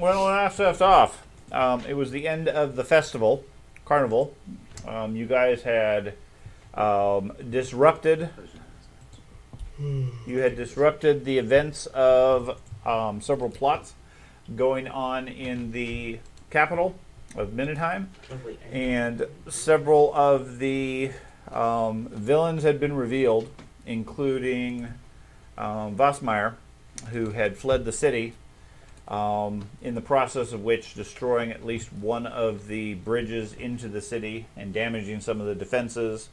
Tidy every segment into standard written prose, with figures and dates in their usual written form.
Well, when I left off, it was the end of the carnival. You guys had disrupted. You had disrupted the events of several plots going on in the capital of Mindenheim, and several of the villains had been revealed, including Vossmeyer, who had fled the city, in the process of which destroying at least one of the bridges into the city and damaging some of the defenses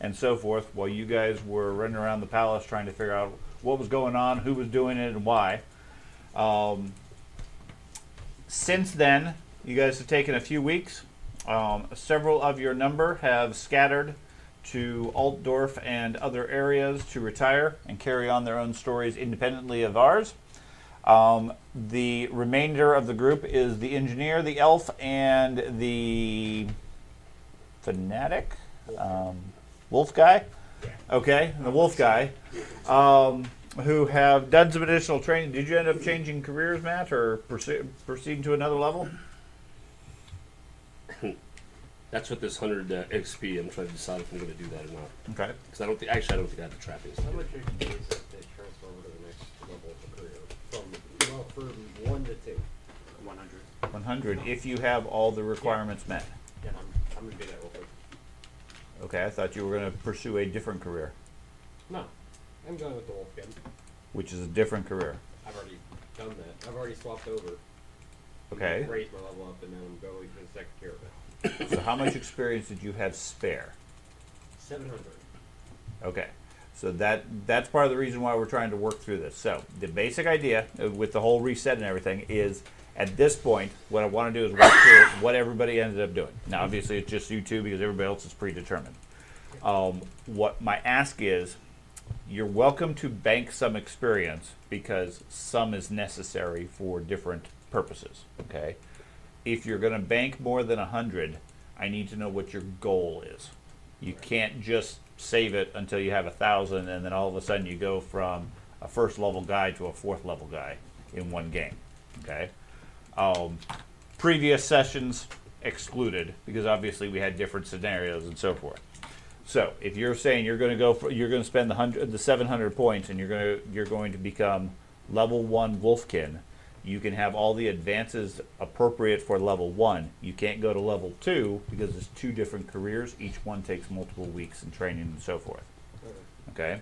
and so forth, while you guys were running around the palace trying to figure out what was going on, who was doing it, and why. Since then, you guys have taken a few weeks. Several of your number have scattered to Altdorf and other areas to retire and carry on their own stories independently of ours. The remainder of the group is the engineer, the elf, and the fanatic, wolf guy. Okay, the wolf guy, who have done some additional training. Did you end up changing careers, Matt, or proceeding to another level? That's what this 100 XP. I'm trying to decide if I'm going to do that or not. Okay. Because I don't think I have the trappings. How much XP is that they transfer over to the next level of the career? From 1 to 2. 100. 100, if you have all the requirements met. Yeah, I'm going to do that real quick. Okay, I thought you were going to pursue a different career, No, I'm going with the Wolfkin. which is a different career. I've already done that. I've already swapped over. Okay. Raised my level up, and then I'm going for the second tier of it. So how much experience did you have spare? 700. Okay, so that's part of the reason why we're trying to work through this. So the basic idea with the whole reset and everything is, at this point, what I want to do is walk through what everybody ended up doing. Now, obviously, it's just you two because everybody else is predetermined. What my ask is, you're welcome to bank some experience because some is necessary for different purposes, okay? If you're going to bank more than 100, I need to know what your goal is. You can't just save it until you have 1,000 and then all of a sudden you go from a first level guy to a fourth level guy in one game, okay? Previous sessions excluded because obviously we had different scenarios and so forth. So if you're saying you're going to spend the 700 points and you're going to become level 1 Wolfkin, you can have all the advances appropriate for level 1. You can't go to level 2 because it's 2 different careers. Each one takes multiple weeks in training and so forth. Okay?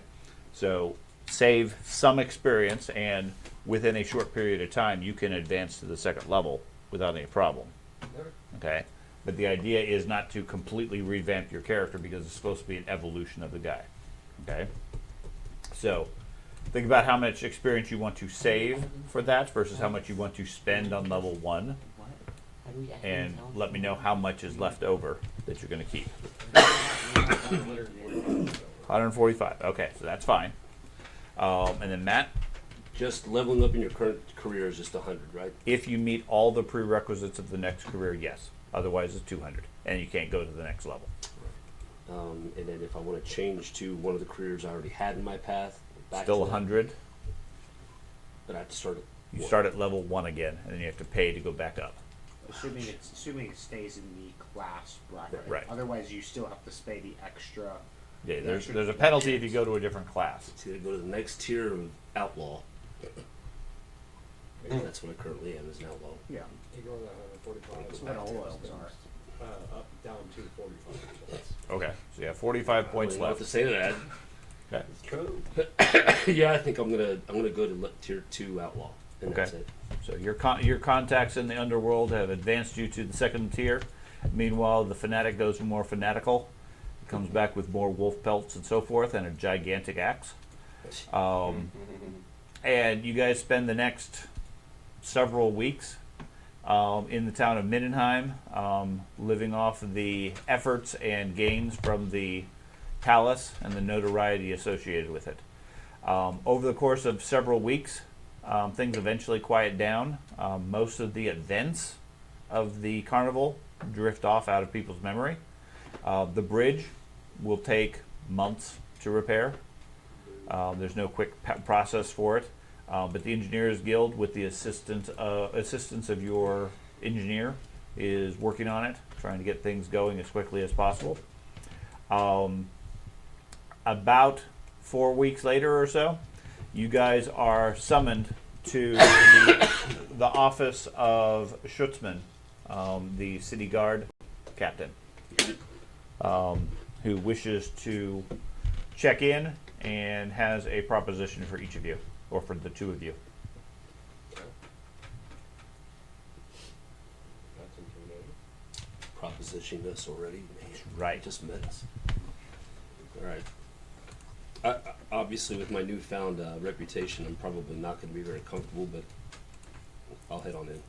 So save some experience, and within a short period of time, you can advance to the second level without any problem. Okay? But the idea is not to completely revamp your character because it's supposed to be an evolution of the guy. Okay? So think about how much experience you want to save for that versus how much you want to spend on level 1. And let me know how much is left over that you're going to keep. 145. Okay, so that's fine. And then Matt? Just leveling up in your current career is just 100, right? If you meet all the prerequisites of the next career, yes. Otherwise, it's 200. And you can't go to the next level. And then if I want to change to one of the careers I already had in my path, Still 100. But I have to start at You start at level 1 again, and then you have to pay to go back up. Assuming it stays in the class bracket. Right. Otherwise, you still have to pay the extra. Yeah, there's a penalty if you go to a different class. to go to the next tier of outlaw. That's what I currently am, is an outlaw. Yeah. You go to 145. That's what all oils are. Up, down to 45. Okay, so you have 45 points I don't know what left. to say to that. Okay. True. Yeah, I think I'm gonna go to tier 2 outlaw, and Okay. that's it. So your contacts in the underworld have advanced you to the second tier. Meanwhile, the fanatic goes more fanatical. He comes back with more wolf pelts and so forth, and a gigantic axe. And you guys spend the next several weeks in the town of Mindenheim, living off of the efforts and gains from the palace and the notoriety associated with it. Over the course of several weeks, things eventually quiet down. Most of the events of the carnival drift off out of people's memory. The bridge will take months to repair. There's no quick process for it. But the Engineers Guild, with the assistance of your engineer, is working on it, trying to get things going as quickly as possible. About 4 weeks later or so, you guys are summoned to the office of Schutzmann, the city guard captain, who wishes to check in and has a proposition for each of you, or for the two of you. That's intimidating. Propositioning us already. Man, Right. just met us. All right. Obviously, with my newfound reputation, I'm probably not going to be very comfortable, but I'll head on in.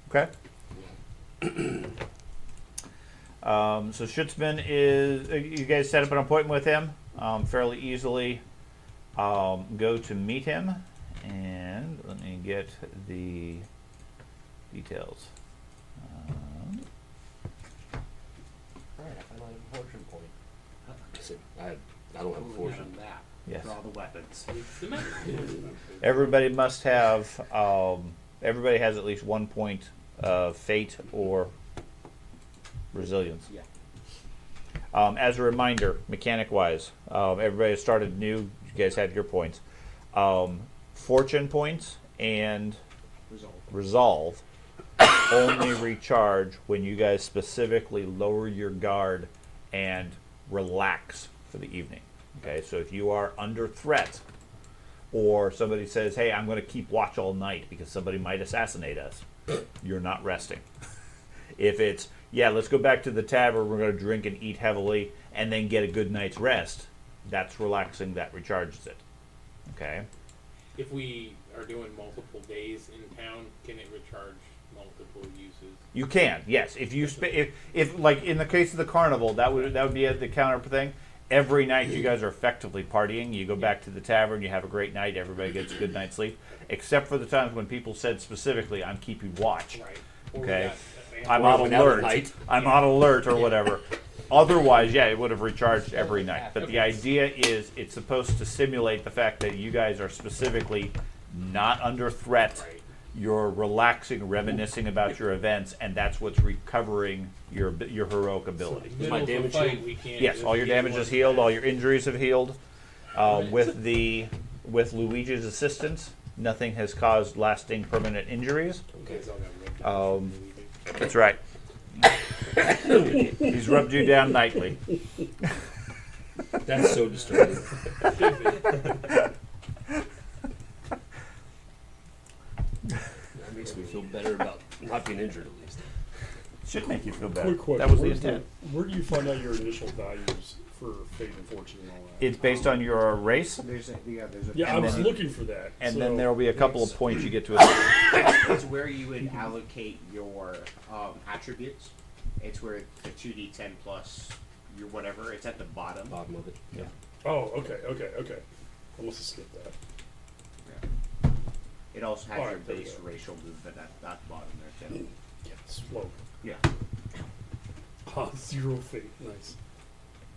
Okay. So Schutzmann is, you guys set up an appointment with him fairly easily. Go to meet him, and let me get the details. Alright, I finally have a fortune point. Listen, I don't have a fortune. Map. Yes. For all the weapons. Everybody must have, everybody has at least 1 point of fate or resilience. Yeah. As a reminder, mechanic-wise, everybody has started new. You guys had your points. Fortune points and resolve only recharge when you guys specifically lower your guard and relax for the evening. Okay, so if you are under threat, or somebody says, "Hey, I'm going to keep watch all night because somebody might assassinate us," you're not resting. If it's, "Yeah, let's go back to the tavern, we're going to drink and eat heavily and then get a good night's rest," that's relaxing, that recharges it. Okay? If we are doing multiple days in town, can it recharge multiple uses? You can, yes. If you if like in the case of the carnival, that would be the counter thing. Every night you guys are effectively partying. You go back to the tavern, you have a great night, everybody gets a good night's sleep, except for the times when people said specifically, "I'm keeping watch." Right. Or Okay. we got- I'm Or on without a alert. night. I'm on alert or whatever. Otherwise, yeah, it would have recharged every night. But the idea is it's supposed to simulate the fact that you guys are specifically not under threat. Right. You're relaxing, reminiscing about your events, and that's what's recovering your heroic ability. Is my damage healed? We can't Yes, all your damage is healed, all your injuries have healed. With Luigi's assistance, nothing has caused lasting permanent injuries. Okay. That's right. He's rubbed you down nightly. That's so disturbing. That makes me feel better about not being injured, at least. Should make you feel better. Quick question. That was the Where's intent. Where do you find out your initial values for fate and fortune and all that? It's based on your race, There's a Yeah, I and was then- looking for that. and so then there will be a couple of it's- points you get to assign. It's where you would allocate your attributes. It's where the 2d10 plus your whatever. It's at the bottom. Bottom of it. Oh, okay. I must have skipped that. It also has Alright, your there we base go. racial movement at that bottom there too. Slow. Yeah, Zero fate. Nice.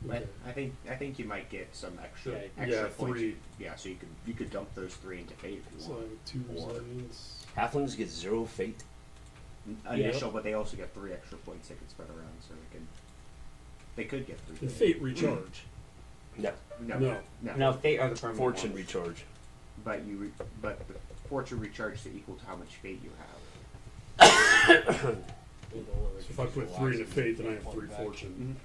but I think you might get some extra Yeah, extra yeah, points. 3. Yeah, so you could dump those 3 into fate if you So want. 2 Or- resilience. Halflings get 0 fate. Initial, but they also get 3 extra points they can spread around, so they could get 3. And fate recharge. No. No. No, fate are the permanent Fortune ones. recharge. But but the fortune recharge to equal to how much fate you have. So if I put 3 into fate, then I have 3 fortune.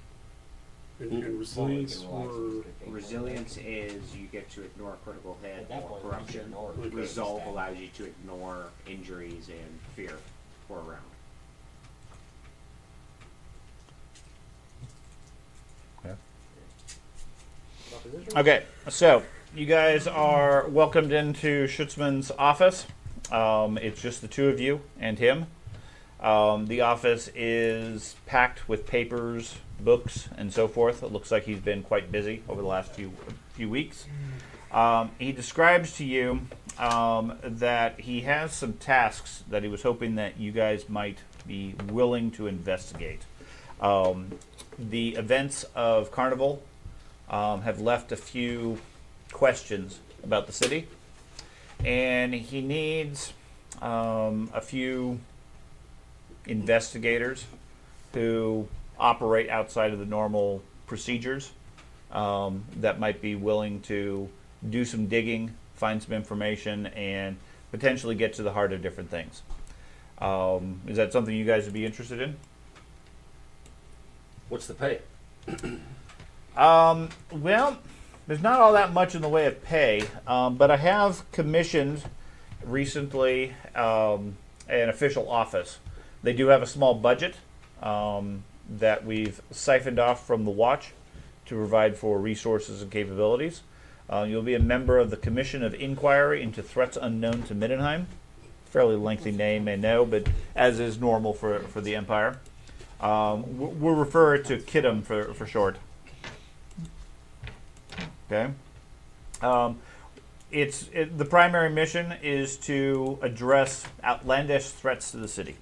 And resilience or Resilience is you get to ignore a critical hit At that or point, we corruption. should ignore it. Okay. Resolve allows you to ignore injuries and fear for a round. Okay, so you guys are welcomed into Schutzmann's office. It's just the two of you and him. The office is packed with papers, books, and so forth. It looks like he's been quite busy over the last few weeks. He describes to you that he has some tasks that he was hoping that you guys might be willing to investigate. The events of Carnival have left a few questions about the city, and he needs a few investigators who operate outside of the normal procedures that might be willing to do some digging, find some information, and potentially get to the heart of different things. Is that something you guys would be interested in? What's the pay? Well, there's not all that much in the way of pay, but I have commissioned recently an official office. They do have a small budget that we've siphoned off from the watch to provide for resources and capabilities. You'll be a member of the Commission of Inquiry into Threats Unknown to Middenheim. Fairly lengthy name, I know, but as is normal for the Empire. We'll refer to KIDM for short. Okay. The primary mission is to address outlandish threats to the city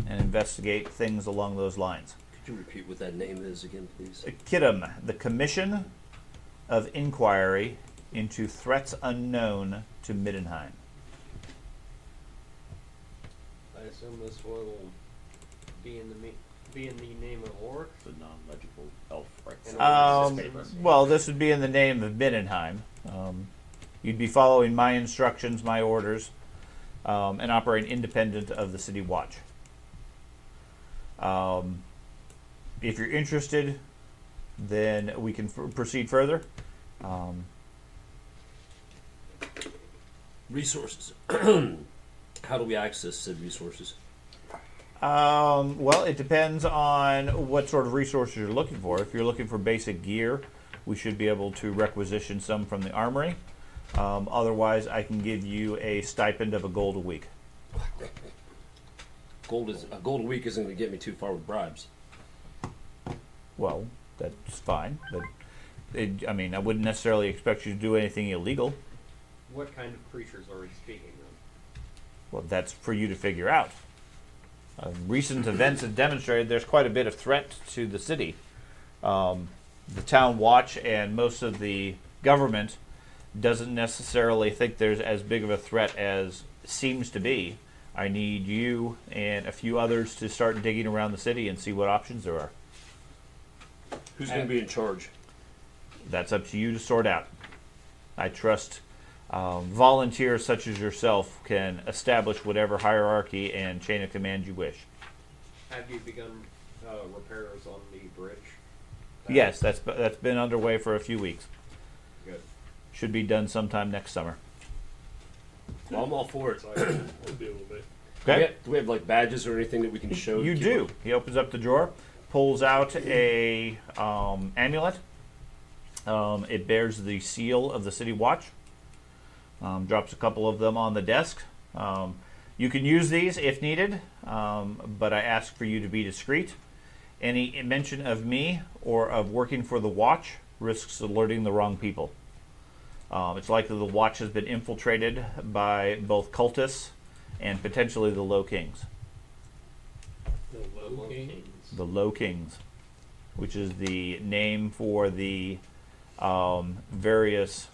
and investigate things along those lines. Could you repeat what that name is again, please? KIDM, the Commission of Inquiry into Threats Unknown to Middenheim. I assume this will be in the name of Orc. The non-legible elf rights. Well, this would be in the name of Middenheim. You'd be following my instructions, my orders, and operating independent of the City Watch. If you're interested, then we can proceed further. Resources. How do we access said resources? Well, it depends on what sort of resources you're looking for. If you're looking for basic gear, we should be able to requisition some from the armory. Otherwise, I can give you a stipend of $1 a week. A gold a week isn't going to get me too far with bribes. Well, that's fine, but I wouldn't necessarily expect you to do anything illegal. What kind of creatures are we speaking of? Well, that's for you to figure out. Recent events have demonstrated there's quite a bit of threat to the city. The town watch and most of the government doesn't necessarily think there's as big of a threat as seems to be. I need you and a few others to start digging around the city and see what options there are. Who's going to be in charge? That's up to you to sort out. I trust volunteers such as yourself can establish whatever hierarchy and chain of command you wish. Have you begun repairs on the bridge? Yes, that's been underway for a few weeks. Good. Should be done sometime next summer. Well, I'm all for it. So I'll be a little bit. Okay? Do we have like badges or anything that we can show? You do. He opens up the drawer, pulls out a amulet. It bears the seal of the City Watch. Drops a couple of them on the desk. You can use these if needed, but I ask for you to be discreet. Any mention of me or of working for the Watch risks alerting the wrong people. It's likely the Watch has been infiltrated by both cultists and potentially the Low Kings. The Low King. The Low Kings, which is the name for the various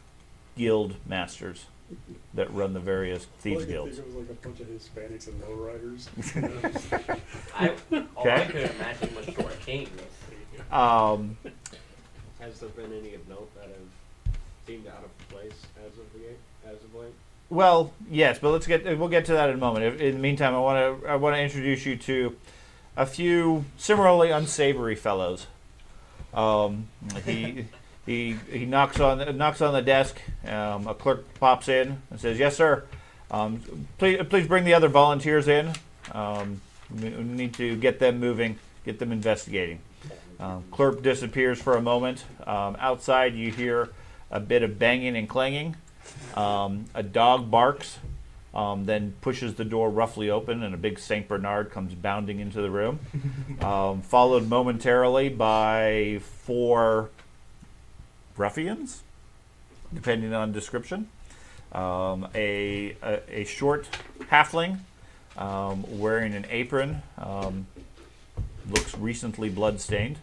guild masters that run the various thieves guilds. It was like a bunch of Hispanics and lowriders. All I could imagine was Short King. Has there been any of note that have seemed out of place as of late? Well, yes, but we'll get to that in a moment. In the meantime, I want to introduce you to a few similarly unsavory fellows. He knocks on the desk. A clerk pops in and says, "Yes, sir. Please bring the other volunteers in. We need to get them moving, get them investigating." Clerk disappears for a moment. Outside, you hear a bit of banging and clanging. A dog barks, then pushes the door roughly open, and a big Saint Bernard comes bounding into the room, followed momentarily by 4 ruffians, depending on description. A short halfling wearing an apron, looks recently bloodstained.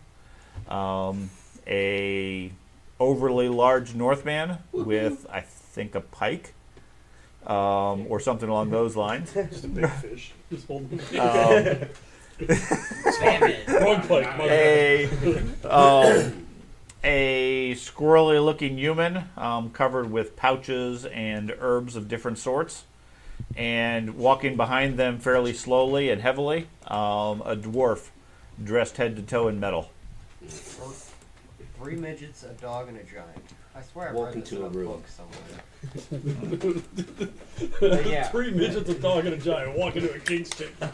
A overly large Northman with, I think, a pike, or something along those lines. Just a big fish. Just holding Salmon. Wrong plate. My bad. A squirrely-looking human covered with pouches and herbs of different sorts, and walking behind them fairly slowly and heavily, a dwarf dressed head to toe in metal. 3 midgets, a dog, and a giant. I swear I've Walk read this into in a a room. book somewhere. Yeah. 3 midgets, a dog, and a giant walk into a king's chamber.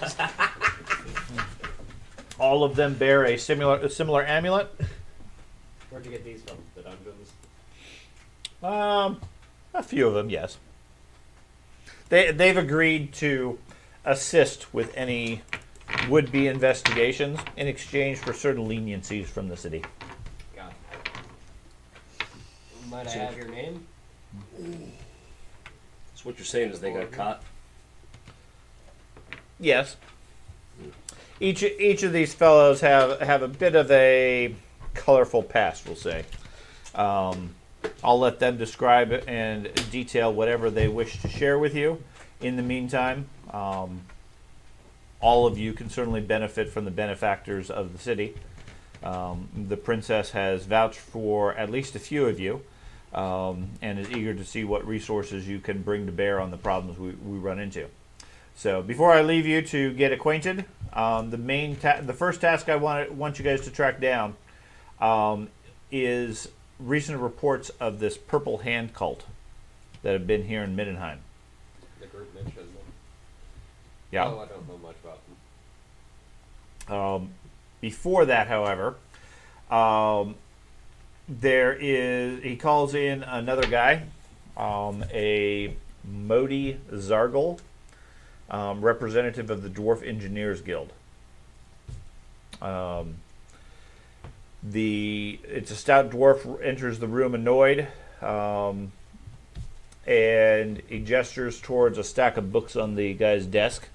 All of them bear a similar amulet. Where'd you get these from? The dungeons? A few of them, yes. They've agreed to assist with any would-be investigations in exchange for certain leniencies from the city. Got it. Might I have your name? So what you're saying is they got caught? Yes. Each of these fellows have a bit of a colorful past, we'll say. I'll let them describe it and detail whatever they wish to share with you. In the meantime, all of you can certainly benefit from the benefactors of the city. The princess has vouched for at least a few of you, and is eager to see what resources you can bring to bear on the problems we run into. So before I leave you to get acquainted, the first task I want you guys to track down is recent reports of this purple hand cult that have been here in Middenheim. The group mentioned them. Yeah. Oh, I don't know much about them. Before that, however, he calls in another guy, a Modi Zargal, representative of the Dwarf Engineers Guild. It's a stout dwarf enters the room annoyed, and he gestures towards a stack of books on the guy's desk.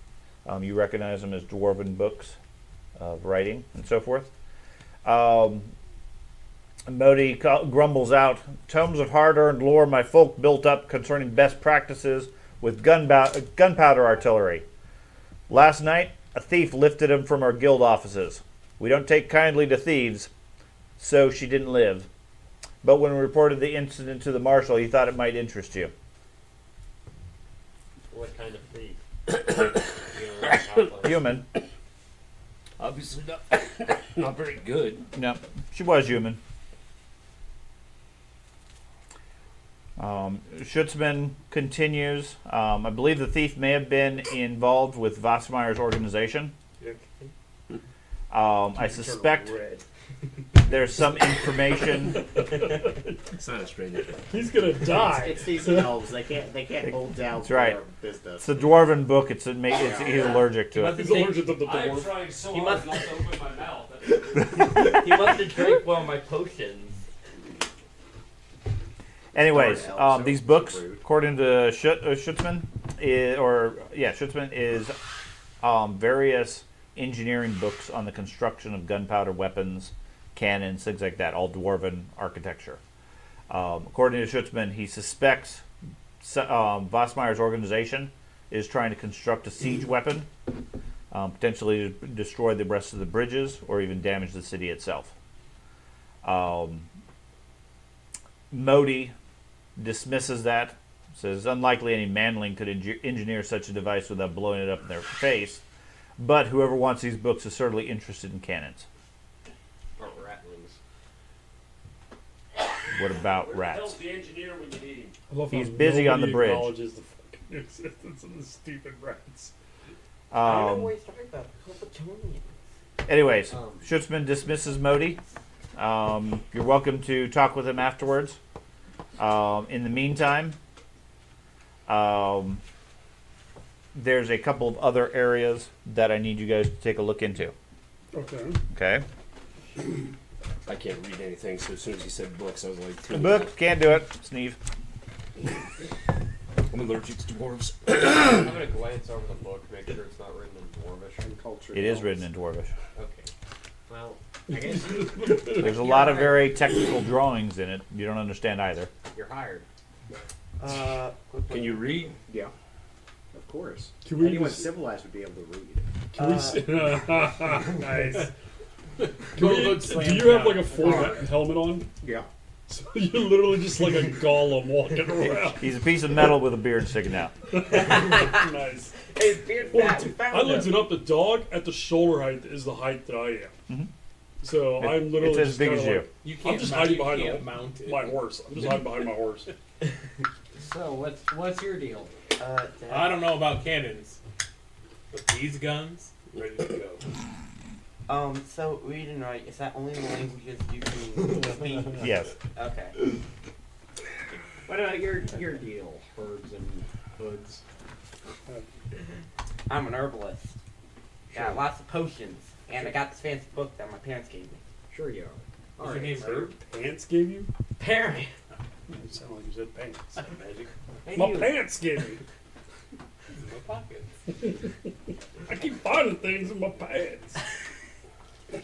You recognize them as dwarven books of writing and so forth. Modi grumbles out, "Tomes of hard-earned lore my folk built up concerning best practices with gunpowder artillery. Last night, a thief lifted him from our guild offices. We don't take kindly to thieves, so she didn't live. But when we reported the incident to the marshal, he thought it might interest you." What kind of thief? You know, Human. Obviously not very good. No, she was human. Schutzman continues. I believe the thief may have been involved with Vossmeyer's organization. I suspect there's some information. It's not a stranger. He's gonna die. It's these elves. They can't hold down That's right. their business. It's a dwarven book. He's allergic to it. He's allergic to the I'm dwarf. trying so He hard must- not to open my mouth. He must have drank one of my potions. Anyways, Darn elves, these so books, rude. according to Schutzman, Schutzman is various engineering books on the construction of gunpowder weapons, cannons, things like that, all dwarven architecture. According to Schutzman, he suspects Vossmeyer's organization is trying to construct a siege weapon, potentially to destroy the rest of the bridges or even damage the city itself. Modi dismisses that, says unlikely any manling could engineer such a device without blowing it up in their face, but whoever wants these books is certainly interested in cannons. or rattlings. What about Where the hell's rats? the engineer when you need him? I love He's how busy on the nobody bridge. acknowledges the fucking existence of the stupid rats. I don't know what he's talking about. Anyways, Um, Schutzman dismisses Modi. You're welcome to talk with him afterwards. In the meantime, there's a couple of other areas that I need you guys to take a look into. Okay. Okay? I can't read anything, so as soon as he said books, I was like, The book, can't do it. Sneeze. I'm allergic to dwarves. I'm gonna glance over the book, make sure it's not written in Dwarvish. And culture It is elves. written in Dwarvish. Okay. Well, I guess There's a lot of very technical drawings in it. You don't understand either. you're hired. Can you read? Yeah. Of course. Can we Anyone just- civilized would be able to read. Can we see? Nice. Can Go we, look do slam you have down. like a full helmet on? Yeah. So you're literally just like a golem walking around. He's a piece of metal with a beard sticking out. Nice. Hey, it's beard Well, fat. We found I looked him. it up. The dog at the shoulder height is the height that I am. Mhm. So It- I'm literally it's as just big kinda as you. like, You can't. I'm just mount, hiding you behind can't the- mount it. my horse. I'm just hiding behind my horse. So what's your deal? I don't know about cannons, but these guns ready to go. So read and write, is that only the languages you can speak? Yes. Okay. What about your deal? Birds and hoods. I'm an herbalist. Got lots of potions. And I got this fancy book that my parents gave me. Sure you are. Is All your right, name so- Herb? Pants gave you? Parent! You sound like you said pants. Magic. Hey, My you. pants gave me. In my pocket. I keep finding things in my pants.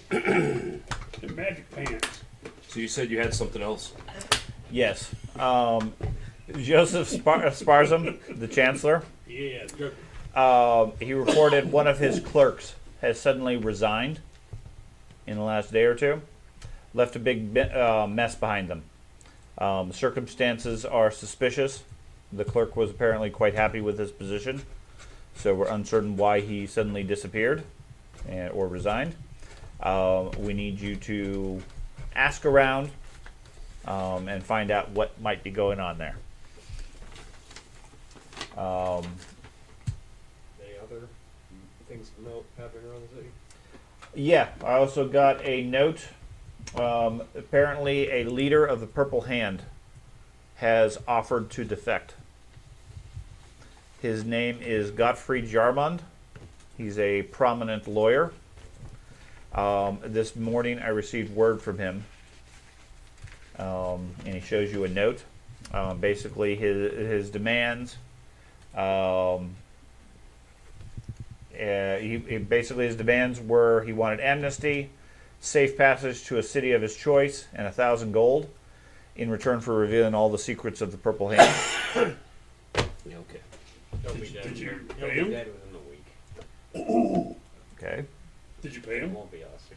The magic pants. So you said you had something else. Yes. Joseph Sparzum, the Chancellor, Yeah, drug. he reported one of his clerks has suddenly resigned in the last day or two, left a big mess behind them. Circumstances are suspicious. The clerk was apparently quite happy with his position, so we're uncertain why he suddenly disappeared or resigned. We need you to ask around and find out what might be going on there. Any other things to note happening around the city? Yeah, I also got a note. Apparently, a leader of the Purple Hand has offered to defect. His name is Gottfried Jarmund. He's a prominent lawyer. This morning, I received word from him, and he shows you a note. Basically, his demands. Basically his demands were he wanted amnesty, safe passage to a city of his choice, and 1,000 gold in return for revealing all the secrets of the Purple Hand. Yeah, okay. He'll be dead. Did you He'll pay be him? dead within a week. Okay. Did you pay It him? won't be us.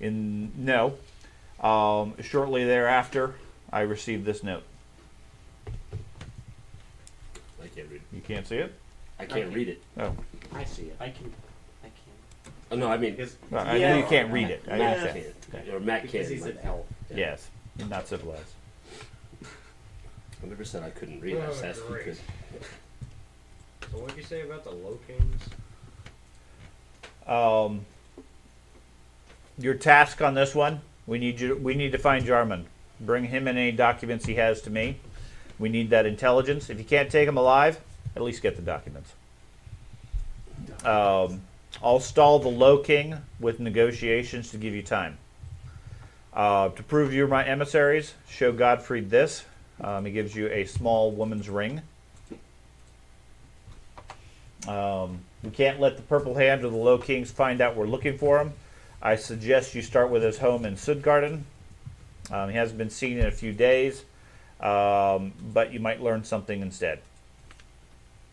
No. Shortly thereafter, I received this note. I can't read it. You can't see it? I can't read it. Oh, I see it. I can. Oh, no, I mean, well, I know you can't read it. I Matt understand. can. Or Matt Because can. he's an but elf. Yes, you're not civilized. I never said I couldn't read. I just asked if you Great. could. So what'd you say about the Low Kings? Your task on this one, we need to find Jarman. Bring him and any documents he has to me. We need that intelligence. If you can't take him alive, at least get the documents. I'll stall the Low King with negotiations to give you time. To prove you're my emissaries, show Godfrey this. He gives you a small woman's ring. We can't let the Purple Hand or the Low Kings find out we're looking for him. I suggest you start with his home in Sudgarden. He hasn't been seen in a few days, but you might learn something instead.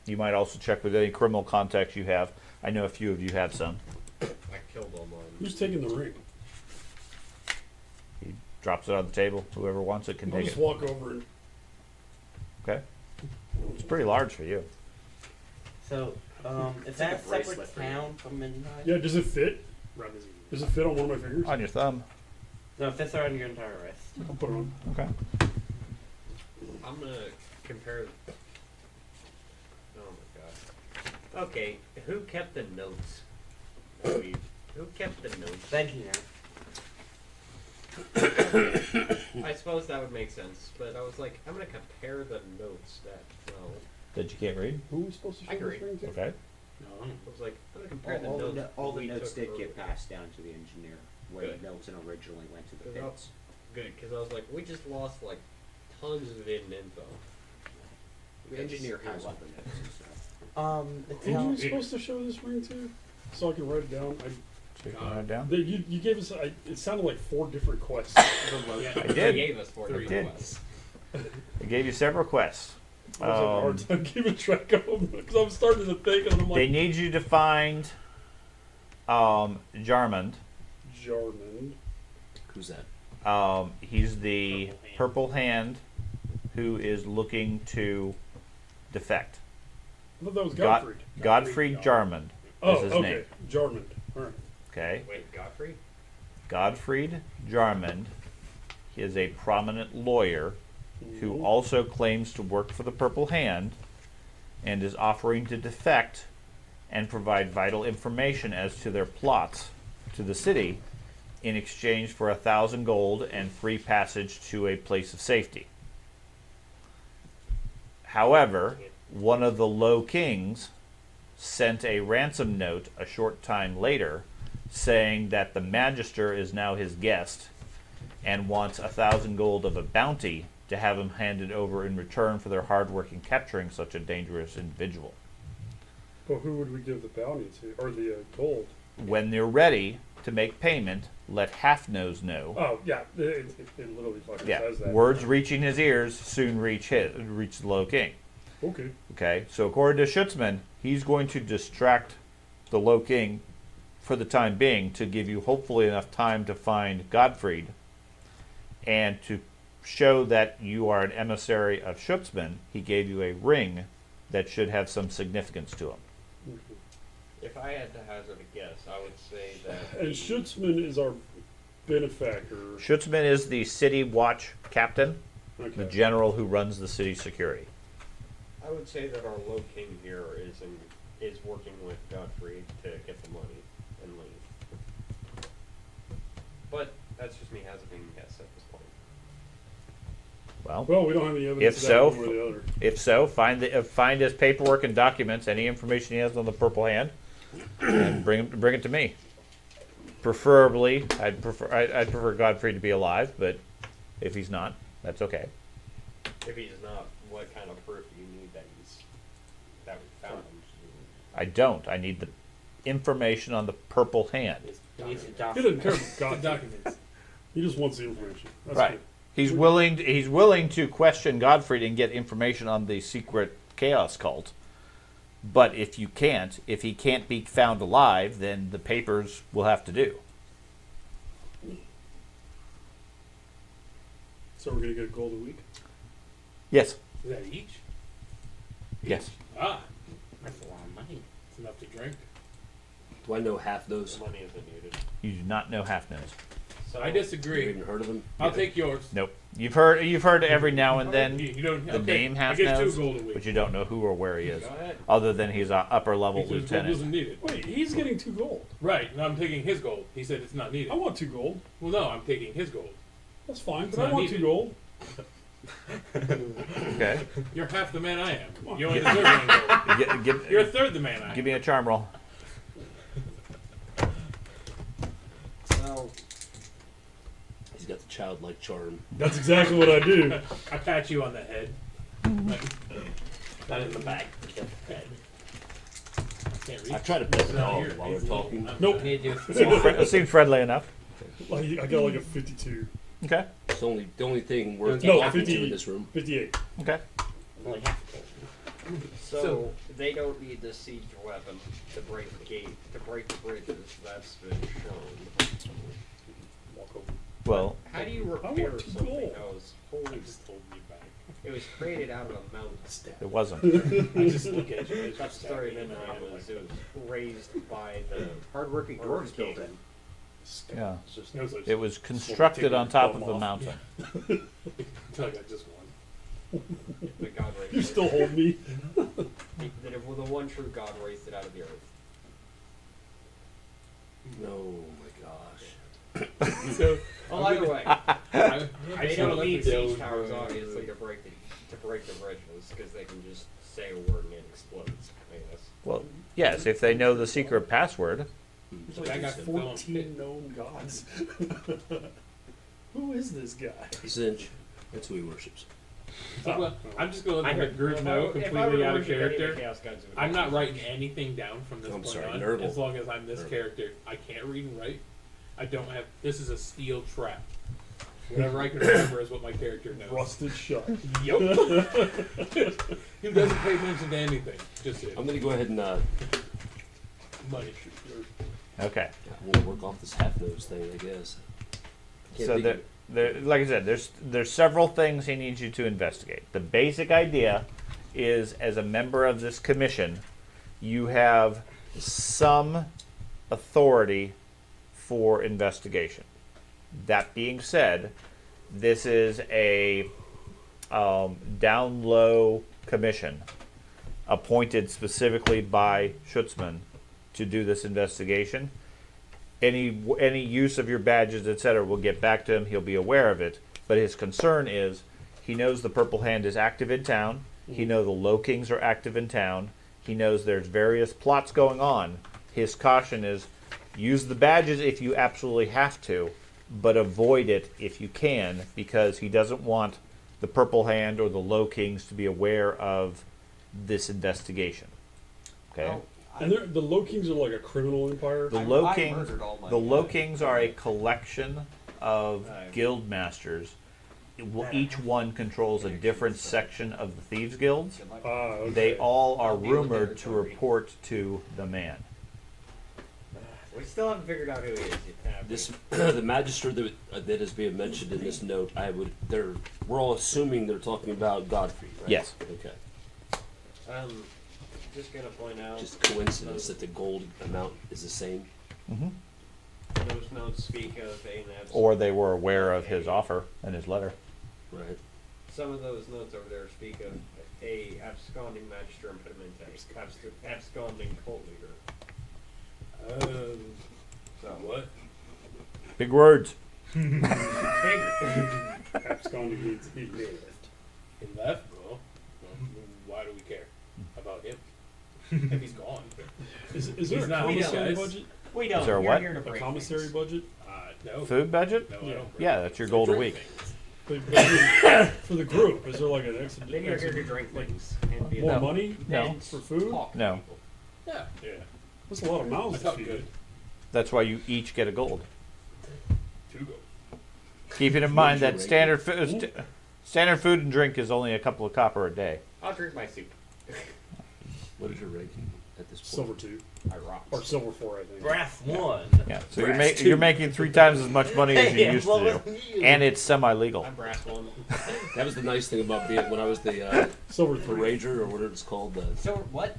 You might also check with any criminal contacts you have. I know a few of you have some. I killed all mine. Who's taking the ring? He drops it on the table. Whoever wants it can I'll take just it. walk over and Okay. It's pretty large for you. So, is It's that like a a bracelet separate for you. town from Midnight? yeah. Does it fit? Run his Does it fit on one of my fingers? On your thumb. No, it fits around your entire wrist. I'll put it on. Okay. I'm gonna compare. Oh my god. Okay, who kept the notes? Who kept the notes? Thank you. I suppose that would make sense, but I was like, I'm gonna compare the notes that. Well, That you can't read? Who are we supposed to show I this agree. ring to? Okay. No. I was like, I'm gonna compare All the the, notes. all the we notes took did get earlier. passed down to the engineer, where Good. the notes and originally went to the Good. pits. Good, because I was like, we just lost like tons of hidden info. The engineer Yes, has yeah. all the notes and stuff. The Who are town. we supposed to show this ring to? So I can write it down. So you can write it down. You gave us. It sounded like 4 different quests. Yeah. I did. He gave us 4 Three. different I did. quests. I gave you several quests. I was having a hard time keeping track of them because I'm starting to think, and I'm They like, need you to find Jarmund. Jarmund. Who's that? He's the Purple Hand who is looking to defect. I thought that was God- Godfrey. Godfrey Jarmund Oh, is his okay. name. Jarmund. All right. Okay? Wait, Godfrey? Godfried Jarmund. He is a prominent lawyer who Mhm. also claims to work for the Purple Hand and is offering to defect and provide vital information as to their plots to the city in exchange for 1,000 gold and free passage to a place of safety. However, one of the Low Kings sent a ransom note a short time later saying that the Magister is now his guest and wants 1,000 gold of a bounty to have him handed over in return for their hard work in capturing such a dangerous individual. Well, who would we give the bounty to, or the gold? When they're ready to make payment, let Half-Nose know. Oh, yeah. It literally fucking Yeah, says that. words reaching his ears soon reach the Low King. Okay. Okay, so according to Schutzman, he's going to distract the Low King for the time being to give you hopefully enough time to find Godfried and to show that you are an emissary of Schutzman. He gave you a ring that should have some significance to him. Okay. If I had to hazard a guess, I would say that. And Schutzman is our benefactor. Schutzman is the city watch captain, the Okay. general who runs the city security. I would say that our low king here is working with Godfrey to get the money and leave. But that's just me hazarding a guess at this point. Well, Well, we don't have any evidence If of that so, one way or the other. if so, find his paperwork and documents, any information he has on the Purple Hand, and bring it to me. Preferably, I'd prefer Godfrey to be alive, but if he's not, that's okay. If he's not, what kind of proof do you need that we found him? I don't. I need the information on the Purple Hand. He needs to He doc- doesn't care about The God. documents. He just wants the information. That's Right. good. He's willing to question Godfrey and get information on the secret chaos cult. But if he can't be found alive, then the papers will have to do. So we're gonna get a gold a week. Yes. Is that each? Yes. Ah, That's a lot of money. it's enough to drink. Do I know half those? Money isn't needed. You do not know Half-Nose. So I Have you disagree. even heard of them? I'll take yours. Nope. You've heard every now and then You don't. the okay, name I get Half-Nose, 2 gold a week. but you don't know who or where he is, Go ahead. other than he's an upper level Because gold lieutenant. wasn't needed. Wait, he's getting 2 gold. Right, and I'm taking his gold. He said it's not needed. I want 2 gold. Well, no, I'm taking his gold. That's fine, It's but I not want needed. 2 gold. Okay. You're half the man I am. on. You only deserve 1 gold. You're a Give third the man I am. me a charm roll. So, He's got the childlike charm. That's exactly what I do. I pat you on the head. Like, Not in the back. I can't reach. I try to pet the It's not dog here. while we're It's little. talking. I'm- Nope. We need to do Seems friendly enough. Like, I got like a 52. Okay. It's the only thing worth No, talking 50. to in this room. 58. Okay. only half a gold. so they don't need the siege weapon to break the gate, to break the bridges. That's been shown. Walk over. Well, How do you I repair want 2 something gold. that was holy? just hold me back. It was created out of a mountain. it wasn't. I just look at you. That story then it was raised by the hardworking dwarves built it. Yeah. It's just, No such It was constructed on top of a mountain. until I got just one. The god raised you it. still hold me. That it, well, the one true god raised it out of the earth. No, my gosh. So Well, either way, I they just don't wanna need let siege towers obviously to break the bridges because they can just say a word and it explodes. I guess. Well, yes, if they know the secret password. There's Like, I like got there's the film 14 known gods. Who is this guy? Zinch. That's who he worships. So, well, I'm just gonna let the group If I- know if I completely were out of worship any of the character. Chaos Gods, it would I'm be not Zinch. writing anything down from this I'm point sorry, on. Nurgle. As long as I'm this Nurgle. character, I can't read and write. I don't have. This is a steel trap. Whatever I can remember is what my character knows. Rusted shut. Yup. He doesn't pay attention to anything. Just it. I'm gonna go ahead and Money. Okay. I'm gonna work off this half nose thing, I guess. Can't So think there, like I said, there's several things he needs you to investigate. The basic idea is, as a member of this commission, you have some authority for investigation. That being said, this is a down low commission appointed specifically by Schutzman to do this investigation. Any use of your badges, etc., will get back to him. He'll be aware of it. But his concern is he knows the Purple Hand is active in town. He knows the Low Kings are active in town. He knows there's various plots going on. His caution is use the badges if you absolutely have to, but avoid it if you can, because he doesn't want the Purple Hand or the Low Kings to be aware of this investigation. Okay? Well, And the Low Kings are like a criminal empire. The Low Kings are a collection of guild masters. Each one controls a different section of the thieves guilds. Okay. They all are rumored to report to the man. We still haven't figured out who he is yet. this the magistrate that is being mentioned in this note. We're all assuming they're talking about Godfrey, right? Yes. Okay. Just gonna point out. Just coincidence that the gold amount is the same. Mm-hmm. Those notes speak of an Or they were aware of his offer and his letter. Right. Some of those notes over there speak of a absconding magister impedimenta, absconding cult leader. So what? Big words. Absconding means he left. He left, bro. Why do we care about him? If he's gone. Is there He's a not- commissary guys. budget? We don't. Is there a You're what? here to A break commissary things. budget? No. Food budget? No, I Yeah. don't. Yeah, that's your gold a Drink week. things. But for the group, is there like an extra? Then you're here to drink things. And be More No. money No. for food? talk to No. people. Yeah. Yeah. That's a lot of I mouths to felt feed. good. That's why you each get a gold. 2 go. Keeping in mind What's that your standard food and drink is only a couple of copper a day. I'll drink my soup. What is your ranking at this point? Silver 2. I rock. Or silver 4, I think. Brass 1. Yeah, so you're making 3 times as much money as you used to do, and it's semi-legal. I'm brass one. That was the nice thing about being when I was the Silver 3. Rager or whatever it's called. So what?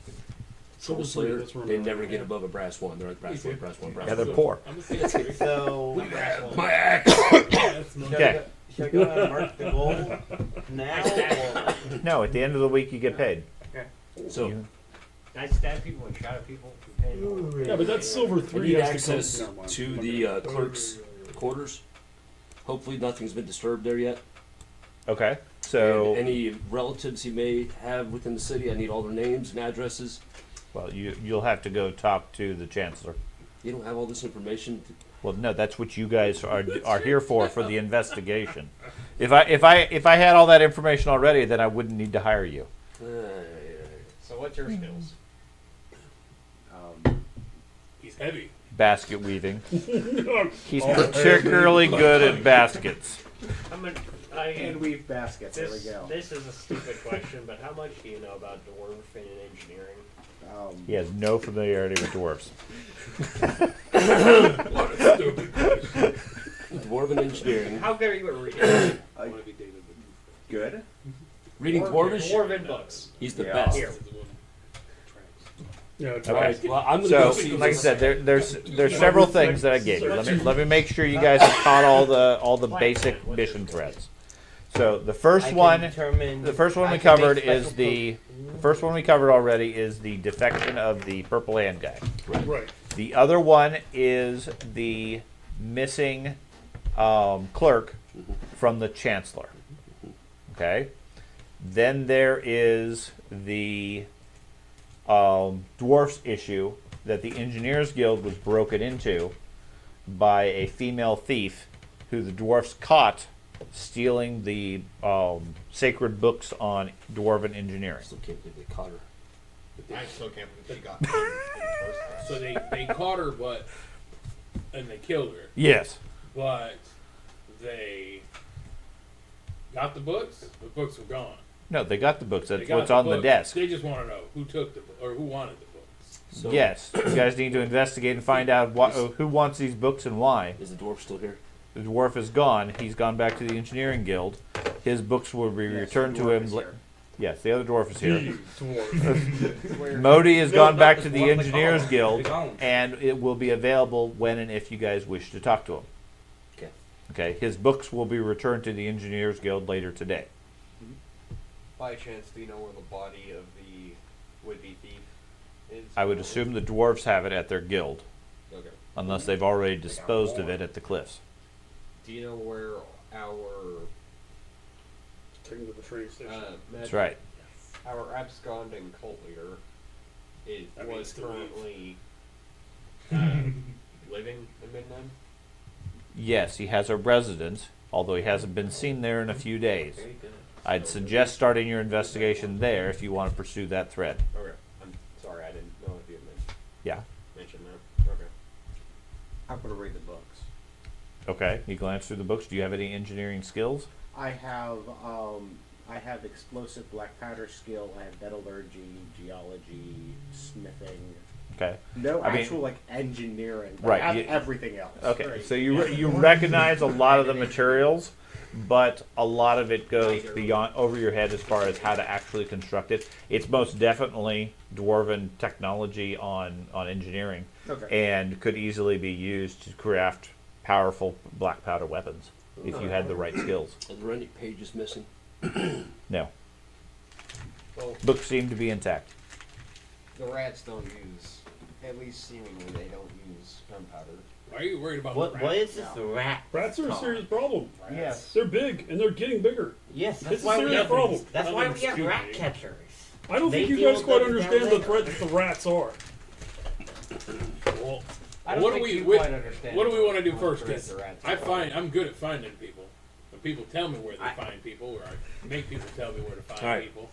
Silver 3, Slayer. that's where They I'm never at. get above a brass 1. They're like brass 1, brass 1, brass Yeah, 1. they're poor. I'm a fancy. So My axe. That's my Okay. should I go ahead and mark the goal now? Or No, at the end of the week you get paid. So You- I stab people and shot at people. Yeah, but that's silver I 3 need has access to come. to the clerk's quarters. Hopefully nothing's been disturbed there yet. Okay, so And any relatives he may have within the city, I need all their names and addresses. well, you'll have to go talk to the chancellor. You don't have all this information. Well, no, that's what you guys are here for the investigation. If I had all that information already, then I wouldn't need to hire you. So what's your skills? He's heavy. Basket weaving. He's particularly good at baskets. and weave baskets. There we This, go. this is a stupid question, but how much do you know about dwarf and engineering? He has no familiarity with dwarves. What a stupid question. Dwarven engineering. How good are you at reading? I want to be David the Good. Reading Dwarvish? Dwarven books. He's the Yeah. best. Here. Yeah, it's Okay. Alright, well, I'm gonna go So, see like I this. said, there's several things that I gave you. Let me make sure you guys have caught all the basic mission threads. So the first one we covered is the first one we covered already is the defection of the Purple Hand guy. right. The other one is the missing clerk from the chancellor. Okay. Then there is the dwarfs issue that the Engineers Guild was broken into by a female thief who the dwarfs caught stealing the sacred books on dwarven engineering. Still can't believe they caught her. I still can't believe she got paid in the first place. So they caught her, and they killed her, Yes. but they got the books. The books were gone. No, they got the books. They That's got what's on the books. desk. They just want to know who took the or who wanted the books. So Yes, you guys need to investigate and find out who wants these books and why. Is the dwarf still here? The dwarf is gone. He's gone back to the engineering guild. His books will be returned to him. Yes, the other dwarf is here. The dwarf. Modi has No, gone not back the to the dwarf, the engineers golem. guild, The golem. and it will be available when and if you guys wish to talk to him. Okay. Okay. His books will be returned to the engineers guild later today. By chance, do you know where the body of the would-be thief is? I would assume the dwarves have it at their guild, Okay. unless they've already disposed of it at the cliffs. Do you know where our Take him to the train station. That's right. our absconding cult leader That means was to leave. currently living in Midland? Yes, he has a residence, although he hasn't been seen there in a few days. Very good. I'd suggest starting your investigation there if you want to pursue that thread. Okay. I'm sorry, I didn't know if you had Yeah. mentioned that. Okay. I'm gonna read the books. Okay. You glance through the books. Do you have any engineering skills? I have explosive black powder skill. I have metallurgy, geology, smithing. Okay. No I mean- actual like engineering. But Right, I have you- everything else. Okay. So you recognize a lot of the materials, but a lot of it goes beyond over your head as far as how to actually construct it. It's most definitely dwarven technology on engineering, Okay. and could easily be used to craft powerful black powder weapons if you had the right skills. Are there any pages missing? No. Well, Books seem to be intact. the rats don't use, at least seemingly, they don't use gunpowder. Why are you worried about What the what rat? is this rat? Rats are a talk? serious problem. Yes. They're big and they're getting bigger. Yes, that's It's a why we serious have problem. That's I why don't we have think rat it's catchers. I don't They think you deal guys quite with them understand the down threat that the rats are. Well, I don't what do think we you what, quite understand what do we want to do how first? threat 'Cause the rats I are. find I'm good at finding people. When people tell me where they I- find people, or I make people tell me where to find Alright. people.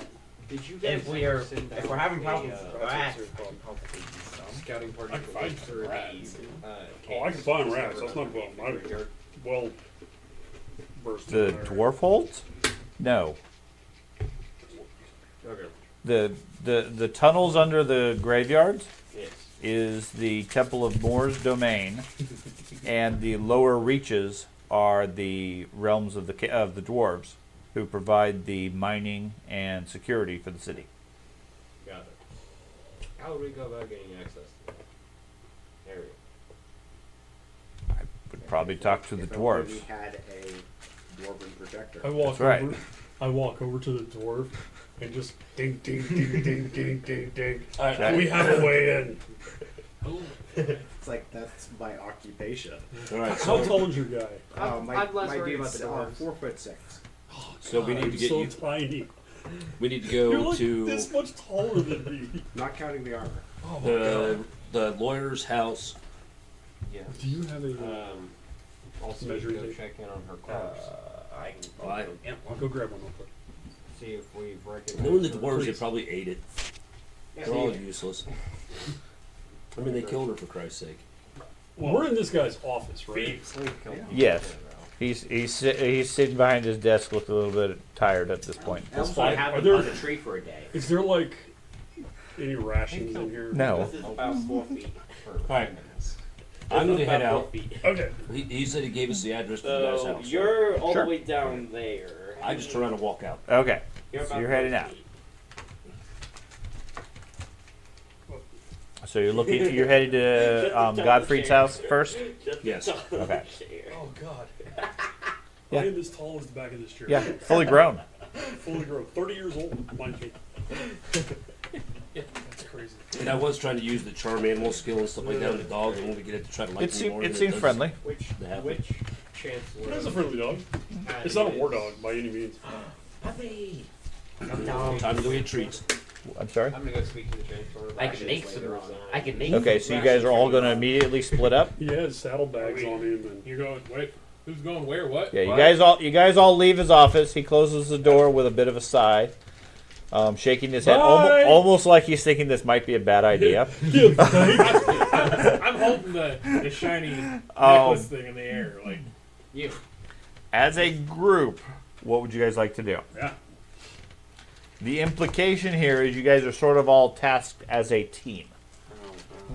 Did you guys If we ever are send if out we're having a, problems with uh, That's a rats, serious problem. scouting party I can to find look some through rats. the, Oh, I can find rats. That's not a problem. I'm well versed The in there. dwarf holds? No. Okay. The tunnels under the graveyards Yes. is the Temple of Moor's domain, and the lower reaches are the realms of the dwarves, who provide the mining and security for the city. Got it. How would we go about getting access to that area? Would probably talk to the If only we dwarves. had a dwarven projector. I walk That's right. over. I walk over to the dwarf and just ding, ding, ding, ding, ding, ding, ding. Okay. We have a way in. Oh, It's like that's my occupation. All right. How So, tall is your guy? I'm less worried about the dwarves. 4'6". so we need to I'm get so you. tiny. We need to You're go like to this much taller than me. Not counting the armor. Oh my god. the lawyer's house. Yeah. Do you have a? Also, Measuring go tape? check in on her corpse. I can Why? I'll go grab one real quick. See if we've recognized. Knowing the her. dwarves, they Please. probably ate it. They're all useless. I mean, they killed her for Christ's sake. Well, we're in this guy's office, right? We've killed her. Yes. He's sitting behind his desk, looking a little bit tired at this point. Elves fine. would have Are them on there- the tree for a day. Is there like any rations in here? No. This is about 4 feet. Alright. I'm gonna head out. Okay. He said he gave us the address to the guy's So house. you're all Sure. the way down there. I just turn around and walk out. Okay. You're So about you're heading 4 out. feet. So you're headed to Godfrey's house first. Just Yes. the top of Okay. the chair. Oh god. Yeah. I am as tall as the back of this chair. Yeah, fully grown. Fully grown. 30 years old, mind you. That's crazy. And I was trying to use the charm animal skill and stuff like that on the dog, and when we get it to try to like me more. It than seems does friendly. Which the happen. which chancellor? It is a friendly dog. had It's not a war his- dog by any means. Puppy. Time to go get treats. I'm sorry. I'm gonna go speak to the chancellor. I about can this make some. later on. I can make. Okay, some so you guys are all going to immediately split up. He has saddlebags on him and you're going. Wait, who's going where? What? Yeah, What? you guys all leave his office. He closes the door with a bit of a sigh, shaking his head, Bye. almost like he's thinking this might be a bad idea. I'm holding the shiny necklace thing in the air. Like You. As a group, what would you guys like to do? Yeah. The implication here is you guys are sort of all tasked as a team.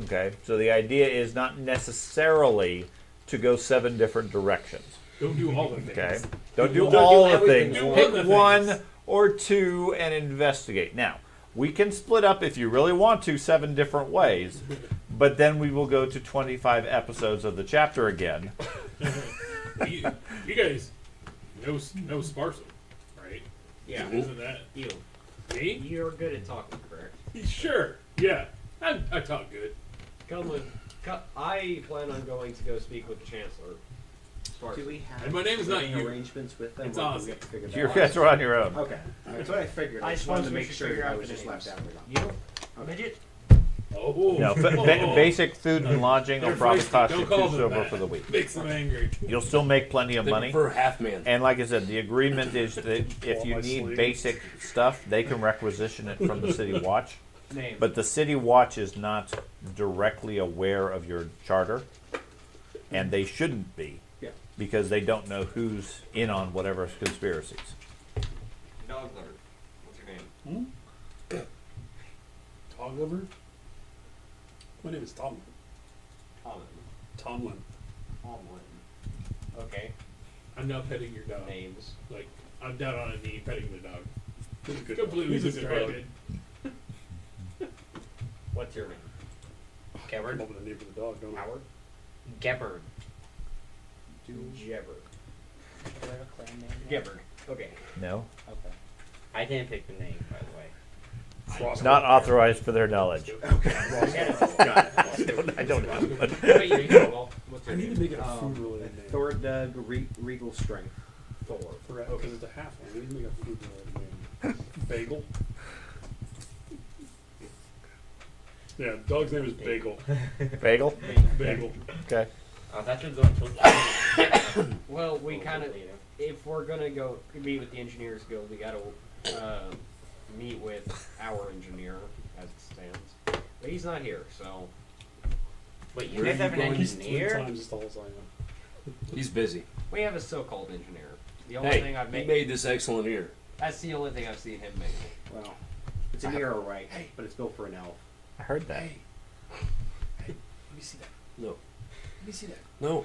Okay, so the idea is not necessarily to go 7 different directions. Don't do all the things. Okay, don't do do all the everything. things. Do Pick one of the one things. or 2 and investigate. Now, we can split up if you really want to 7 different ways, but then we will go to 25 episodes of the chapter again. you guys know Sparsum, right? Yeah. Isn't that You. me? You're good at talking, correct? Sure. Yeah. I talk good. I plan on going to go speak with the Chancellor. Do we have And my name is not any you. arrangements with them? It's or do we Ozzy. have to figure that You out? guys are on your own. Okay, that's what I figured. I I just wanted to suppose we make should sure figure I out was the just names. left out. You? Midget? Oh. No, basic food and lodging will They're probably feisty. cost you Don't call 2 them silver that. for the week. Makes them angry. You'll still make plenty of They money. prefer half man. And like I said, the agreement is that if All you my need sleeves. basic stuff, they can requisition it from the City Watch. Name. But the City Watch is not directly aware of your charter, and they shouldn't be, Yeah. because they don't know who's in on whatever conspiracies. Dog liver. What's your name? Dog liver? My name is Tomlin. Tomlin. Tomlin. Tomlin. Okay. I'm now petting your dog. Names. Like, I'm down on a knee petting the dog. He's a good dog. Completely He's a good dog. distracted. What's your name? Come Gebbard? up with a name for the dog, don't I? Howard? Gebbard. Jebber. Do I have a clan name? Gebbard. Okay. No? Okay. I didn't pick the name, by the way. Frost. Not authorized for their knowledge. Got it. I don't know. Wait, you go. Well, what's I your need name? to make it a food related name. Thor Regal Strength. Thor. Because it's a half one. I need to make a food related name. Bagel. Yeah, dog's name is Bagel. Bagel? Bagel. Okay. That's what's going to Well, we kind of, if we're gonna go meet with the Engineers Guild, we gotta meet with our engineer as it stands. But he's not here, so Wait, you Where guys are have you an going? He's 3 engineer? times as tall as I am. He's busy. we have a so-called engineer. The only Hey, thing I've he made this excellent here. that's the only thing I've seen him make. Well, it's an arrow, right? But it's built for an elf. I heard that. Let me see that. No. Let me see that. No.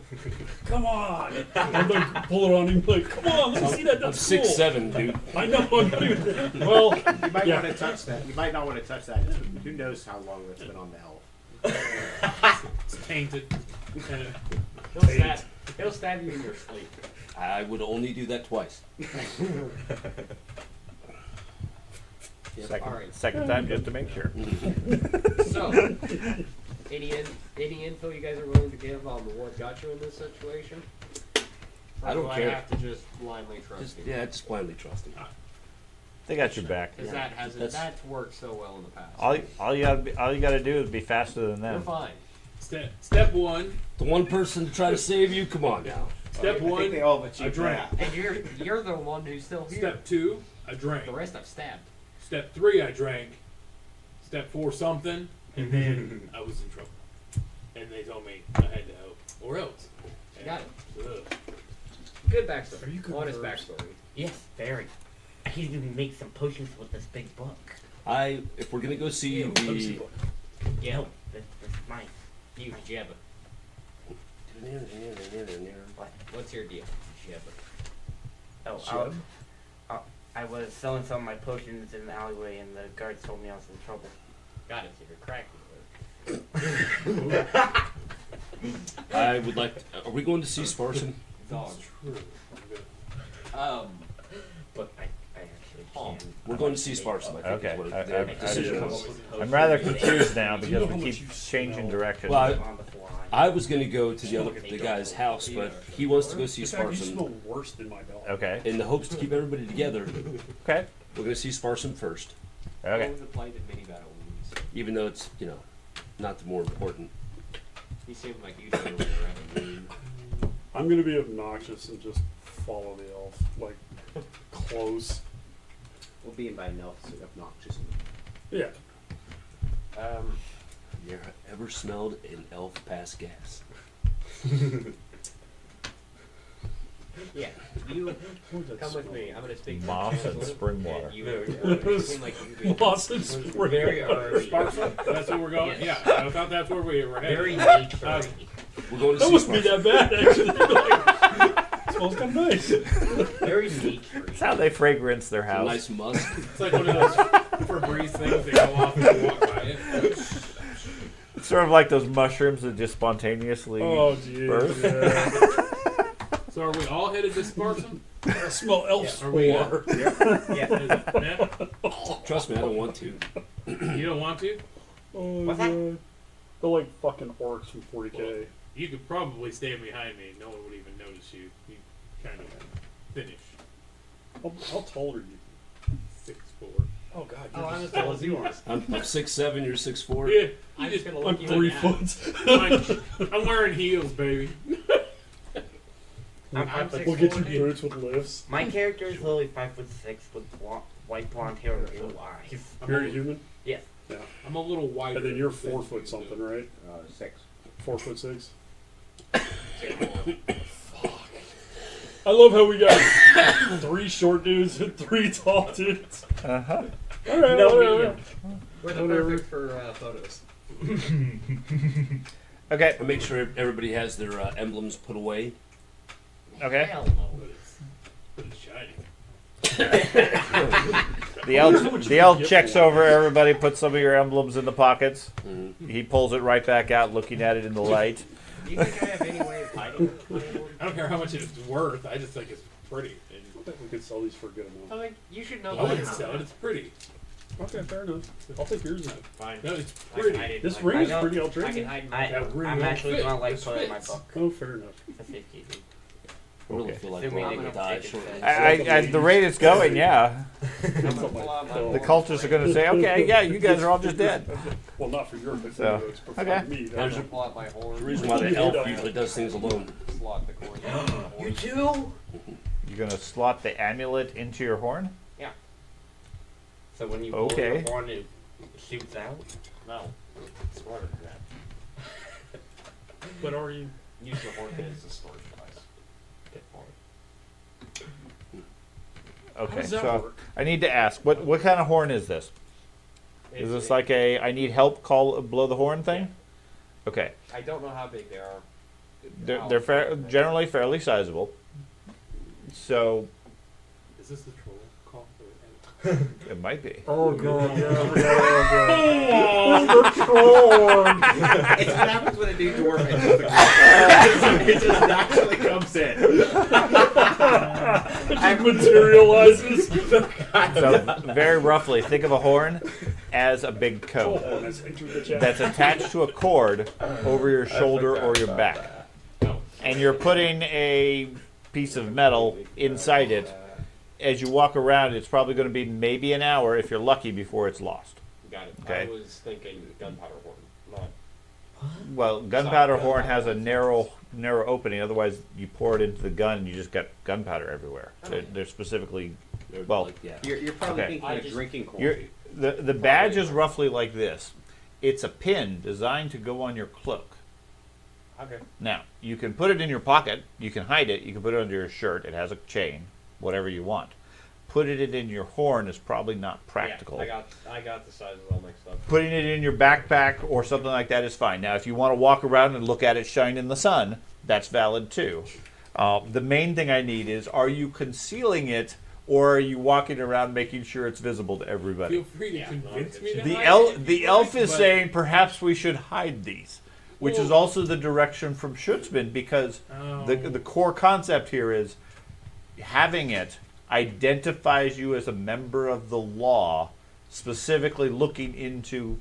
Come on! I'm like, pull it on him, like, come on, let me see that. I'm That's cool. 6'7", dude. I know, I'm not even. Well, You might yeah. want to touch that. You might not want to touch that. Who knows how long it's been on the elf? It's tainted. He'll stab you in your sleep. I would only do that twice. Second, Alright. second time just to make sure. So, any info you guys are willing to give on what got you in this situation? Or I don't do care. I have to just blindly trust Just, you? yeah, just blindly trust him. They got your back. Because that hasn't that's worked so well in the past. All you gotta do is be faster than You're them. fine. Step one. The one person to try to save you, come on now. Step one. all I drank. And you're the one who's still here. Step two. I drank. The rest I've stabbed. Step 3, I drank. Step 4, something, and then I was in trouble. And they told me I had to help, or else. You got it. Ugh. Good backstory. Are you good Honest with herbs? backstory. Yes, very. I can even make some potions with this big book. If we're gonna go see Let me see the, what. Yeah, this is mine. You, Jebba. What? What's your deal, Jebba? Oh, I was selling some of my potions in the alleyway, and the guards told me I was in trouble. Got it. So you're cracking with I would like. Are we going to see Sparson? dog. But I actually Oh. can. We're going to see Sparson. I think Okay, is what I- their I- decision I- was. I'm rather confused now Do you know because how we much keep you changing smell? directions. Well, On the fly. I was gonna go to the guy's house, but he wants to go see In fact, you smell Sparson. worse than my dog. Okay. In the hopes to keep everybody together, Okay. we're gonna see Sparson first, Okay. The plighted mini battle wounds. even though it's not the more important. He seemed like you two were around. I'm gonna be obnoxious and just follow the elf, like, close. Well, being by an elf is obnoxious. Yeah. You ever smelled an elf pass gas? Yeah, you come with me. I'm gonna speak. Moss and spring water. You seem like you Moss and spring very water. Sparkle? That's where we're going? Yes. Yeah, I thought that's where we were headed. very nature. We're going to That see wouldn't be Spark. that bad, actually. Like, smells kind of nice. Very nature. That's how they fragrance their A house. nice musk. It's like one of those Febreze things that go off when you walk by it. It's sort of like those mushrooms that just spontaneously Oh, geez. birth. Yeah. So are we all headed to Sparksome? I smell elf Are we, spore. Yeah. Trust me, I don't want to. You don't want to? Oh, What's that? God. They're like fucking orcs from 40K. You could probably stand behind me. No one would even notice you. You kind of finish. How tall are you? 6'4". Oh, God. Oh, You're I'm just as tall as you are. I'm 6'7", you're 6'4". Yeah, you I'm just. just gonna I'm look you 3 in the foot. I'm wearing heels, baby. I'm We'll get you 6'4". boots with lifts. My character is literally 5'6" with white blonde hair and blue eyes. You're a human? Yes. Yeah. I'm a little wider. And then you're than 4 you, foot something, right? 6. 4'6". Fuck. I love how we got 3 short dudes and 3 tall dudes. Uh-huh. All right, No whatever. medium. We're the Whatever. perfect for photos. Okay. And make sure everybody has their emblems put away. Okay. Hell no. But it's shiny. The elf checks over everybody, puts some of your emblems in the pockets. Mhm. He pulls it right back out, looking at it in the light. Do you think I have any way of hiding it? I don't care how much it's worth. I just think it's pretty. And I think we could sell these for a good I amount. mean, you should know. I wouldn't that. sell it. It's pretty. Okay, fair enough. I'll take yours then. Fine. No, it's I can pretty. hide it. This I ring can- is pretty. I'll I trade can it. hide I, my. That ring I'm won't actually fit. gonna like This put it in my fits. book. Oh, fair enough. It's a safekeeping. I really Okay. feel like Assuming we're they going to can die take it shortly. fast. At the rate it's going, yeah. I'm gonna pull out my The cultists are going to say, okay, yeah, you guys are all just dead. Well, not for your but So, it's for okay. me. I'm That's gonna pull out my horn. The reason why the elf usually does things alone. Slot the coin. into the horn. You too? You're going to slot the amulet into your horn? So when you pull Okay. your horn, it shoots out? No. Smarter than that. But are you? Use the horn as a storage device. Get horn. How Okay, does that so work? I need to ask, what kind of horn is this? Is this like a I need help, blow the horn thing? Okay, I don't know how big they are. they're generally fairly sizable. So Is this the troll call? it might be. Oh god, yeah. The troll. It's what happens when a new dwarf enters the It just naturally comes in. It just materializes. So very roughly, think of a horn as a big Oh, coat has entered the chat. that's attached to a cord over your shoulder or your back, and you're putting a piece of metal inside it. As you walk around, it's probably going to be maybe an hour if you're lucky before it's lost. Got it. Okay. I was thinking gunpowder horn, not. Well, gunpowder horn has a narrow opening. Otherwise, you pour it into the gun and you just got gunpowder everywhere. They're specifically They're Well, like, yeah. You're probably Okay. thinking of drinking corn. the badge is roughly like this. It's a pin designed to go on your cloak. Okay. Now, you can put it in your pocket, you can hide it, you can put it under your shirt, it has a chain, whatever you want. Putting it in your horn is probably not practical. Yeah, I got the sizes all mixed up. Putting it in your backpack or something like that is fine. Now, if you want to walk around and look at it shine in the sun, that's valid too. The main thing I need is, are you concealing it or are you walking around making sure it's visible to everybody? Feel free to convince me to The hide elf, it if the you'd elf like, is but- saying perhaps we should hide these, which is Well- also the direction from Schutzman, because Oh. the core concept here is having it identifies you as a member of the law, specifically looking into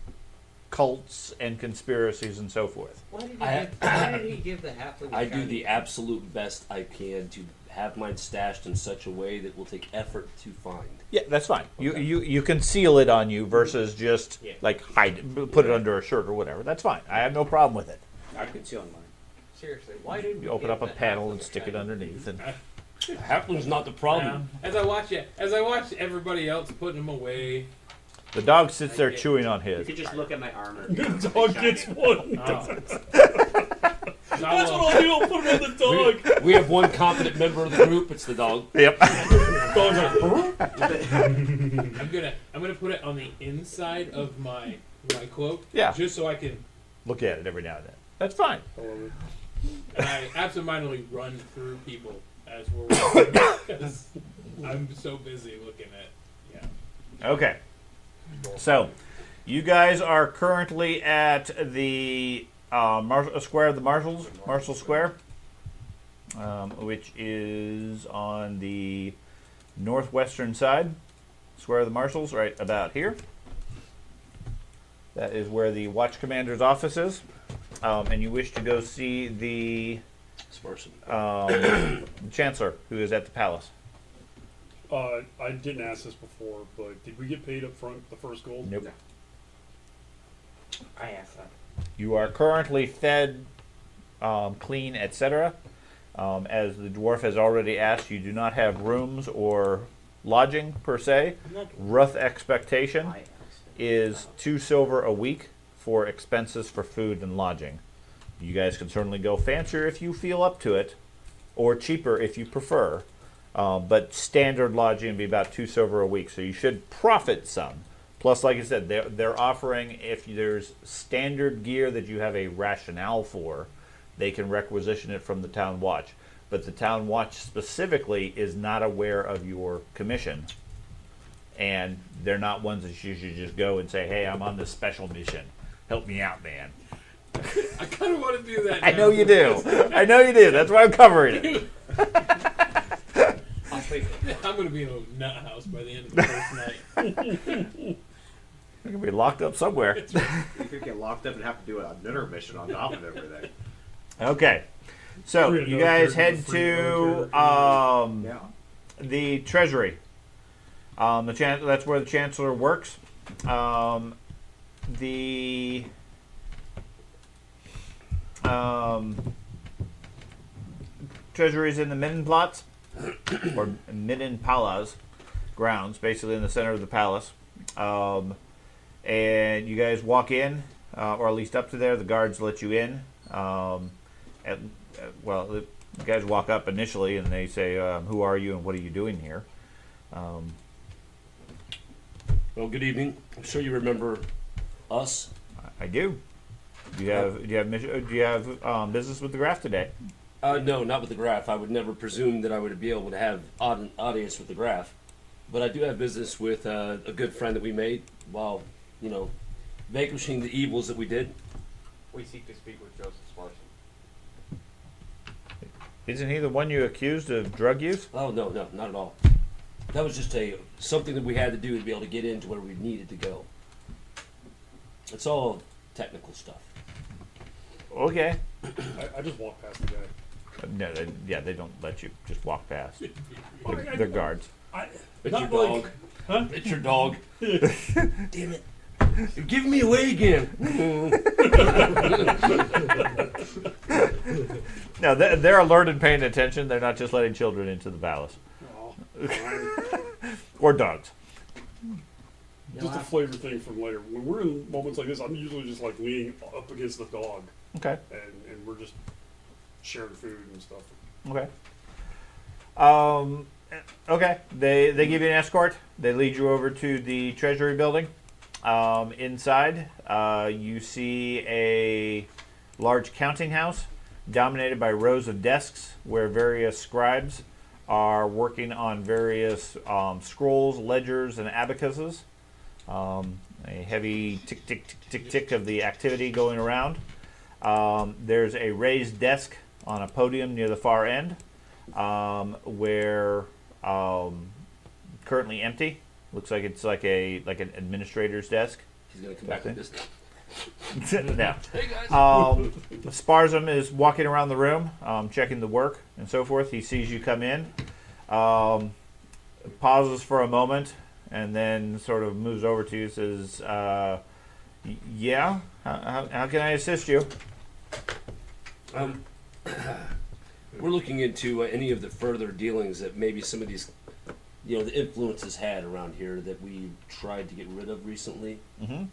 cults and conspiracies and so forth. Why did he give the halfling? I do the absolute best I can to have mine stashed in such a way that will take effort to find. Yeah, that's fine. Okay. You conceal it on you versus just Yeah. like put it under a shirt or whatever. That's fine. I have no problem with it. I'm concealing mine. Seriously, why didn't You open up a give the panel halfling and stick it shiny? underneath, and Halfling's not the problem. As I watch everybody else putting them away. the dog sits there chewing on You his. could just look at my armor. The dog gets one. Oh. That's what I'll do. I'll put it on the dog. We have one competent member of the group. It's the dog. Yep. Dog's like, huh? I'm gonna put it on the inside of my cloak. Yeah. Just so I can. Look at it every now and then. That's fine. I love it. And I absentmindedly run through people as we're walking because I'm so busy looking at. Yeah. Okay. So, you guys are currently at the Square of the Marshals, Marshall Square, which is on the northwestern side. Square of the Marshals, right about here. That is where the Watch Commander's office is. And you wish to go see the Chancellor, who is at the palace. I didn't ask this before, but did we get paid up front the first gold? Nope. I asked that. You are currently fed, clean, etc. As the dwarf has already asked, you do not have rooms or lodging per se. Rough expectation is 2 silver a week for expenses for food and lodging. You guys can certainly go fancier if you feel up to it, or cheaper if you prefer. But standard lodging would be about 2 silver a week, so you should profit some. Plus, like I said, they're offering, if there's standard gear that you have a rationale for, they can requisition it from the town watch. But the town watch specifically is not aware of your commission. And they're not ones that you should just go and say, hey, I'm on this special mission. Help me out, man. I kind of want to do that. I now. know you do. I know you do. That's why I'm covering it. I'm going to be in a nut house by the end of the first night. You're going to be locked up somewhere. You could get locked up and have to do a dinner mission on top of everything. Okay. So, Free you no guys character, head free no to character. Yeah. the Treasury. That's where the Chancellor works. The Treasury is in the Middenplatz, or Middenpalaz grounds, basically in the center of the palace. And you guys walk in, or at least up to there. The guards let you in. The guys walk up initially, and they say, "Who are you, and what are you doing here?" Well, good evening. I'm sure you remember us. I do. Do you have business with the Graph today? No, not with the Graph. I would never presume that I would be able to have an audience with the Graph. But I do have business with a good friend that we made while, vanquishing the evils that we did. We seek to speak with Joseph Sparson. Isn't he the one you accused of drug use? Oh, no, not at all. That was just something that we had to do to be able to get into where we needed to go. It's all technical stuff. Okay. I just walked past the guy. No, they don't let you just walk past. Well, They're guards. It's Not your like- dog. Huh? It's your dog. Damn it. You're giving me away again. No, they're alert and paying attention. They're not just letting children into the palace. Oh, fine. Or dogs. Just a flavor thing from later. When we're in moments like this, I'm usually just like leaning up against the dog, Okay. and we're just sharing food and stuff. Okay. Okay. They give you an escort. They lead you over to the Treasury building. Inside, you see a large counting house dominated by rows of desks where various scribes are working on various scrolls, ledgers, and abacuses. A heavy tick, tick, tick, tick, tick of the activity going around. There's a raised desk on a podium near the far end, where currently empty. Looks like it's like an administrator's desk. He's going to come back with this. No. Hey, guys. Sparsum is walking around the room, checking the work and so forth. He sees you come in, pauses for a moment, and then sort of moves over to you. Says, "Yeah, how can I assist you?" We're looking into any of the further dealings that maybe some of these, the influences had around here that we tried to get rid of recently. Mm-hmm.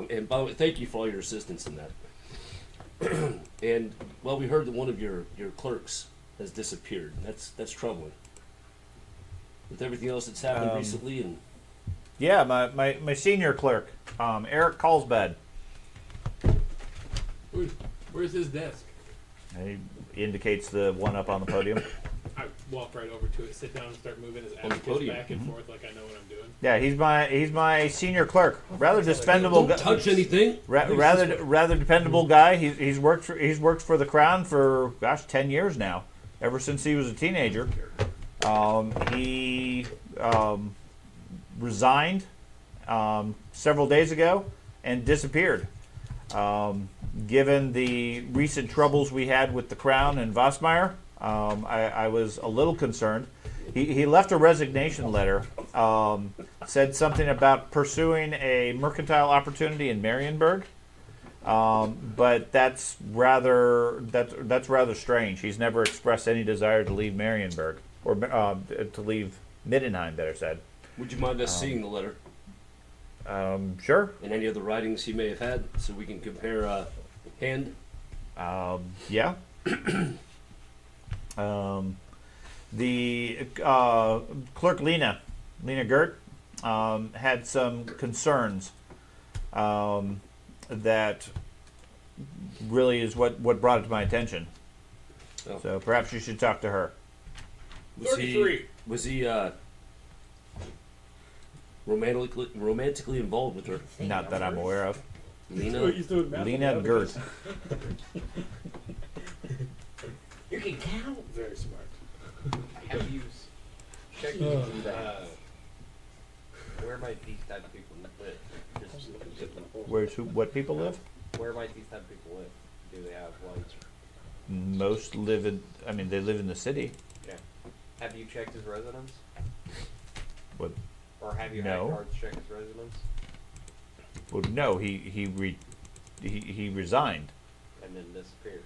And by the way, thank you for all your assistance in that. And well, we heard that one of your clerks has disappeared. That's troubling. With everything else that's happened recently, and Yeah, my senior clerk, Eric Carlsbad. Where's his desk? He indicates the one up on the podium. I walk right over to it, sit down, and start moving his On the abacus podium. back and forth like I know what I'm doing. Yeah, he's my senior clerk. Rather dispendable. don't touch anything. Rather dependable guy. He's worked for the Crown for 10 years now, ever since he was a teenager. He resigned several days ago and disappeared. Given the recent troubles we had with the Crown and Vossmeyer, I was a little concerned. He left a resignation letter, said something about pursuing a mercantile opportunity in Marienburg, but that's rather strange. He's never expressed any desire to leave Marienburg, or to leave Middenheim, better said. Would you mind us seeing the letter Sure. and any other writings he may have had, so we can compare hand? Yeah. The clerk Lena Gert, had some concerns that really is what brought it to my attention. Oh. So perhaps you should talk to her. Was he 33. romantically involved with her? Not that I'm aware of. Lena? He's doing math Lena on Gert. You can count. Very smart. Have you checked where might these type of people live? What people live? Where might these type of people live? Do they have lights? Most live in. They live in the city. Yeah. Have you checked his residence? What? Or have you No. had guards check his residence? Well, no. He resigned. And then disappeared.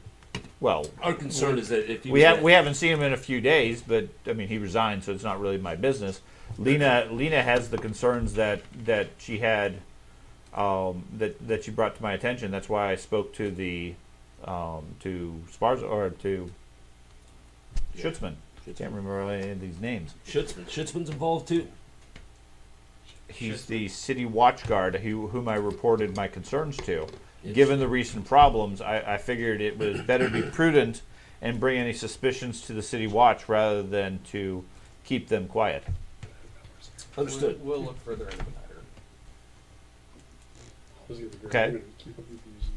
Well, Our concern is that if he we was we haven't seen him in a few days, but he resigned, so it's not really my business. Lena has the concerns that she had, that she brought to my attention. That's why I spoke to the to Spars or to Schutzman. Can't remember any of these names. Schutzman's involved too. He's the city watch guard whom I reported my concerns to. Yes. Given the recent problems, I figured it was better to be prudent and bring any suspicions to the city watch rather than to keep them quiet. Understood. We'll look further into the matter. Okay.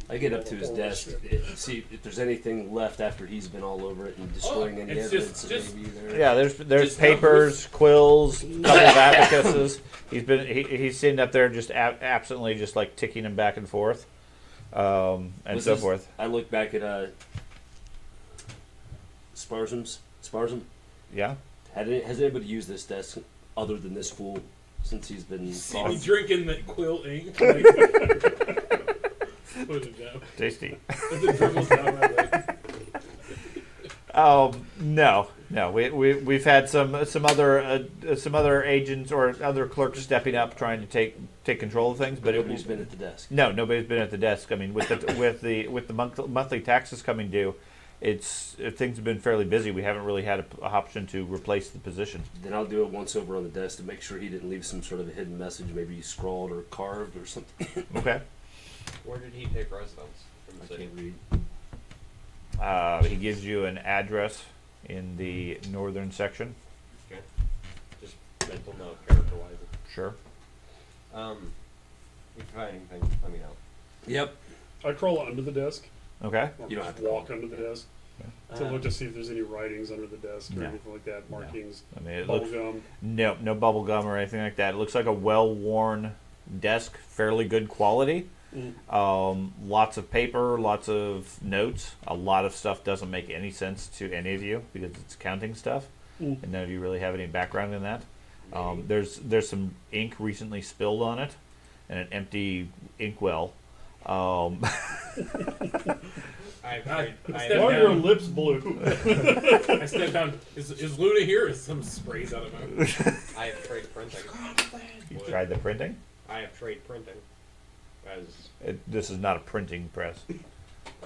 I get up to his desk, see if there's anything left after he's been all over it and destroying any it's evidence just- that may be there. Yeah, there's Just papers, quills, couple of abacuses. He's sitting up there just absently, just like ticking them back and forth, and Was so this- forth. I look back at Sparsum. Yeah. Has anybody used this desk other than this fool since he's been See me gone? drinking the quill ink. Like, put it down. Tasty. As it dribbles down my leg. No. We've had some other agents or other clerks stepping up trying to take control of things, but Nobody's been at the desk. No, nobody's been at the desk. With the monthly taxes coming due, things have been fairly busy. We haven't really had an option to replace the position. Then I'll do it once over on the desk to make sure he didn't leave some sort of a hidden message, maybe he scrawled or carved or something. Okay. Where did he take residence from the I city? can't read. He gives you an address in the northern section. Okay. Just mental note, character-wise. Sure. If you find anything, let me know. Yep. I crawl under the desk. Okay. Or You don't just have to walk under the desk to look to see if there's any writings under the desk or No. anything like that, markings, It bubble looks gum. no bubble gum or anything like that. It looks like a well-worn desk, fairly good quality. Lots of paper, lots of notes. A lot of stuff doesn't make any sense to any of you because it's accounting stuff, and none of you really have any background in that. There's some ink recently spilled on it, and an empty inkwell. I Why Why are your lips blue? I step down. Is Luna here? Is some sprays out of my mouth? I have trade printing. You tried the printing? I have trade printing. As This is not a printing press.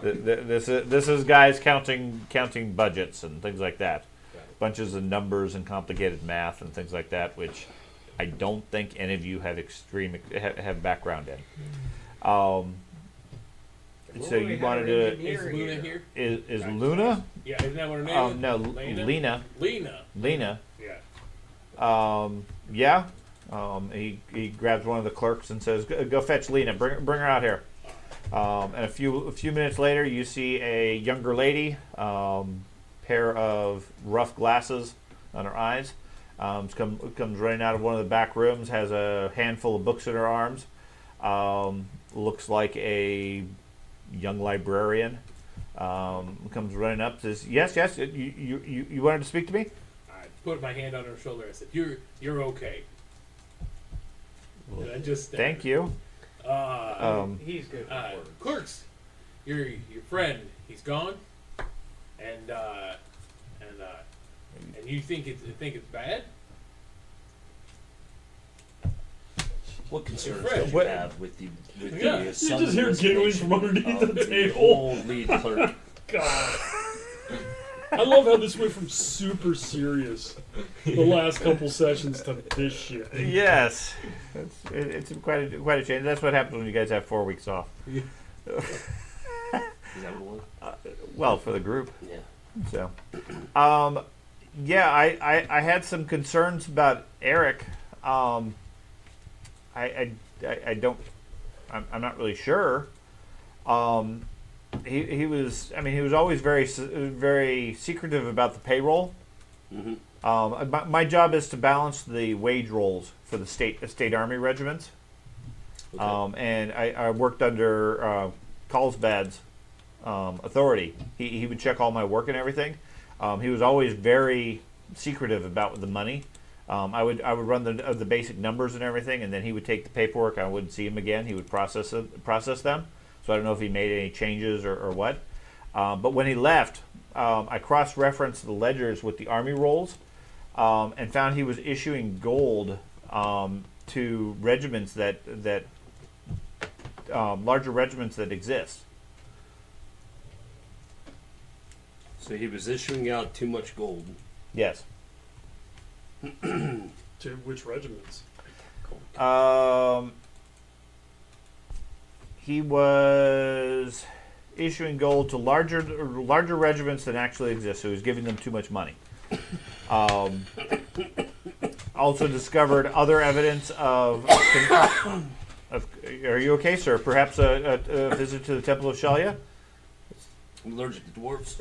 This is guys counting budgets and things like that, Got it. bunches of numbers and complicated math and things like that, which I don't think any of you have have background in. So you wanted to Is Luna here? is Luna? Yeah, isn't that what her name is? No, Lena? Lena. Lena. Lena. Yeah. Yeah. He grabs one of the clerks and says, "Go fetch Lena. Bring her out here." And a few minutes later, you see a younger lady, pair of rough glasses on her eyes, comes running out of one of the back rooms, has a handful of books in her arms, looks like a young librarian, comes running up, says, "Yes, you wanted to speak to me?" I put my hand on her shoulder. I said, "You're okay." And I just Thank you. He's good with words. Clerks, your friend, he's gone, and you think it's bad? What concerns Fresh. do you What- have with the Yeah, you just hear giggling from underneath the table. Old lead clerk. God. I love how this went from super serious the last couple sessions to this shit. Yes, it's quite a change. That's what happens when you guys have 4 weeks off. Is that what it was? Well, for the group. Yeah. So, yeah, I had some concerns about Eric. I don't. I'm not really sure. He was. I mean, he was always very secretive about the payroll. Mm-hmm. My job is to balance the wage rolls for the state army regiments. Okay. And I worked under Carlsbad's authority. He would check all my work and everything. He was always very secretive about the money. I would run the basic numbers and everything, and then he would take the paperwork. I wouldn't see him again. He would process them. So I don't know if he made any changes or what. But when he left, I cross-referenced the ledgers with the army rolls and found he was issuing gold to regiments that larger regiments that exist. So he was issuing out too much gold. Yes. To which regiments? He was issuing gold to larger regiments than actually exist, so he was giving them too much money. Also discovered other evidence of. Are you okay, sir? Perhaps a visit to the Temple of Shalya? I'm allergic to dwarves.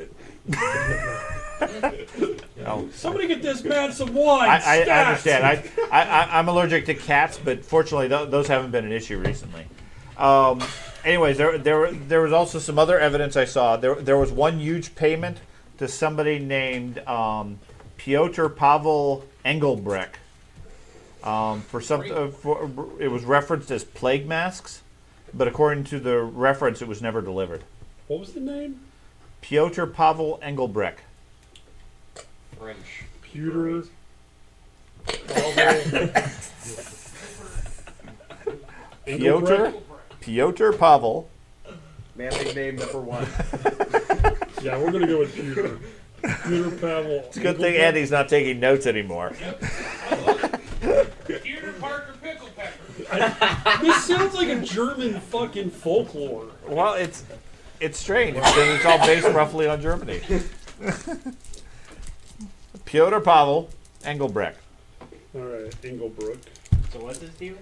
No. Somebody get this man some wine. I stats! understand. I'm allergic to cats, but fortunately those haven't been an issue recently. Anyways, there was also some other evidence I saw. There was one huge payment to somebody named Piotr Pavel Engelbrecht for some. It was referenced as plague masks, but according to the reference, it was never delivered. What was the name? Piotr Pavel Engelbrecht. French. Pewter. Piotr Pavel. Manly name number one. Yeah, we're gonna go with Pewter. Pewter Pavel. It's a good thing Andy's not taking notes anymore. Peter Parker Pickle Pepper. This sounds like a German fucking folklore. Well, it's strange because it's all based roughly on Germany. Piotr Pavel Engelbrecht. All right, Engelbrook. So what's his deal?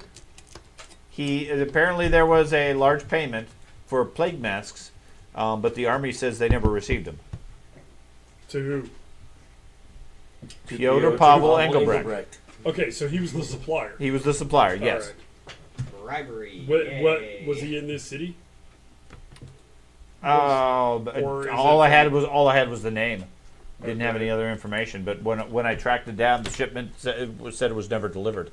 Apparently there was a large payment for plague masks, but the army says they never received them. To who? Piotr Pavel Engelbrecht. Okay, so he was the supplier. He was the supplier. Yes. All Bribery. right. What was he in this city? All Or is I it- had was the name. Didn't have any other information. But when I tracked it down, the shipment said it was never delivered.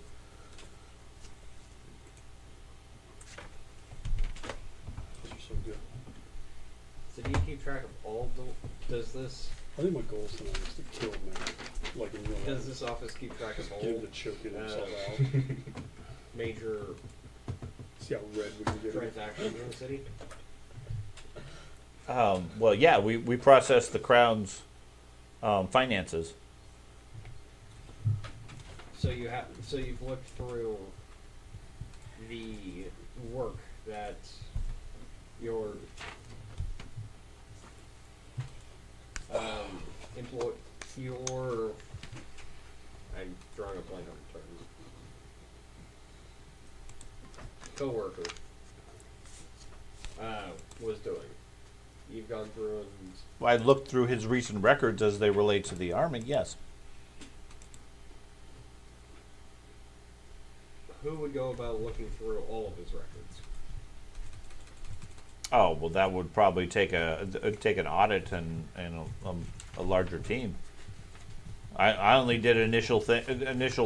These are so good. So do you keep track of all the? Does this? I think my goal is tonight is to kill him, like in real life. Does this office keep track of Get him all to choke it himself out. major See how red we can get him. transactions in the city? Well, yeah, we process the crown's finances. So you've looked through the work that your I'm drawing a blank on the terms. Coworker was doing. You've gone through and I looked through his recent records as they relate to the army. Yes. who would go about looking through all of his records? Oh well, that would probably take an audit and a larger team. I only did initial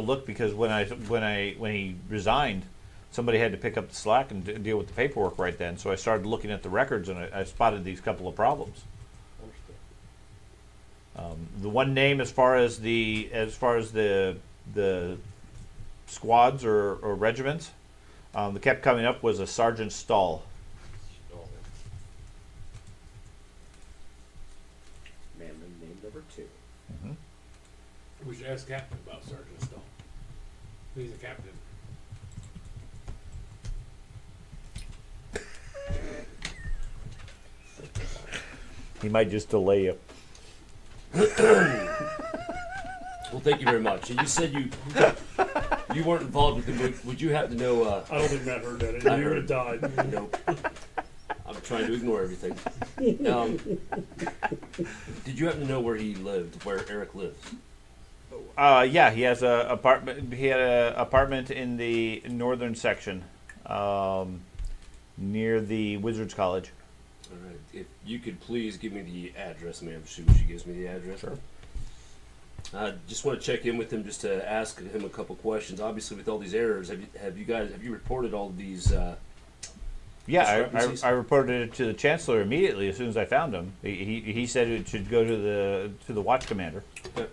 look because when he resigned, somebody had to pick up the slack and deal with the paperwork right then. So I started looking at the records and I spotted these couple of problems. The one name as far as the squads or regiments that kept coming up was a Sergeant Stahl. Man, name number 2. We should ask Captain about Sergeant Stone. He's a captain. He might just delay you. Well, thank you very much. And you said you weren't involved with it. Would you happen to know? I don't think Matt heard that. I He would have heard. died. Nope. I'm trying to ignore everything. Did you happen to know where he lived? Where Eric lives? Yeah, he has a apartment. He had an apartment in the northern section, near the Wizards College. All right. If you could please give me the address, ma'am. She gives me the address. Sure. Just want to check in with him just to ask him a couple questions. Obviously, with all these errors, have you reported all of these? Yeah, Discrepancies? I reported it to the Chancellor immediately as soon as I found him. He said it should go to the Watch Commander. Okay.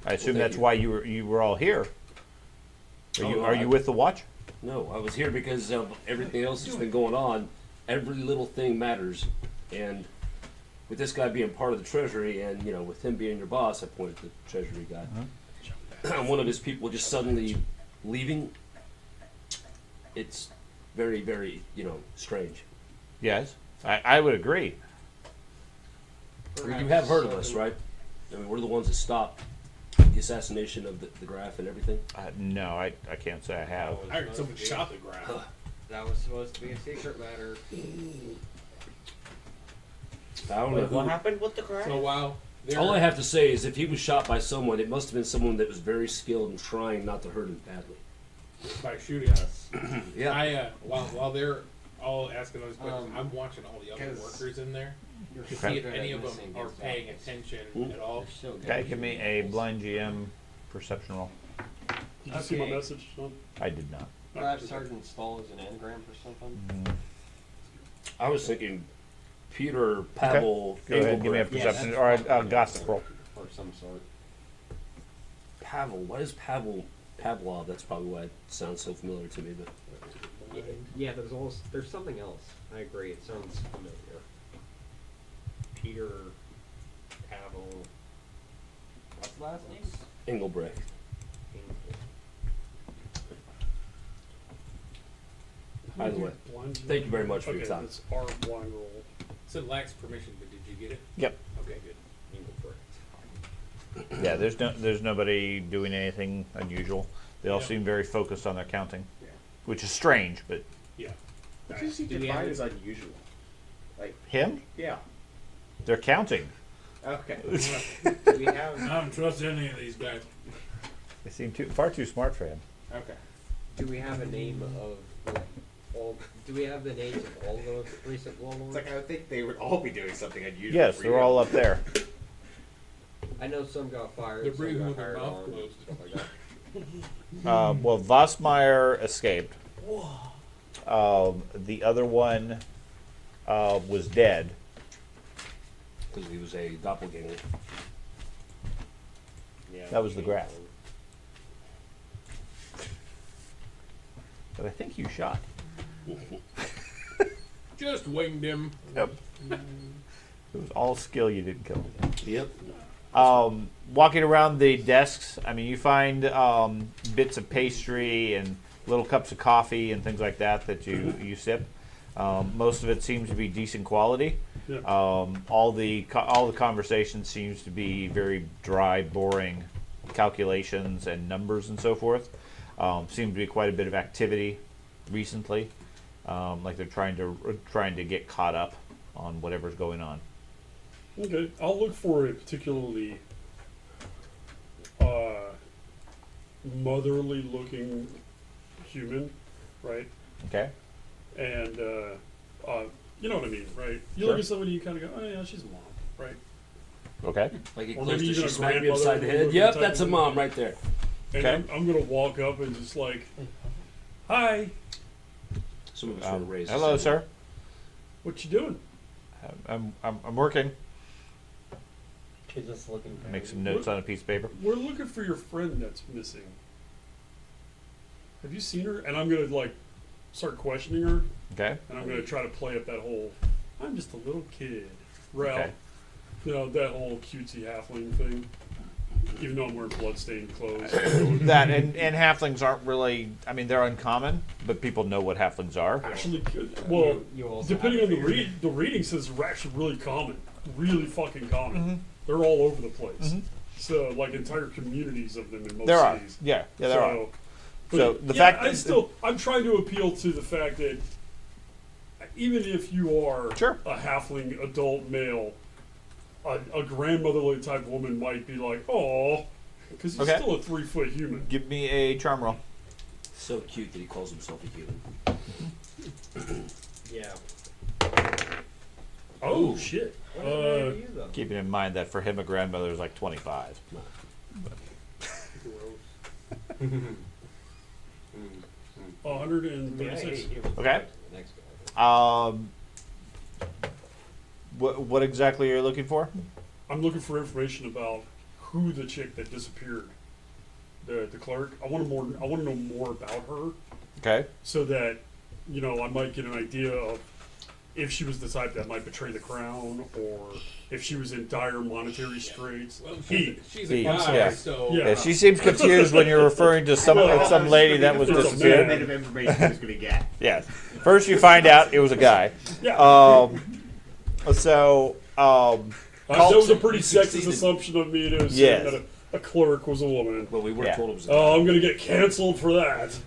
I assume thank that's you. why you were all here. Oh, Are you with the Watch? No, I was here because of everything else that's been going on. Every little thing matters, and with this guy being part of the Treasury, and with him being your boss, I pointed to the Treasury guy. One of his people just suddenly leaving. It's very, very, strange. Yes, I would agree. You have heard of us, right? I mean, we're the ones that stopped the assassination of the Graf and everything. No, I can't say I have. I heard someone shot the ground. That was supposed to be a secret matter. I don't know Wait, who. what happened with the crash? So while All I have to say is if he was shot by someone, it must have been someone that was very skilled in trying not to hurt him badly. by shooting us, Yeah. I while they're all asking those questions, I'm watching all the other 'cause workers in there You're to Okay. see if any of them are paying attention at all. Okay, give me a blind GM perception roll. Did you see my Okay. message? Son? I did not. Perhaps Sergeant Stahl is an anagram for something. I was thinking Peter Pavel Go ahead and give me a Engelbrecht. perception or a gossip roll. Or some sort. Pavel. What is Pavel? Pavlov. That's probably why it sounds so familiar to me. But Yeah, there's something else. I agree. It sounds familiar. Peter Pavel. What's the last name? Engelbrecht. By the way, Blind thank you very much for Okay, your time. it's our blind roll. It said lacks permission, but did you get it? Yep. Okay, good. Engelbrecht. Yeah, there's nobody doing anything unusual. They all Yeah. seem very focused on their counting, Yeah. which is strange. But Yeah. What does he Do we define have- as unusual? Like, him, yeah. they're counting. Okay. Do we have I don't trust any of these guys. They seem far too smart for him. Okay. Do we have a name of all? Do we have the names of all the recent warlords? It's like I would think they would all be doing something unusual. Yes, for they're you. all up there. I know some got fired. They're some breathing got with their hired mouth on, closed. stuff like that. Well, Vossmeyer escaped. The other one was dead. Because he was a doppelganger. Yeah, That was the Graf. But I think you shot. Just winged him. Yep. It was all skill. You didn't kill him. Yep. Walking around the desks, I mean, you find bits of pastry and little cups of coffee and things like that you sip. Most of it seems to be decent quality. Yeah. All the conversation seems to be very dry, boring calculations and numbers and so forth. Seems to be quite a bit of activity recently, like they're trying to get caught up on whatever's going on. Okay, I'll look for a particularly motherly looking human, right? Okay. And you know what I mean, right? You Sure. look at somebody, you kind of go, oh yeah, she's a mom, right? Okay. Like it Or close maybe to even she a smacked me grandmother upside the or head. the Yep, type that's a of- mom right there. And Okay. I'm gonna walk up and just like, hi, Some of us were raised. Hello, the same way. sir. what you doing? I'm working. She's just looking for Make some notes on a piece of paper. We're looking for your friend that's missing. Have you seen her? And I'm gonna like start questioning her, Okay. and I'm gonna try to play up that whole, I'm just a little kid, route. Okay. You know, that whole cutesy halfling thing. Even though I'm wearing bloodstained clothes. That and halflings aren't really. I mean, they're uncommon, but people know what halflings are. Actually, well, You also depending have on a the reading says they're actually really common, really fucking common. Mm-hmm. They're all over the place. Mhm. So, like entire communities of them in most There are. cities. Yeah, there are. But So, the yeah, fact I that- still, I'm trying to appeal to the fact that even if you are Sure. a halfling adult male, a grandmotherly type woman might be like, oh, because he's Okay. still a 3-foot human. Give me a charm roll. So cute that he calls himself a human. Yeah. Oh Ooh. shit! What is the name of you, though? Keeping in mind that for him, a grandmother is like 25. Mm, 136. Okay. Next guy. What exactly are you looking for? I'm looking for information about who the chick that disappeared, the clerk. I want to know more about her, Okay. so that I might get an idea of if she was the type that might betray the crown, or if she was in dire monetary straits. Well, He. she's He, a guy, yeah. so Yeah. Yeah, she seems confused when you're referring to some lady that was It's a disappeared. man. Bit of information he was going to get. Yes. First, you find out it was a guy. Yeah. So. That was a pretty You sexist succeeded. assumption of me to assume Yes. that a clerk was a woman. Well, we were Yeah. told it was a Oh, I'm gonna get canceled for that.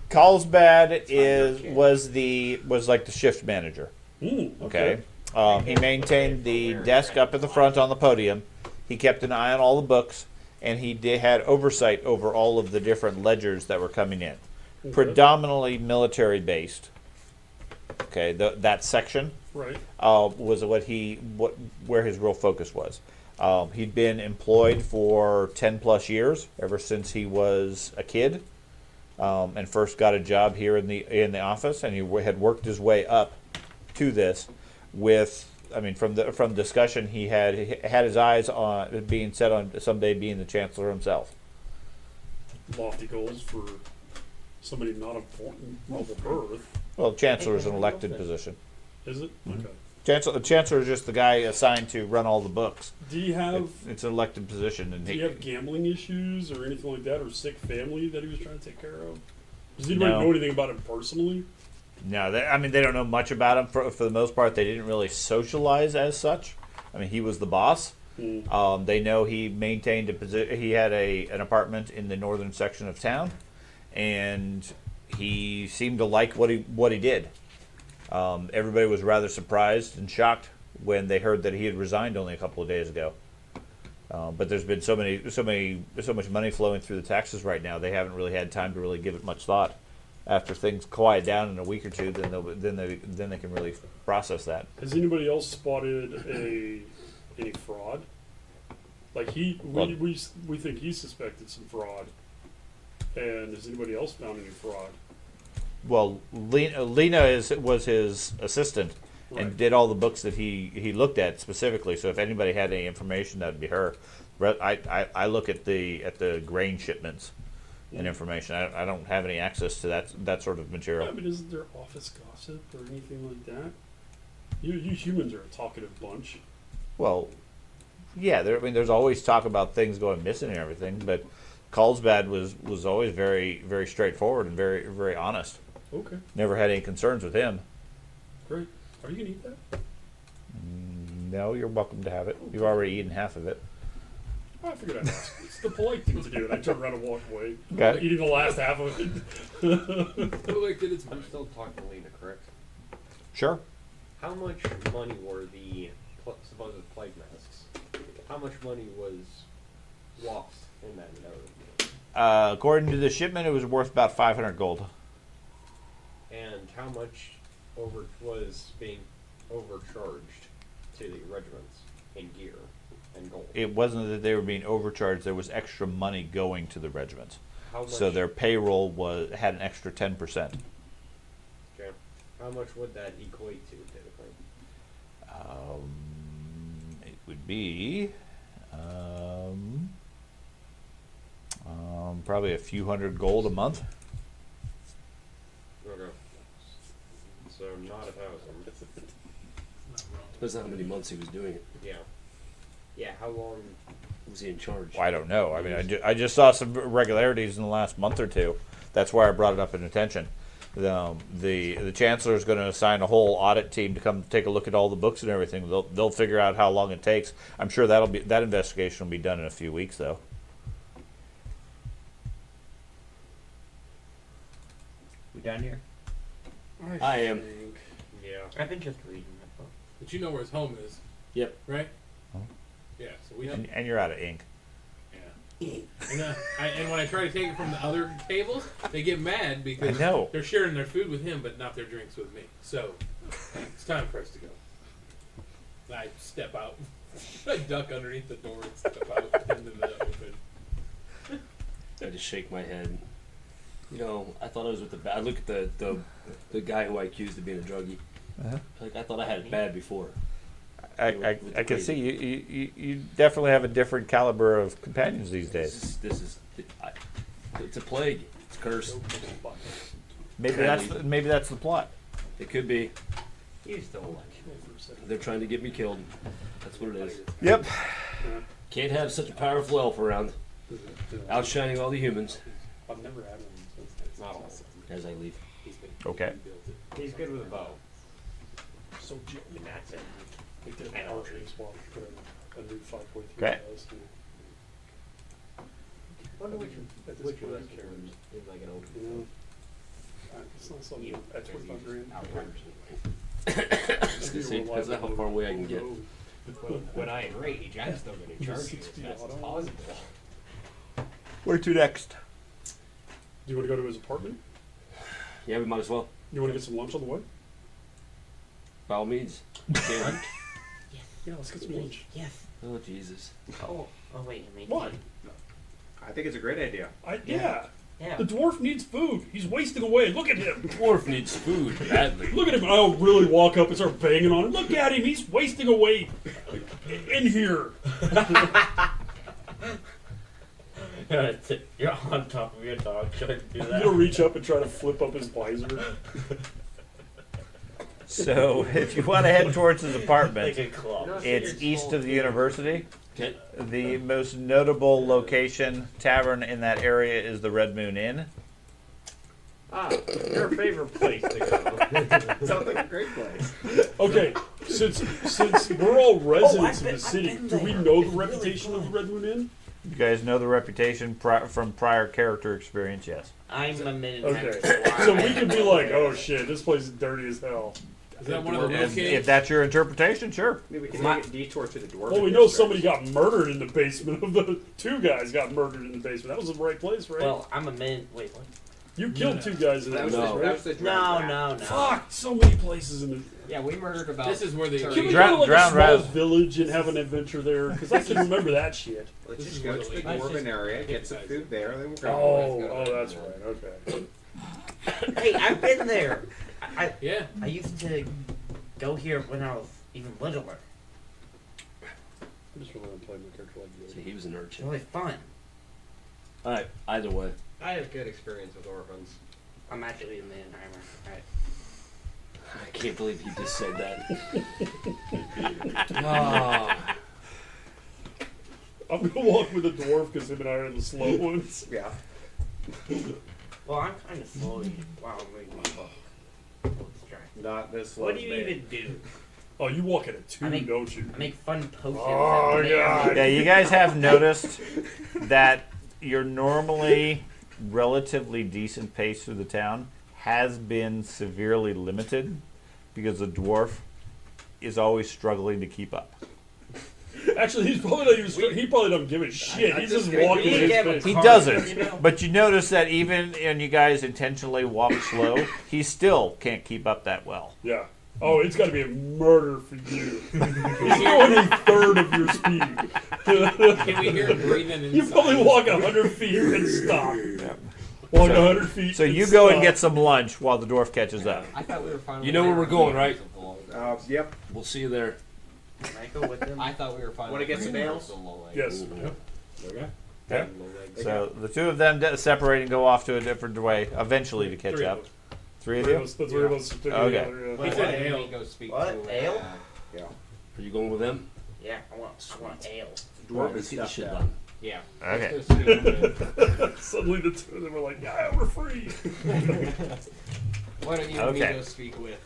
Carlsbad okay. was like the shift manager. Okay. He maintained the desk up at the front on the podium. He kept an eye on all the books, and he had oversight over all of the different ledgers that were coming in. Predominantly military based. Okay, that section Right. was where his real focus was. He'd been employed for 10 plus years, ever since he was a kid, and first got a job here in the office, and he had worked his way up to this. From discussion, he had his eyes on being set on someday being the chancellor himself. Lofty goals for somebody not of birth. Well, chancellor is an elected position. Is it? Okay. Chancellor is just the guy assigned to run all the books. Do you have It's an elected position, and Do you have gambling issues or anything like that, or sick family that he was trying to take care of? Does anybody No. know anything about him personally? No, they don't know much about him. For the most part, they didn't really socialize as such. I mean, he was the boss. They know he maintained a position. He had an apartment in the northern section of town, and he seemed to like what he did. Everybody was rather surprised and shocked when they heard that he had resigned only a couple of days ago. But there's been so much money flowing through the taxes right now. They haven't really had time to really give it much thought. After things quiet down in a week or two, then they can really process that. Has anybody else spotted any fraud? Like we think he suspected some fraud, and has anybody else found any fraud? Well, Lena was his assistant and Right. did all the books that he looked at specifically. So if anybody had any information, that'd be her. I look at the grain shipments and information. I don't have any access to that sort of I material. mean, isn't there office gossip or anything like that? You humans are a talkative bunch. Well, yeah, I mean, there's always talk about things going missing and everything, but Carlsbad was always very, very straightforward and very, very honest. Okay, Never had any concerns with him. great. Are you gonna eat that? No, you're welcome to have it. You've already eaten half of it. Oh, I figured I'd ask. It's the polite thing to do, and I turn around and walk away, Okay. eating the last half of it. Oh, like, did its I'm still talking to Lena, correct? Sure. How much money were the supposed plague masks? How much money was lost in that narrative? According to the shipment, it was worth about 500 gold. And how much was being overcharged to the regiments in gear and gold? It wasn't that they were being overcharged. There was extra money going to the regiments. How much? So their payroll had an extra 10%. Okay. How much would that equate to typically? It would be probably a few hundred gold a month. Okay. So not 1,000. Depends on how many months he was doing it. Yeah. Yeah. How long? Was he in charge? Well, I don't know. I mean, I just saw some irregularities in the last month or two. That's why I brought it up in attention. The chancellor is going to assign a whole audit team to come take a look at all the books and everything. They'll figure out how long it takes. I'm sure that investigation will be done in a few weeks, though. We done here? I am. think- Yeah. I've been just reading that book. But you know where his home is, Yep. right? Huh? Yeah. So we. And you're out of ink. Yeah. And when I try to take it from the other tables, they get mad because I know. they're sharing their food with him, but not their drinks with me. So it's time for us to go. I step out. I duck underneath the door and step out into the open. I just shake my head. You know, I thought I was with the. I look at the guy who I accused of being a druggie. Uh-huh. Like I thought I had it bad before. I can see you definitely have a different caliber of companions these days. This is it's a plague. It's cursed. Maybe that's the plot. It could be. You stole They're trying to get me killed. That's what it is. Yep. Can't have such a powerful elf around, outshining all the humans. I've never had one since. Not all. As I leave. Okay. He's good with a bow. So And that's it. we did an archery swap for a new 5.3. Okay. Wonder which At this which point, of us I care. in like an open You know, it's not something You- at 25 grand. Depends on how far away I can get. when I enrage, I'm still going to Just charge you 6 as feet fast as auto. possible. Where to next? Do you want to go to his apartment? Yeah, we might as well. You want to get some lunch on the way? By all means. Can. Yeah, let's get some lunch. Yes. Oh Jesus. Oh wait, I made What? tea. I think it's a great idea. Yeah. Yeah. The dwarf needs food. He's wasting away. Look at him. Dwarf needs food badly. Look at him. I'll really walk up and start banging on him. Look at him. He's wasting away in here. You're on top of your dog. Should I do I'm that? going to reach up and try to flip up his visor. So, if you want to head towards his apartment, Like a club. it's east of the university. Okay. The most notable location tavern in that area is the Red Moon Inn. Ah, your favorite place to go. Sounds like a great place. Okay, since we're all residents I've of the city, been do we there. know the It's really reputation of the Red Moon Inn? You guys know the reputation from prior character experience, yes. I'm a minute. Okay, so we could be like, oh shit, this place is dirty as hell. Is that one of the If locations? that's your interpretation, sure. Maybe we can My- take a detour to the dwarf. Well, we know somebody got murdered in the basement of the two guys got murdered in the basement. That was the right place, right? Well, I'm a minute. Wait, what? You killed two guys in that That was, place, No. the, that right? was the No, drowned rat. no, no. Fuck, so many places in the. Yeah, we murdered about. This is where they. Can we Drown- go to like drown a small rat. village and have an adventure there? Because I can remember that shit. Let's This just is go where to the the lake is. dwarven area, get some food there, then we'll go. Oh, that's right. Okay. Hey, I've been there. Yeah. I used to go here when I was even littler. I just really want to play my character like So you. he was an It's urchin. really fun. All right. Either way. I have good experience with orphans. I'm actually in the armor. Alright. I can't believe he just said that. Oh. I'm gonna walk with a dwarf because him and I are the slow ones. Yeah. Well, I'm kind of slow. Wow, I'm reading my book. Let's try. Not this slow. What do you even do? Oh, you walk at a 2, I make- don't you? I make fun potions. Oh, that make- God. Yeah, you guys have noticed that your normally relatively decent pace through the town has been severely limited because the dwarf is always struggling to keep up. Actually, he's probably not even. He probably doesn't give a shit. He's just walking we with have a his He pace. doesn't, you know? but you notice that even when you guys intentionally walk slow, he still can't keep up that well. Yeah. Oh, it's got to be a murder for you. He's going a third of your speed. Can we hear him breathing inside? You probably walk 100 feet and stop. Walk 100 feet. So and you go and stop. get some lunch while the dwarf catches up. I thought we were finally. You know where we're going, right? Yep. We'll see you there. Can I go with them? I thought we were finally. Wanna get some nails? Yes. Okay. Okay. So the two of them separate and go off to a different way, eventually to catch 3 of up. us. 3 of 3 of you? us. The 3 of us together. Okay. Yeah. He said ale. Go speak What? to, Ale? Are you going with them? Yeah, I want ale. Right, let's get this shit done. Yeah. Okay. Let's go speak to- Suddenly the two of them were like, yeah, we're free. Why don't you and me Okay. go speak with?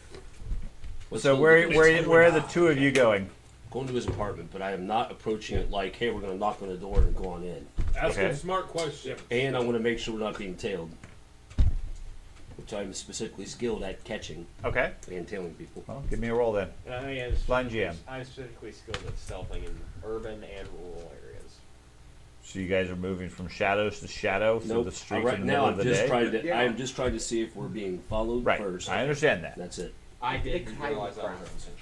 Let's So go where are the two of you going? going to his apartment, but I am not approaching it like, hey, we're going to knock on the door and go on in. Ask Okay. him smart question. And I want to make sure we're not being tailed, which I'm specifically skilled at catching Okay. and tailing people. Well, give me a roll then. Blind GM. I'm specifically skilled at stealthing in urban and rural areas. So you guys are moving from shadows to shadow through Nope. the streets Right in the now, middle I'm of the just day? trying to. Yeah. I am just trying to see if we're being followed Right. first. I understand that. That's it. I They didn't hide realize the that was crowd. our intention.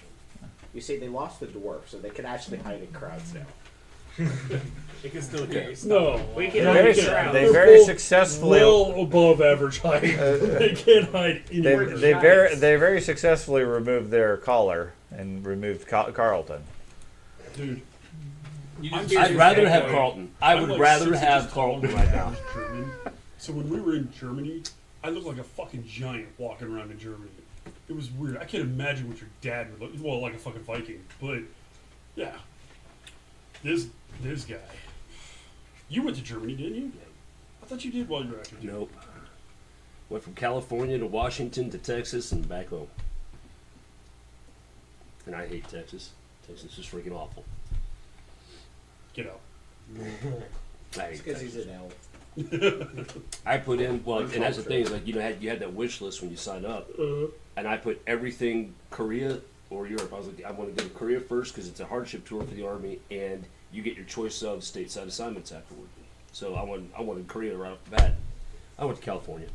You see, they lost the dwarf, so they can actually hide in crowds now. He can still hear you. No. We They can very, hide around. they They're very both successfully well above average height. They can't hide they, anywhere. they very successfully removed their collar and removed Carlton. Dude, You I'm just get I'd your rather head have going. Carlton. I I'm would like rather 6 have inches taller Carlton than right the now. average German. So when we were in Germany, I looked like a fucking giant walking around in Germany. It was weird. I can't imagine what your dad would look. Well, like a fucking Viking, but yeah, this guy. You went to Germany, didn't you? I thought you did while you were active. Nope. Went from California to Washington to Texas and back home. And I hate Texas. Texas is freaking awful. Get out. I hate Because he's Texas. an elf. I put in and that's the thing is like you had that wish list when you signed up, and I put everything Korea or Europe. I was like, I want to go to Korea first because it's a hardship tour for the army, and you get your choice of stateside assignments afterward. So I wanted Korea right off the bat. I went to California,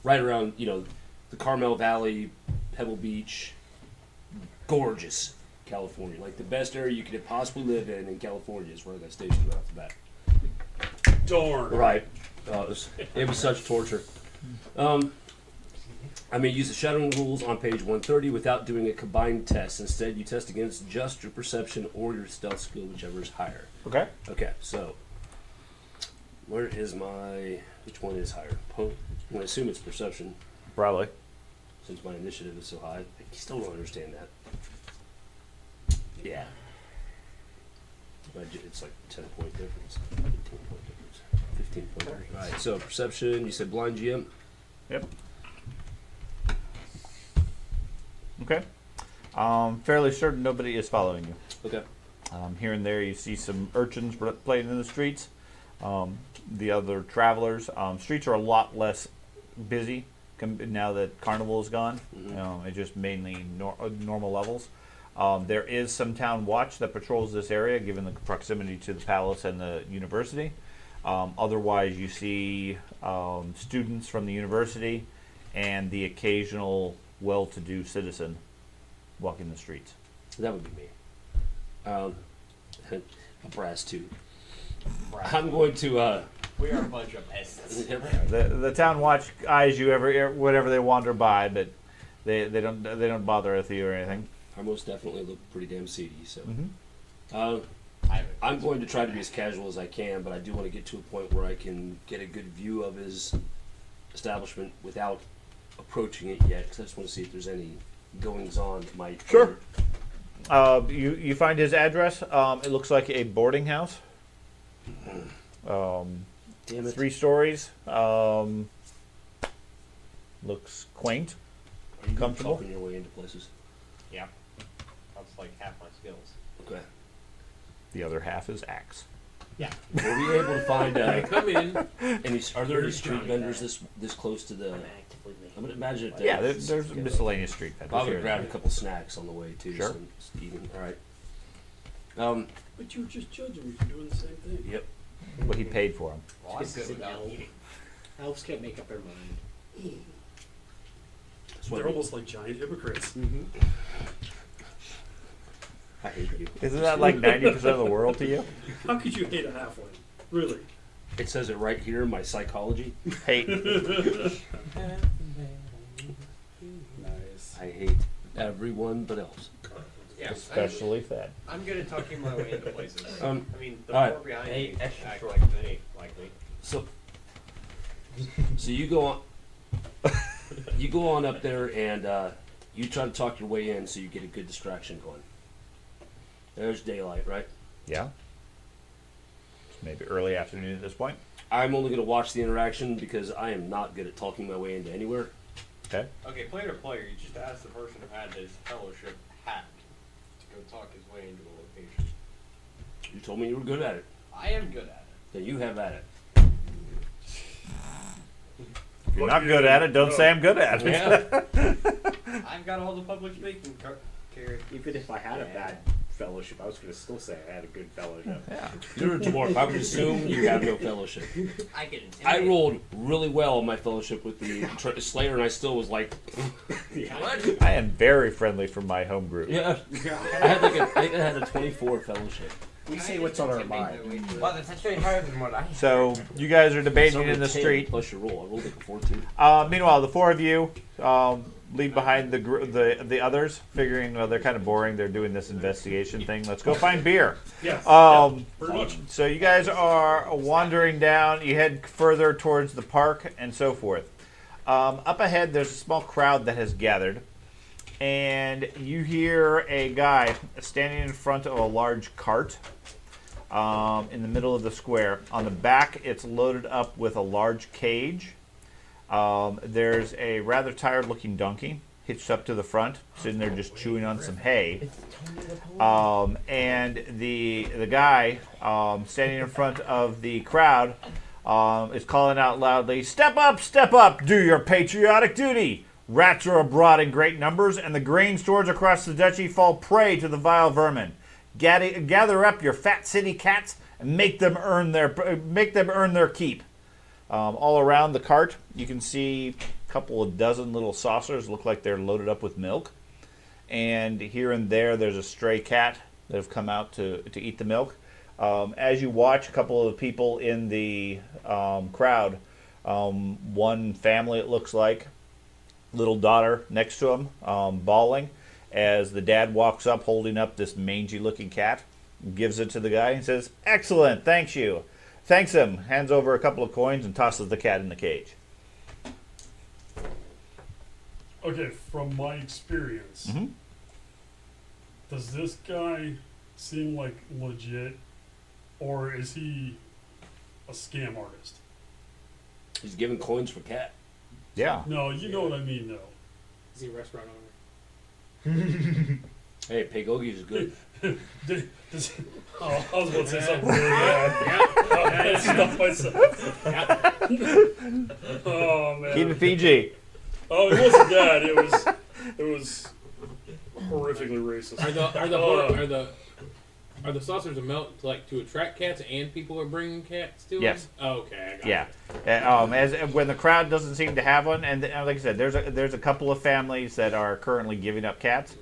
right around the Carmel Valley, Pebble Beach, gorgeous California, like the best area you could possibly live in California is where I got stationed right off the bat. Darn. Right. It was such torture. Use the shadowing rules on page 130 without doing a combined test. Instead, you test against just your perception or your stealth skill, whichever is higher. Okay. Okay, so where is which one is higher? I'm going to assume it's perception, Probably. since my initiative is so high. I still don't understand that. Yeah. It's like 10-point difference, 15-point difference, 15-point difference. All right, so perception, you said blind GM? Yep. Okay. Fairly certain nobody is following you. Okay. Here and there you see some urchins playing in the streets. The other travelers. Streets are a lot less busy now that Carnival is gone. Mhm. It's just mainly normal levels. There is some town watch that patrols this area, given the proximity to the palace and the university. Otherwise, you see students from the university and the occasional well-to-do citizen walking the streets. That would be me. A brass too. I'm going to. We are a bunch of peasants. The town watch eyes you whenever they wander by, but they don't bother with you or anything. I most definitely look pretty damn seedy. So Mm-hmm. I'm going to try to be as casual as I can, but I do want to get to a point where I can get a good view of his establishment without approaching it yet. Because I just want to see if there's any goings on that might. Sure. You find his address. It looks like a boarding house. Damn it. 3 stories. Looks quaint. Are you comfortable? talking your way into places? Yeah. That's like half my skills. Okay. The other half is axe. Were we able to find Come in. any? Are there any Here's street Johnny vendors Cash. this close to the? I'm actively I would imagine. If Yeah, there's miscellaneous street I vendors would here. have grabbed a couple snacks on the way too. Sure. Some eating. All right. But you were just judging me for doing the same thing. Yep. What he paid for him. Well, I'm good without eating. Elves can't make up their mind. That's what They're almost like giant hypocrites. I hate you. Isn't that like 90% of the world to you? How could you hate a halfling? Really? It says it right here in my psychology. Hate. Nice. I hate everyone but elves. Yeah, Especially fed. I'm good at talking my way into places. I mean, the alright. four behind Hey, me extra act short. like me. So you go on. You go on up there and you try to talk your way in so you get a good distraction going. There's daylight, right? Yeah. It's maybe early afternoon at this point. I'm only going to watch the interaction because I am not good at talking my way into anywhere. Okay. Okay, player to player, you just ask the person who had his fellowship hat to go talk his way into a location. You told me you were good at it. I am good at Then you have at it. If you're not good at it, don't say I'm good at it. Yeah. it. I've got all the public speaking carry. Even if I had a bad fellowship, I was going to still say I had a good fellowship. Yeah. You're a dwarf. I would assume you have no fellowship. I get I rolled really well in my fellowship with the Slayer, and I still was like, what? I am very friendly for my home group. Yeah. I think I had a 24 fellowship. We say what's on our mind. Wow, that's actually higher than what I had. So you guys are debating Something in the 10 street. Plus your roll. I rolled like a 4-2. Meanwhile, the 4 of you leave behind the others, figuring they're kind of boring. They're doing this investigation thing. Let's go find beer. Yes. Pretty much. So you guys are wandering down. You head further towards the park and so forth. Up ahead, there's a small crowd that has gathered, and you hear a guy standing in front of a large cart in the middle of the square. On the back, it's loaded up with a large cage. There's a rather tired-looking donkey hitched up to the front, sitting there just chewing on some hay. And the guy standing in front of the crowd is calling out loudly, step up, do your patriotic duty. Rats are abroad in great numbers, and the grain stores across the duchy fall prey to the vile vermin. Gather up your fat city cats and make them earn their keep. All around the cart, you can see a couple of dozen little saucers look like they're loaded up with milk. And here and there, there's a stray cat that have come out to eat the milk. As you watch, a couple of people in the crowd, one family, it looks like, little daughter next to him, bawling, as the dad walks up holding up this mangy-looking cat, gives it to the guy and says, excellent, thanks you. Thanks him, hands over a couple of coins and tosses the cat in the cage. Okay, from my experience, Mhm. does this guy seem like legit, or is he a scam artist? He's giving coins for cat. Yeah. No, you know what I mean, though. Is he a restaurant owner? Hey, Pegogi is good. I was about to say something really bad. I stuffed myself. Oh man. Keep it PG. Oh, it wasn't that. It was horrifically racist. Are the saucers of milk to attract cats and people are bringing cats to Yes. them? Oh, okay, I got Yeah. it. As when the crowd doesn't seem to have one, and like I said, there's a couple of families that are currently giving up cats.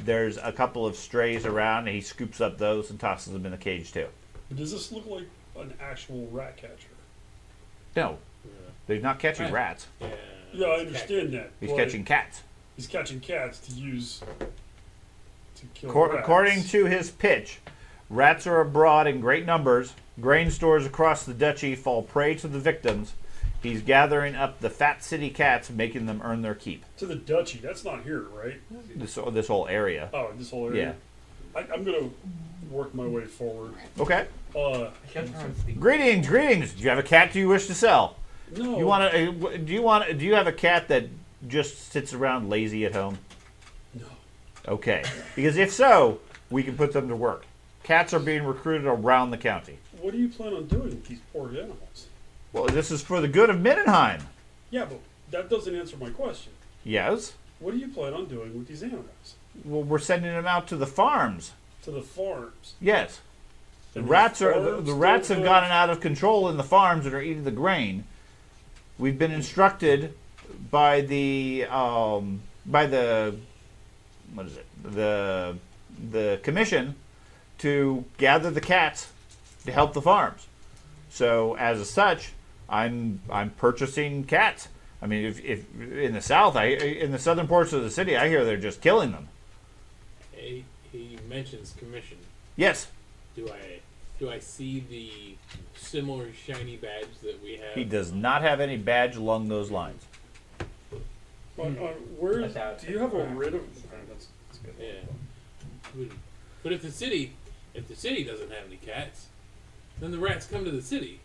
There's a couple of strays around, and he scoops up those and tosses them in the cage too. But does this look like an actual rat catcher? No, he's not catching Right. rats. Yeah, Yeah, I understand that. He's but catching cats. He's catching cats to use to kill rats. According to his pitch, Rats are abroad in great numbers. Grain stores across the duchy fall prey to the victims. He's gathering up the fat city cats, making them earn their keep. To the duchy. That's not here, right? This whole area. Oh, this whole area. Yeah. I'm gonna work my way forward. Okay. Sometimes the- Greetings, greetings. Do you have a cat you wish to sell? No. Do you have a cat that just sits around lazy at home? No. Okay. Because if so, we can put them to work. Cats are being recruited around the county. What do you plan on doing with these poor animals? Well, this is for the good of Mindenheim. Yeah, but that doesn't answer my question. Yes. What do you plan on doing with these animals? Well, we're sending them out to the farms. To the farms. Yes. The And rats the are farms the rats don't have have- gotten out of control in the farms and are eating the grain. We've been instructed by the what is it? The commission to gather the cats to help the farms. So as such, I'm purchasing cats. I mean, if in the south, in the southern parts of the city, I hear they're just killing them. He mentions commission. Yes, Do I see the similar shiny badge that we have? he does not have any badge along those lines. Where That's out. do you have a writ of? That's good. Yeah. But if the city doesn't have any cats, then the rats come to the city.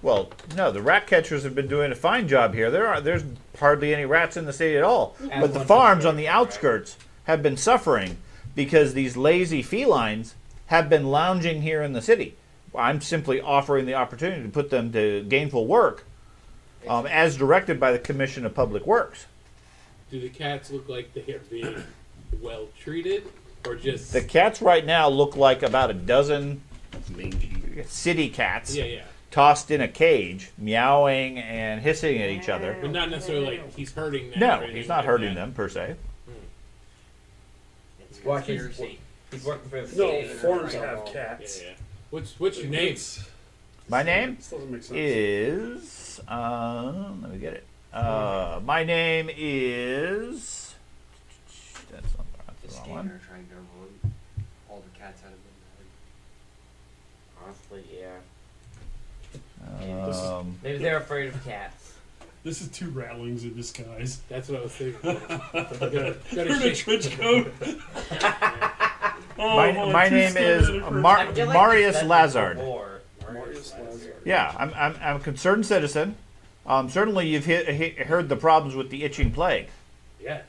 Well, no, the rat catchers have been doing a fine job here. There's hardly any rats in the city at all. But the farms on the outskirts have been suffering because these lazy felines have been lounging here in the city. I'm simply offering the opportunity to put them to gainful work, as directed by the Commission of Public Works. Do the cats look like they are being well treated, or just The cats right now look like about a dozen city cats yeah, tossed in a cage, meowing and hissing at each other. but not necessarily like he's hurting them? No, or anything he's not like hurting that? them per se. It's Well, conspiracy. He's working for the No, city. farms Right. have Yeah, cats. yeah. What's your name? My name This doesn't make sense. is let me get it. My name is that's not The that's the wrong one. scanner trying to run all the cats out of Honestly, yeah. This is- Maybe they're afraid of cats. This is two rattlings in disguise. That's what I was thinking. Gotta They're in a shake- trench coat. Oh, My two name is standing in a Mar- I feel like Marius you've said this Lazard. before. Marius Lazard. Yeah, I'm a concerned citizen. Certainly, you've heard the problems with the itching plague. Yeah.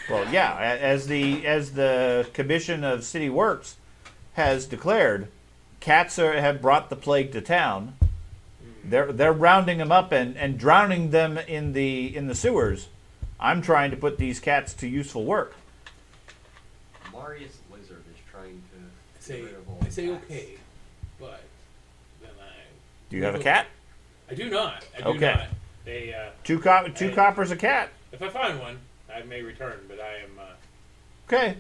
Well, yeah, as the Commission of City Works has declared, cats have brought the plague to town. They're rounding them up and drowning them in the sewers. I'm trying to put these cats to useful work. Marius Lizard is trying to I get rid of all say the cats. okay, but then Do you have a cat? I do not. I do Okay. not. They Two Hey. coppers a cat. if I find one, I may return, but I am Okay.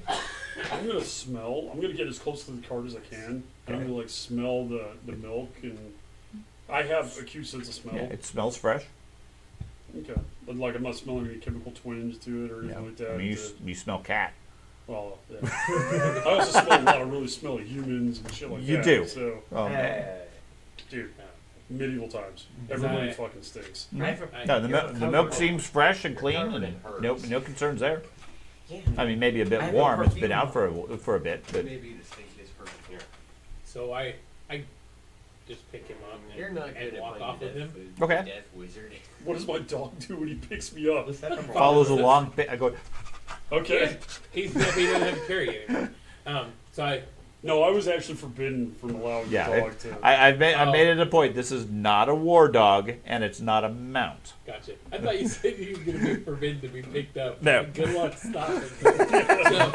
I'm gonna smell. I'm gonna get as close to the cart as I can. I'm gonna like smell the milk, and I have acute sense of smell. Yeah, it smells fresh. Okay, but like I'm not smelling any chemical twinge to it or anything like that. I mean, you smell cat. Well, yeah. I also smell a lot of really smelly humans and shit like You that. do. So, dude, medieval times. Everybody I- fucking stinks. No, the milk seems fresh and clean, covered and in no herbs. concerns there. Yeah. I mean, maybe a bit I have warm. a It's been perfume out for a bit, but Maybe the stink is from here. so I just pick him up You're and, not and good at walk playing off with Death him. Food, Okay. Death Wizard. What does my dog do when he picks me up? follows along. I go. Okay. He doesn't have to carry you anymore. So I No, I was actually forbidden from allowing the Yeah, dog to. I made Oh. it a point. This is not a war dog, and it's not a mount. gotcha. I thought you said you were going to be forbidden to be picked up. No. Good luck stopping. So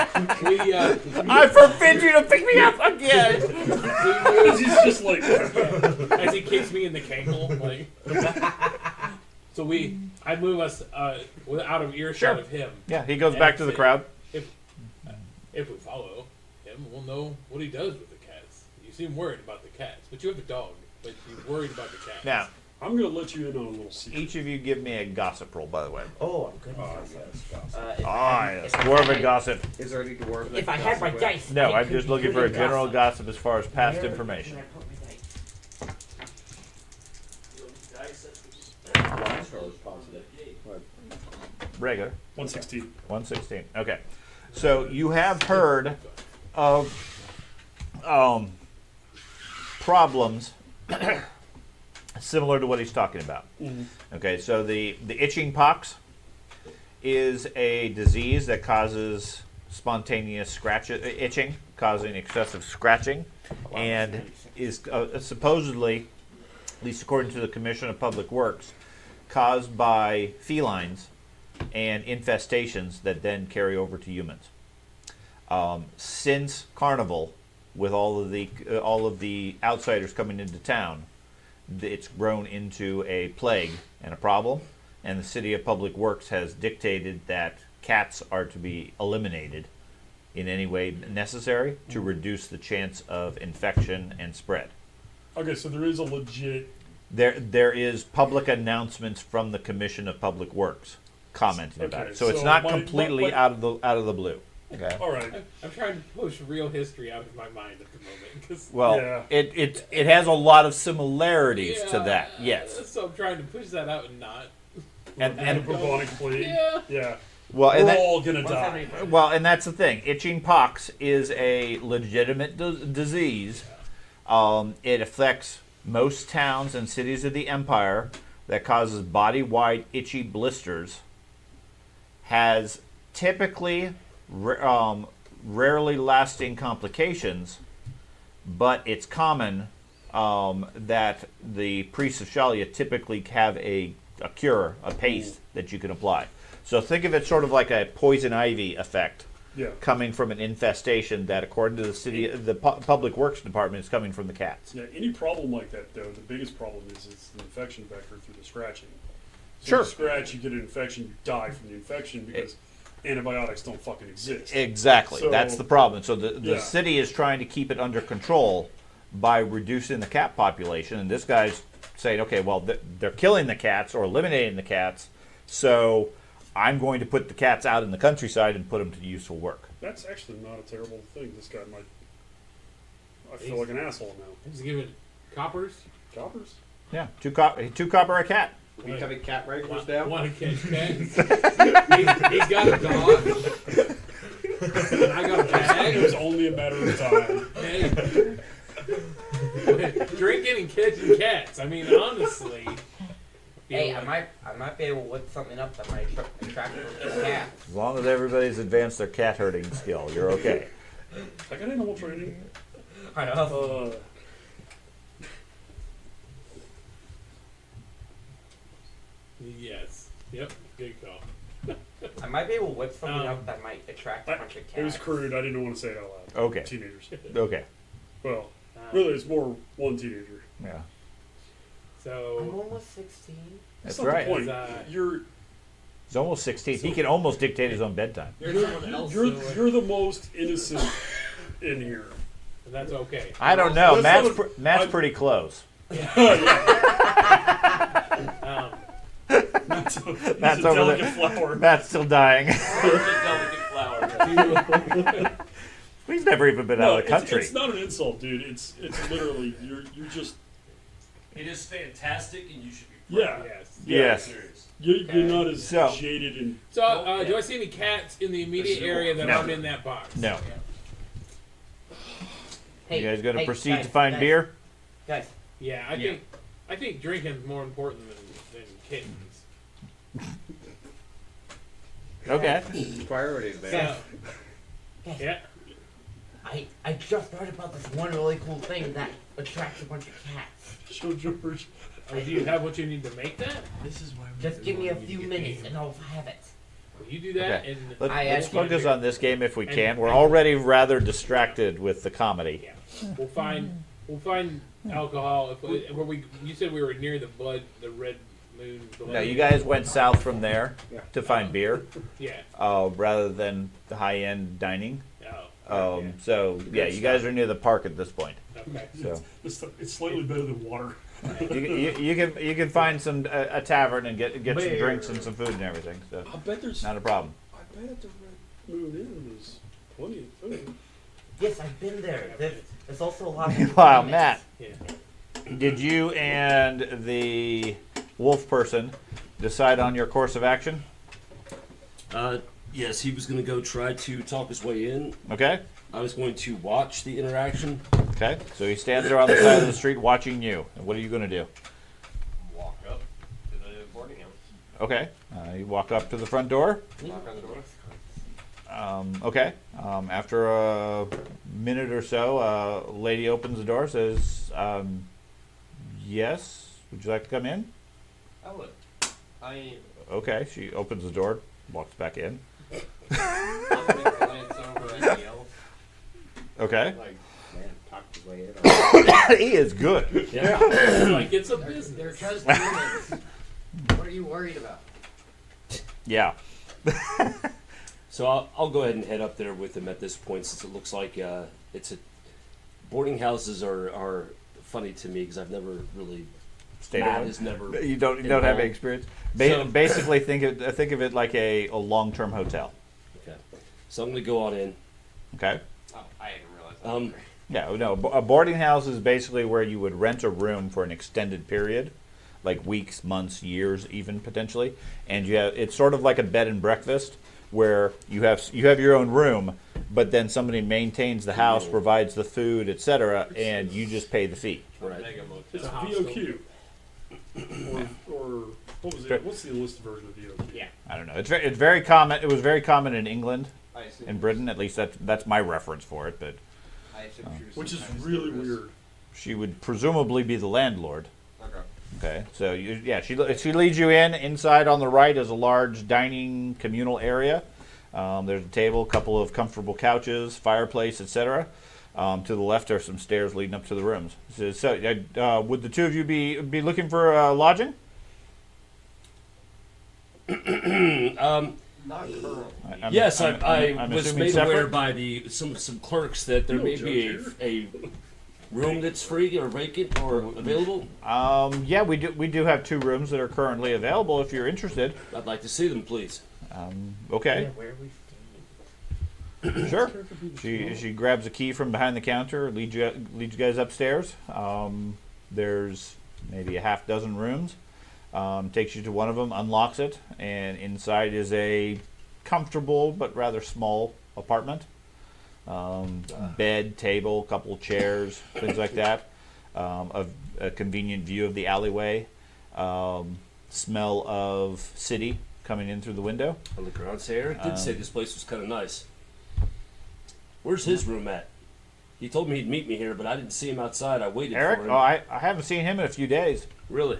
we I forbid you to pick me up again. Because he's just like. as he kicks me in the cankle, like. So I move us out of earshot Sure. of him. Yeah, he goes back to the crowd. If we follow him, we'll know what he does with the cats. You seem worried about the cats, but you have a dog. But you're worried about the cats. Now, I'm gonna let you in on a little secret. Each of you give me a gossip roll, by the way. Oh, goodness. If I Ah, had- yes. if I Dwarven had- gossip. Is there any dwarf? If I had my dice, No, I I'm could just be looking good for a at general gossip as far as past Where information. can I put my dice? Regular. 116. 116. Okay. So you have heard of problems similar to what he's talking about. Okay, so the itching pox is a disease that causes spontaneous itching, causing excessive scratching, and is supposedly, at least according to the Commission of Public Works, caused by felines and infestations that then carry over to humans. Since Carnival, with all of the outsiders coming into town, it's grown into a plague and a problem, and the City of Public Works has dictated that cats are to be eliminated in any way necessary to reduce the chance of infection and spread. Okay, so there is a legit. There is public announcements from the Commission of Public Works commenting about Okay, it, so it's so not my- completely out of the blue. Okay. All right. I'm trying to push real history out of my mind at the moment. 'Cause Well, Yeah. it has a lot of similarities to that. Yes. So I'm trying to push that out and not. And The bubonic plague. Yeah. Yeah. well, We're and that, all gonna die. and that's the thing. Itching pox is a legitimate disease. It affects most towns and cities of the empire. That causes body-wide itchy blisters. Has typically rarely lasting complications, but it's common that the priests of Shalia typically have a cure, a paste that you can apply. So think of it sort of like a poison ivy effect Yeah. coming from an infestation that, according to the Public Works Department, is coming from the cats. Yeah. Any problem like that, though, the biggest problem is it's the infection vector through the scratching. So Sure. You scratch, you get an infection, you die from the infection because antibiotics don't fucking exist. Exactly. So- That's the problem. So the Yeah. city is trying to keep it under control by reducing the cat population. And this guy's saying, okay, well, they're killing the cats or eliminating the cats, so I'm going to put the cats out in the countryside and put them to useful work. That's actually not a terrible thing. This guy might. I feel like an asshole now. Just give it coppers. Coppers? Yeah, two copper a cat. We having cat regulars now? Want to catch cats? he's got a dog. And I got a It bag. was only a matter of time. Hey. Drinking and catching cats. I mean, honestly. Hey, I might be able to whip something up that might attract the cat. As long as everybody's advanced their cat herding skill, you're okay. I got animal training. I know. Yes. Yep. Good call. I might be able to whip something Um, up that might attract a bunch of cats. It was crude. I didn't want to say it out loud. Okay. Teenagers. Okay. Well, really, it's more one teenager. Yeah. I'm So, almost 16. That's not right. the point. That's, You're He's almost 16. He can almost dictate his own bedtime. you're someone else. you're the most innocent in here. And that's okay. I don't know. That's not Matt's I'm- pretty close. Um, He's Matt's a over delicate there. flower. Matt's still dying. Delicate flower. He's never even been No, out of the country. It's not an insult, dude. It's literally you're just It is fantastic, and you should be. yeah. yes. Yes. Serious. You're not as So- jaded and So, do I see any cats in the immediate area that No. aren't in that box? No. Hey, You guys going to hey, proceed guys, to find guys, beer? Guys, Yeah, I think drinking's more important than kittens. Okay. Priorities there. guys, So, guys, yeah. I just heard about this one really cool thing that attracts a bunch of cats. show George. Oh, do you have what you need to make that? Just give me a few minutes and I'll have it. Well, you do that, Okay. and Let's actually- focus on this game if we And- can. We're already rather distracted with the comedy. yeah, we'll find alcohol. You said we were near the red moon. No, you guys went south from there Yeah. to find beer, Yeah. rather than the high-end dining. Oh. So yeah, you guys are near the park at this point. Okay. So It's slightly better than water. You can find some a tavern and get some drinks and some food and everything. So I bet there's. not a problem. I bet at the Red Moon Inn there's plenty of food. Yes, I've been there. There's also a lot of Wow, Matt, Yeah. did you and the wolf person decide on your course of action? Yes, he was going to go try to talk his way in. Okay. I was going to watch the interaction. Okay. So he stands there on the side of the street watching you. And what are you going to do? Walk up to the boarding house. Okay. You walk up to the front door. Knock on the door. Okay. After a minute or so, a lady opens the door, says, yes, would you like to come in? I would. Okay. She opens the door, walks back in. I'm gonna glance over at the elf. Okay. Like, Man, talked his way in. He is good. Yeah. Like it's a business. They're just humans. What are you worried about? Yeah. So I'll go ahead and head up there with him at this point, since it looks like it's a boarding houses are funny to me because I've never really Stayed Matt on. has never. You don't have any involved. experience. So- Basically, think of it like a long-term hotel. Okay, so I'm gonna go on in. Okay. oh, I didn't realize that. Yeah. No. A boarding house is basically where you would rent a room for an extended period, like weeks, months, years, even potentially. And it's sort of like a bed and breakfast where you have your own room, but then somebody maintains the house, provides the food, etc., and you just pay the fee. Right. Mega motel. It's a hostel. VOQ. or what was it? What's the enlisted version of VOQ? Yeah. I don't know. It's very common. It was very common in England, I assume. in Britain, at least that's my reference for it. But I assume she was Which is some kind of really stewardess. weird. she would presumably be the landlord. Okay. Okay, so she leads you in. Inside on the right is a large dining communal area. There's a table, a couple of comfortable couches, fireplace, etc. To the left are some stairs leading up to the rooms. So, would the two of you be looking for lodging? Not currently. Yes, I I'm was assuming made separate? aware by some clerks that there No may be judge a room that's free or vacant or available. Yeah, we do have 2 rooms that are currently available. If you're interested, I'd like to see them, please. okay, Yeah, where are we staying? sure. She grabs a key from behind the counter, leads you guys upstairs. There's maybe a half dozen rooms. Takes you to one of them, unlocks it, and inside is a comfortable but rather small apartment. Bed, table, couple chairs, things like that. A convenient view of the alleyway. Smell of city coming in through the window. I look around and say, Eric did say this place was kind of nice. Where's his room at? He told me he'd meet me here, but I didn't see him outside. I waited Eric? for him. Oh, I haven't seen him in a few days. Really?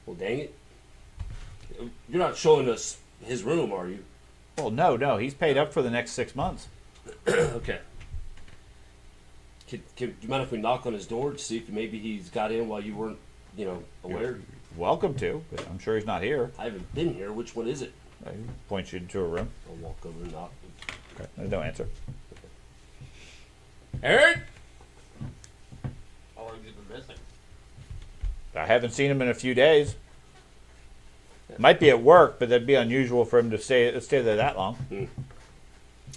Well, dang it. You're not showing us his room, are you? Well, no, he's paid up for the next 6 months. Okay. Do you mind if we knock on his door to see if maybe he's got in while you weren't, aware? Welcome to, but I'm sure he's not here. I haven't been here. Which one is it? I point you to a room. I'll walk over and knock. Okay. No answer. Eric? How long has he been missing? I haven't seen him in a few days. Might be at work, but that'd be unusual for him to stay there that long.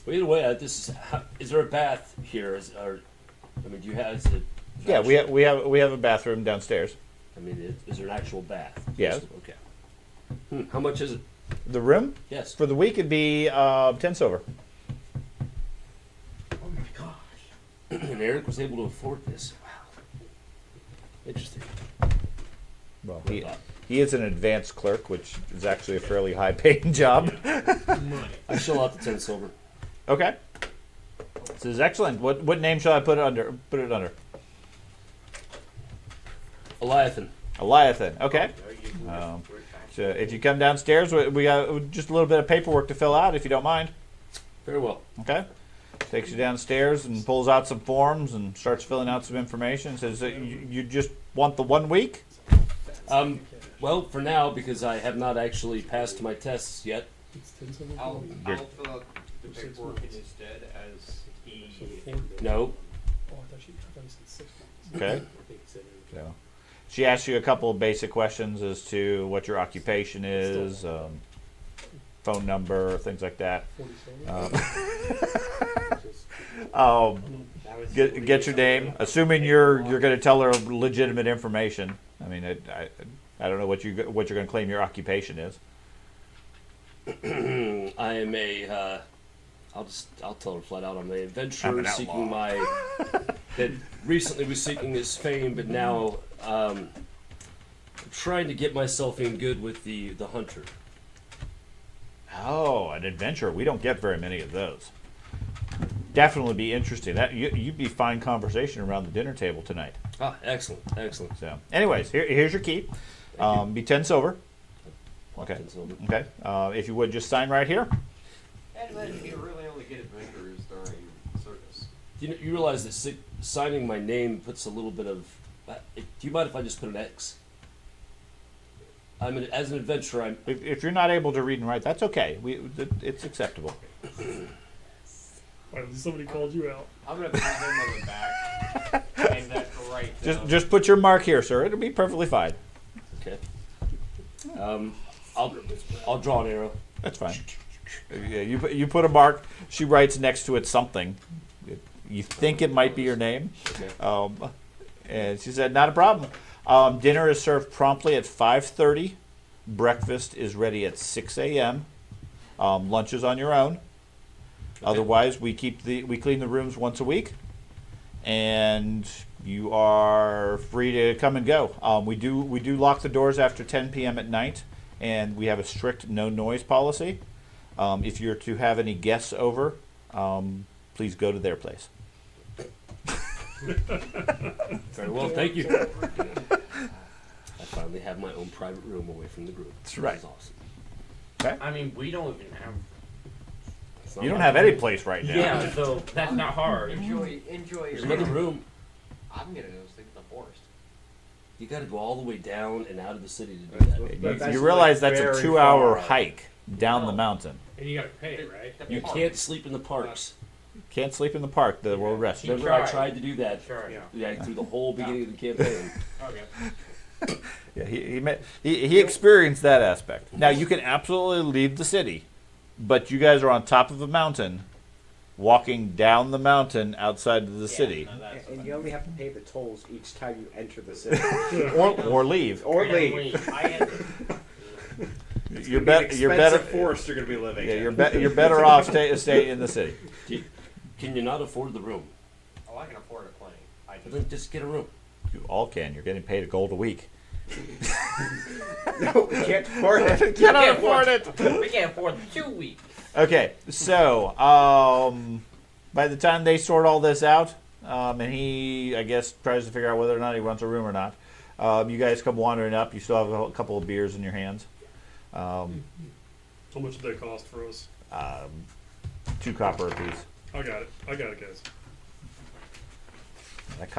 Well, either way, is there a bath here? Do you have? Is it, Yeah, we have a bathroom downstairs. Is there an actual bath? Yes. Okay. How much is it? The room Yes. for the week it'd be 10 silver. Oh my gosh. And Eric was able to afford this. Wow. Interesting. Well, he is an advanced clerk, which is actually a fairly high-paying job. I shell out the 10 silver. Okay. This is excellent. What name shall I put it under? Eliathan. Eliathan. Okay. So if you come downstairs, we got just a little bit of paperwork to fill out, if you don't mind. Very well. Okay. Takes you downstairs and pulls out some forms and starts filling out some information. Says that you just want the 1 week. Well, for now, because I have not actually passed my tests yet. I'll fill out the paperwork in his stead as he. No. Oh, I thought you said 6 months. Okay. I think he said So, she asked you a couple of basic questions as to what your occupation is, phone number, things like that. 47. Get your name, assuming you're going to tell her legitimate information. I mean, I don't know what you're going to claim your occupation is. I am a. I'll tell her flat out. I'm an I'm adventurer an seeking outlaw. that recently was seeking his fame, but now trying to get myself in good with the hunter. Oh, an adventurer. We don't get very many of those. Definitely be interesting. That you'd be fine conversation around the dinner table tonight. Ah, excellent, excellent. So, anyways, here's your key. Be 10 silver. Okay. 10 silver. Okay. If you would just sign right here. And then you really only get adventurers during circus. You realize that signing my name puts a little bit of. Do you mind if I just put an X? As an adventurer, If you're not able to read and write, that's okay. It's acceptable. Why, somebody called you out. I'm gonna put him on the back, and that's right. Just put your mark here, sir. It'll be perfectly fine. Okay. I'll draw an arrow. That's fine. Yeah, you put a mark. She writes next to it something. You think it might be your name. Okay. And she said, not a problem. Dinner is served promptly at 5:30. Breakfast is ready at 6 a.m. Lunch is on your own. Okay. Otherwise, we clean the rooms once a week, and you are free to come and go. We do lock the doors after 10 p.m. at night, and we have a strict no noise policy. If you're to have any guests over, please go to their place. Very well, thank you. I finally have my own private room away from the group. That's right. That's awesome. I mean, we don't even have. It's not You don't like- have any place right now. Yeah, so that's not hard. Enjoy There's your. another room. I'm gonna go stick in the forest. You got to go all the way down and out of the city to do that. And That's you realize that's very a 2-hour far out. hike down the mountain. And you gotta pay, right? You can't sleep in the parks. Can't sleep in the park. The world rest. He Remember, I tried. tried to do that. Sure. Yeah, through the whole beginning of the campaign. Okay. Yeah, he experienced that aspect. Now you can absolutely leave the city, but you guys are on top of a mountain, walking down the mountain outside of the city, And you only have to pay the tolls each time you enter the city. or leave. Or leave. I had. You're Expensive better. forest you're going to be living Yeah, in. you're better off stay in the city. Can you not afford the room? Oh, I can afford a plane. I Well, just. then just get a room. You all can. You're getting paid $1 a week. No, we can't afford it. Cannot afford it. We can't afford 2 weeks. Okay, so by the time they sort all this out, and he, I guess, tries to figure out whether or not he wants a room or not, you guys come wandering up. You still have a couple of beers in your hands. How much did that cost for us? 2 copper apiece. I got it, guys. That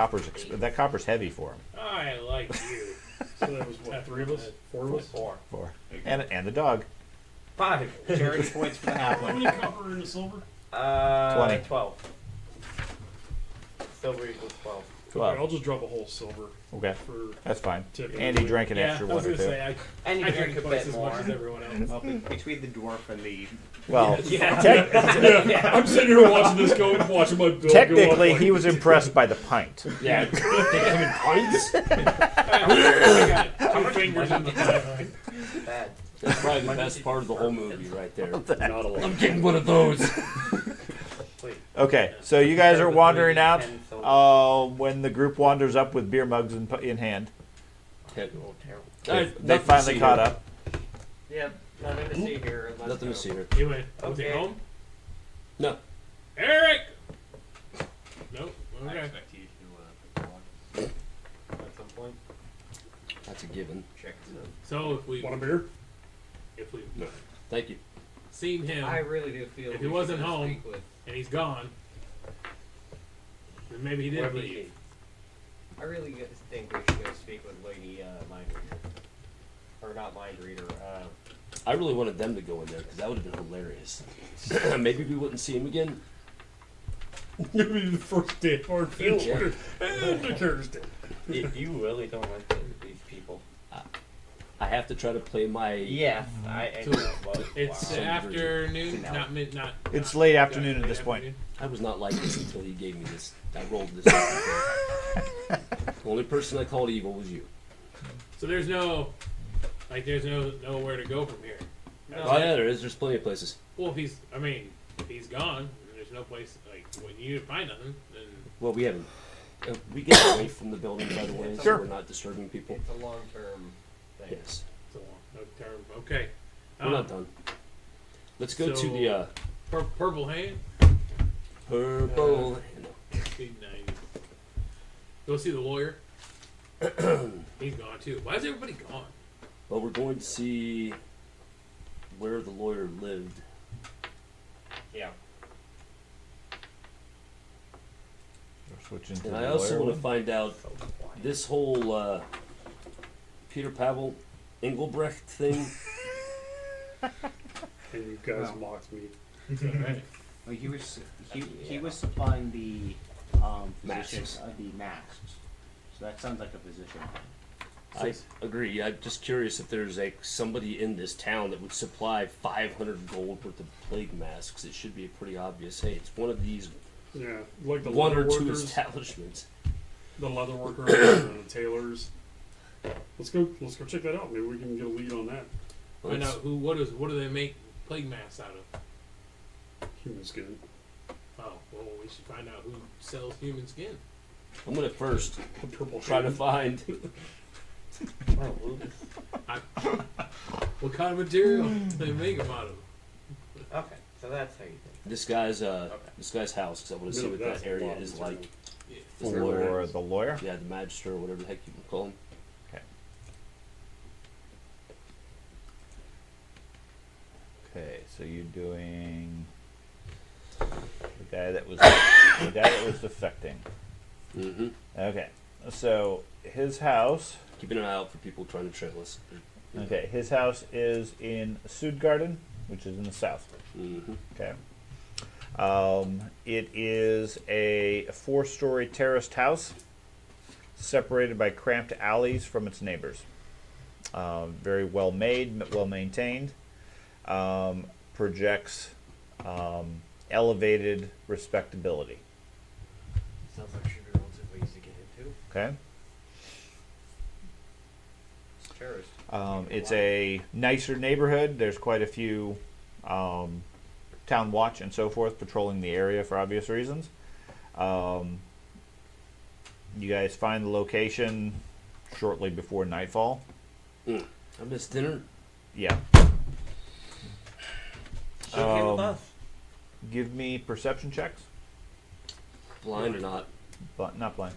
copper's heavy for him. I like you. So that was what, 3 of us? 4 of us? 4. And the dog. 5. Charity points for the How halfway. many copper and a silver? 20. 12. Silver equals 12. 12. Okay, I'll just drop a whole silver Okay, for that's fine. tip. Andy drank an Yeah, extra I was one or gonna two. say, And you I drink drink a twice bit as more. much as everyone else. Well, between the dwarf and the... Well, Yeah, I'm sitting here watching this go, watching my bill technically, go up like, he was impressed by the pint. Yeah, they come in pints. I got 2 fingers in the pie. Bad. That's probably the best part of the whole movie right there. not a lot. I'm getting one of those. Okay, so you guys are wandering out. 10 silver. When the group wanders up with beer mugs in hand, Okay. Oh, terrible. they finally caught up. Yep. Nothing to see here. Let's Nothing go. to see here. You went, was he Okay. home? No. Eric! Nope. I Okay. expect you to walk at some point. That's a given. Check it out. So if we Want a beer? Thank you. seen him I really do feel. If we he wasn't should go home, speak with- and he's gone, then maybe he did wherever leave. he- I really think we should go speak with Lady Mind Reader, or not Mind Reader. I really wanted them to go in there because that would have been hilarious. Maybe we wouldn't see him again. Maybe the first day of our adventure. And the character's dead. You really don't like these people. I have to try to play my. Yes, I So, well, It's Some afternoon, No. not mid, not. It's not- late not afternoon at late this point. afternoon. I was not like this until you gave me this. I rolled this. The only person I called evil was you. So there's no, like, there's nowhere to go from here. That's Oh it. yeah, there is. There's plenty of places. Well, if he's gone, and there's no place, like, when you find nothing, then Well, we haven't. We get away from the building, by the way, Sure. so we're not disturbing people. It's a long-term thing. Yes, it's a long, no term. Okay. we're not done. Let's go to so- the Purple hand. purple. Big 90. Go see the lawyer. He's gone too. Why is everybody gone? Well, we're going to see where the lawyer lived. Yeah. We're switching to And the I also lawyer want to one. find out this whole Peter Pavel Engelbrecht thing. And you guys Wow. mocked me. Alright. Well, he was supplying the position Masks. of the masks. So that sounds like a position. I agree. I'm just curious if there's somebody in this town that would supply 500 gold worth of plague masks. It should be pretty obvious. Hey, it's one of these Yeah, like the one leather or two workers, establishments. the leather workers, the tailors. Let's go check that out. Maybe we can get a lead on that. Find out what do they make plague masks out of? Human skin. Oh, well, we should find out who sells human skin. I'm gonna first The purple try to hand. find. Oh, Lucas. What kind of material do they make them out of? Okay, so that's how you think. This guy's house, because I want to see No, what that's that a area lot of is material. like. Yeah. Is there For where- the lawyer. Yeah, the magistrate or whatever the heck you can call him. Okay, so you're doing the guy that was defecting. Mm-hmm. Okay, so his house. Keeping an eye out for people trying to trail us. Okay, his house is in Sudgarden, which is in the south. Mm-hmm. Okay. It is a 4-story terraced house, separated by cramped alleys from its neighbors. Very well made, well maintained. Projects elevated respectability. Sounds like should be lots of ways to get into. Okay. It's terrorist. It's a nicer neighborhood. There's quite a few town watch and so forth patrolling the area for obvious reasons. You guys find the location shortly before nightfall. I missed dinner. Yeah. She came with Um, us. Give me perception checks, Blind or not? but not blind.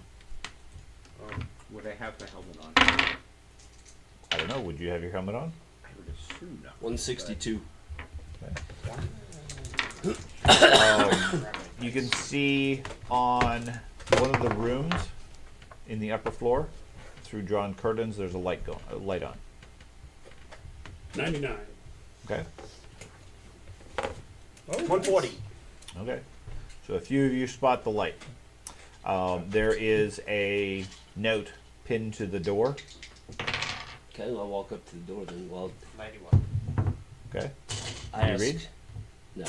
Would I have the helmet on? I don't know. Would you have your helmet on? I would assume no. 162. You can see on one of the rooms in the upper floor, through drawn curtains, there's a light on. 99. Okay. Oh, 140. Okay. So a few of you spot the light. There is a note pinned to the door. Okay, I'll walk up to the door then. Well, 91. Okay. I Can you asked. read? No,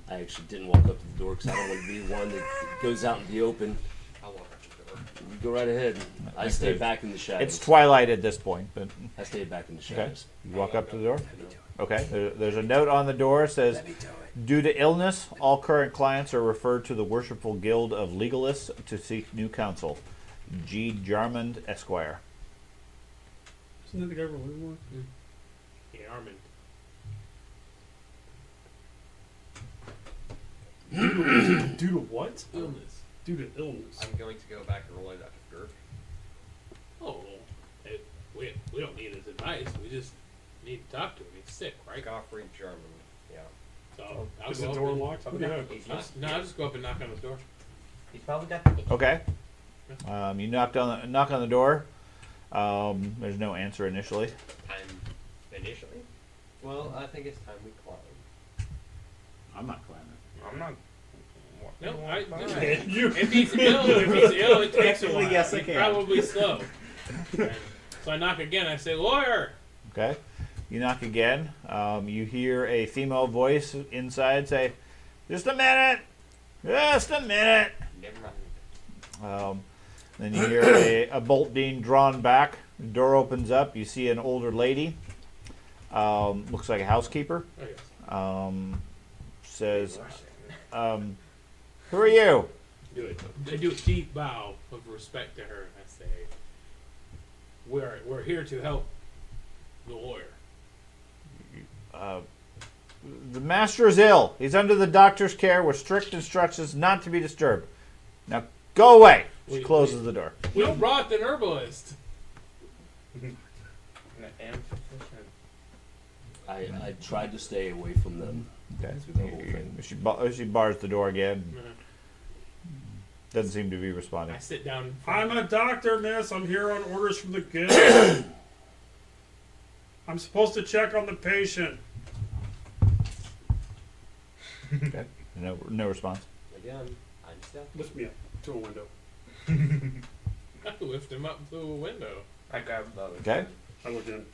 I actually didn't walk up to the door because I don't want to be the one that goes out in the open. I'll walk up to the door. You go right ahead. I stay back in the shadows. It's twilight at this point, but I stay back in the okay. shadows. You walk up to the door. Okay. There's a note on the door. It says, "Due to illness, all current clients are referred to the Worshipful Guild of Legalists to seek new counsel. G. Jarmond, Esquire." Isn't that the guy we're living with? Yeah, Armin. Due to what? Illness. Due to illness. I'm going to go back and roll it after. Oh, we don't need his advice. We just need to talk to him. He's sick, right? Godfrey German. Yeah. So I'll Is go the up door and- locked? Who the heck? He's I'll not. just- No, I'll just go up and knock on his door. He's probably got the itch. Okay. You knock on the door. There's no answer initially. Time initially? Well, I think it's time we climb. I'm not climbing. I'm not. No, Can you? if he's ill, it takes a while. Yes, I He's can. probably slow. And so I knock again. I say, "Lawyer." Okay. You knock again. You hear a female voice inside say, "Just a minute. Just a minute." Never mind. Then you hear a bolt being drawn back. The door opens up. You see an older lady. Looks like a housekeeper. Oh, yes. Says, "Who are you?" I do a deep bow of respect to her. I say, "We're here to help the lawyer." The master is ill. He's under the doctor's care with strict instructions not to be disturbed. Now go away. She closes the door. We brought an herbalist. I tried to stay away from them. Okay. through the whole thing. She bars the door again. Doesn't seem to be responding. I sit down. I'm a doctor, miss. I'm here on orders from the guild. I'm supposed to check on the patient. Okay. No response. Again, I'm still. Lift me up to a window. I lift him up through a window. I grabbed the other. Okay. I look in.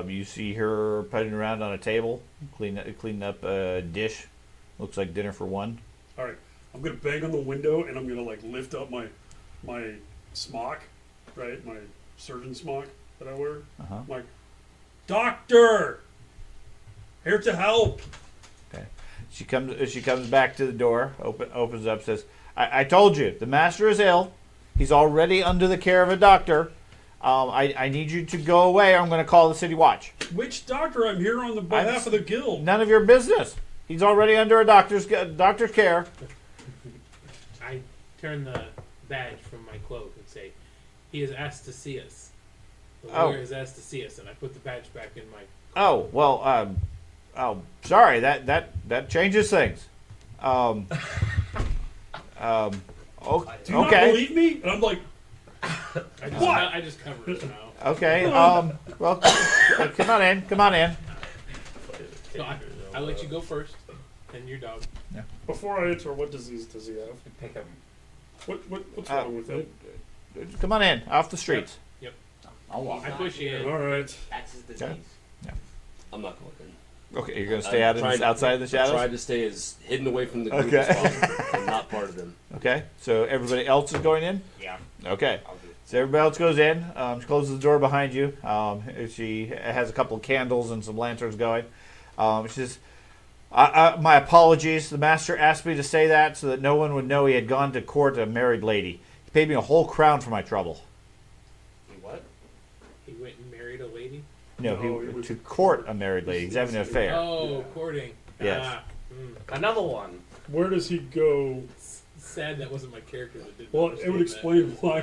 You see her putting around on a table, cleaning up a dish. Looks like dinner for one. All right. I'm gonna bang on the window and I'm gonna like lift up my smock, right? My surgeon smock that I wear. Uh-huh. I'm like, doctor, here to help. Okay. She comes back to the door, opens up, says, I told you, the master is ill. He's already under the care of a doctor. I need you to go away. I'm going to call the city watch. Which doctor? I'm here on the behalf of the guild. None of your business. He's already under a doctor's care. I turn the badge from my cloak and say, "He has asked to see us. The lawyer has asked to see us," and I put the badge back in my. Oh, well, sorry, that changes things. Do you not Okay. believe me? And I'm like, I just cover it now. Okay. Well, come on in. So I let you go first, and your dog. before I enter, what disease does he have? Pick him. What's wrong with him? Come on in, off the streets. Yep. I'll walk. I push you in. All right. That's his disease. I'm not going in. Okay, you're gonna stay outside in the I shadows. tried to stay as hidden away from the group Okay. as possible. I'm not part of them. Okay, so everybody else is going in. Yeah. Okay, I'll do it. so everybody else goes in. She closes the door behind you. She has a couple of candles and some lanterns going. She says, "My apologies. The master asked me to say that so that no one would know he had gone to court a married lady. He paid me a whole crown for my trouble." What? He went and married a lady. No, No, he it was- to court a married lady. He's having an affair. Oh, courting. Yes. Ah, Another one. Where does he go? sad that wasn't my character that did. Well, it would explain why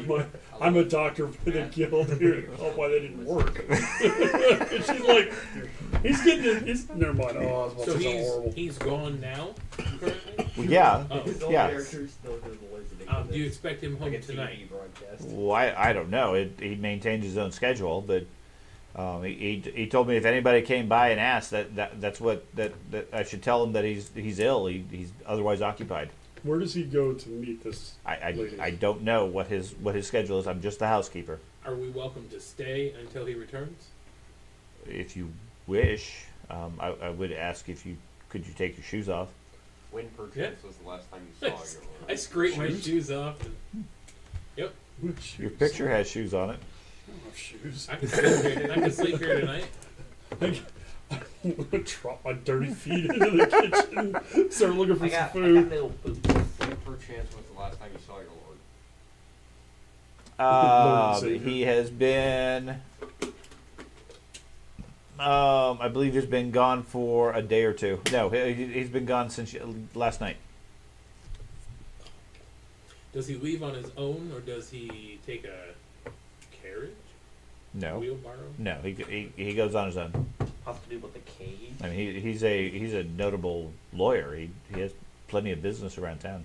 I'm a doctor for the guild here. Oh, why they didn't work. She's like, he's getting it. Never mind. Oh, I was about So to say horrible. he's gone now. Currently. Well, yeah, Oh. His old yeah. character's still doing the listening. Do you expect him home like a tonight? TV broadcast. Well, I don't know. He maintains his own schedule, but he told me if anybody came by and asked that's what I should tell him that he's ill. He's otherwise occupied. Where does he go to meet this lady? I don't know what his schedule is. I'm just the housekeeper. Are we welcome to stay until he returns? If you wish, I would ask could you take your shoes off? When perchance was the last time you saw your I scrape my shoes off. And, Your picture has shoes on it. I don't have shoes. I can sleep here. I can sleep here tonight. I'm gonna drop my dirty feet into the kitchen. Start looking for I some got food. little boots. When perchance was the last time you saw your lord? He has been. I believe he's been gone for a day or two. No, he's been gone since last night. Does he leave on his own, or does he take a carriage? No, Wheelbarrow? no, he goes on his own. Possibly with the cage. I mean, he's a notable lawyer. He has plenty of business around town.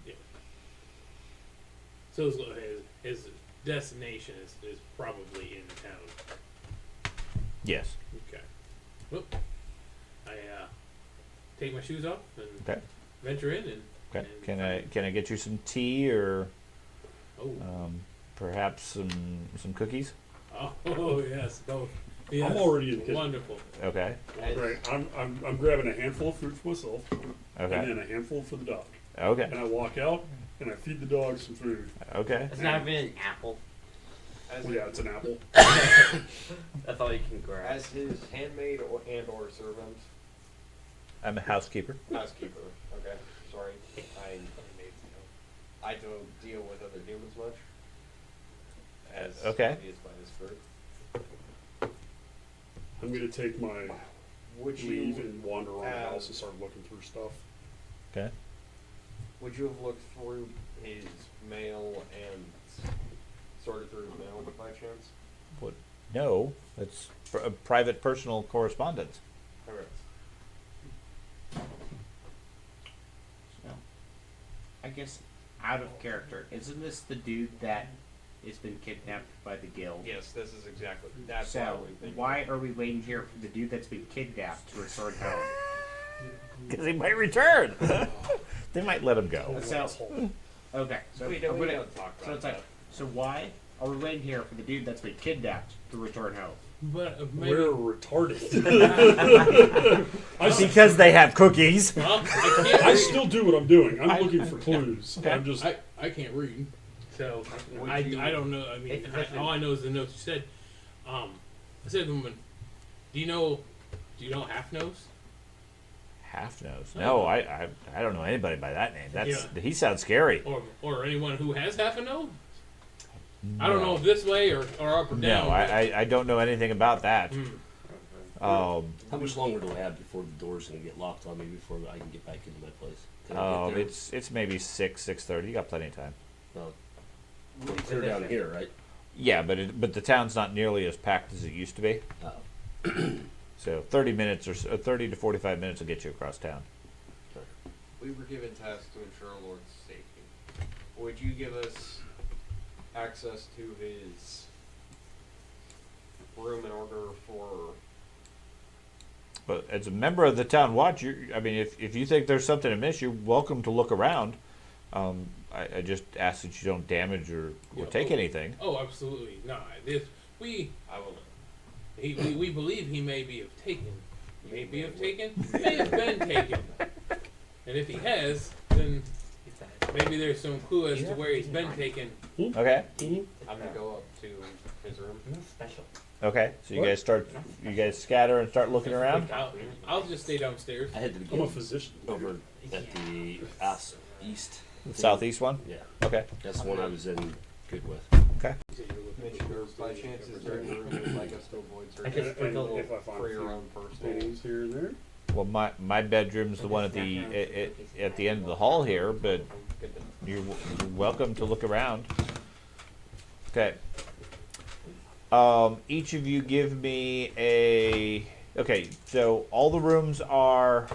So his destination is probably in town. Yes. Okay. Well, I take my shoes off and Okay. venture in, and Okay. Can I get you some tea or Oh, perhaps some cookies? oh yes, both. Yes. I'm already in the kitchen. Wonderful. Okay. Right. I'm grabbing a handful of food for myself, Okay. and then a handful for the dog. Okay. And I walk out and I feed the dog some food. Okay. It's not even an apple. As, Well, yeah, it's an apple. That's all you can grab. as his handmaid or servant, I'm a housekeeper. housekeeper. Okay, sorry, I don't deal with other humans much. As Okay. obvious by this group. I'm gonna take my Would leave you and wander around the have- house and start looking through stuff. Okay. would you have looked through his mail and sorted through his mail by chance? What? No, that's a private personal correspondence. Correct. So, I guess out of character, isn't this the dude that has been kidnapped by the guild? Yes, this is exactly. That's why So we think. why are we waiting here for the dude that's been kidnapped to return home? Because he might return. They might let him go. So, okay, so We I'm don't, we gonna- don't talk about so it's that. like, so why are we waiting here for the dude that's been kidnapped to return home? But maybe. We're retarded. I, s- Because they have cookies. Well, I can't I read. still do what I'm doing. I'm looking for clues. I'm just. I can't read, so Would I you- don't know. I mean, all I know is the notes you said. I said to the woman, do you know Half Nose? Half nose. No, I don't know anybody by that name. That's Yeah. he sounds scary. Or anyone who has half a nose? I don't know if this way or up or down. No, I don't know anything about that. Hmm. How much longer do I have before the door's gonna get locked on me before I can get back into my place? Can I get there? It's maybe 6:30. You got plenty of time. Well, we're clear down here, right? Yeah, but the town's not nearly as packed as it used to be. So 30 minutes or so, 30 to 45 minutes will get you across town. We were given tasks to ensure Lord's safety. Would you give us access to his room in order for? But as a member of the town watch, I mean, if you think there's something amiss, you're welcome to look around. I just ask that you don't damage or Yeah, take oh. anything. Oh, absolutely. No, we I will. we believe he may be have taken. May have been taken. And if he has, then maybe there's some clue as to where he's been taken. Okay. I'm gonna go up to his room. Special. Okay. So you guys scatter and start looking around. I'll just stay downstairs. I had to I'm a begin physician. over at the east. The southeast one. Yeah, Okay. that's the one I was in good with. Okay. Commissioner, by chance, is there any room you'd like us to avoid I searching just sprinkle if I find for a your few own personal? things here and there. Well, my bedroom's the one at the end of the hall here, but Good to know. you're welcome to look around. Okay. Each of you give me a. Okay, so all the rooms are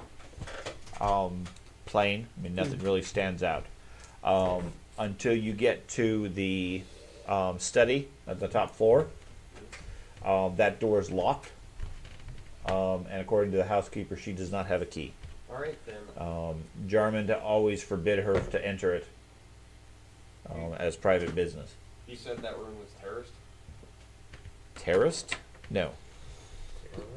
plain. I mean, nothing really stands out until you get to the study at the top floor. That door is locked, and according to the housekeeper, she does not have a key. All right then. Jarman always forbid her to enter it as private business. You said that room was terraced. Terraced? No.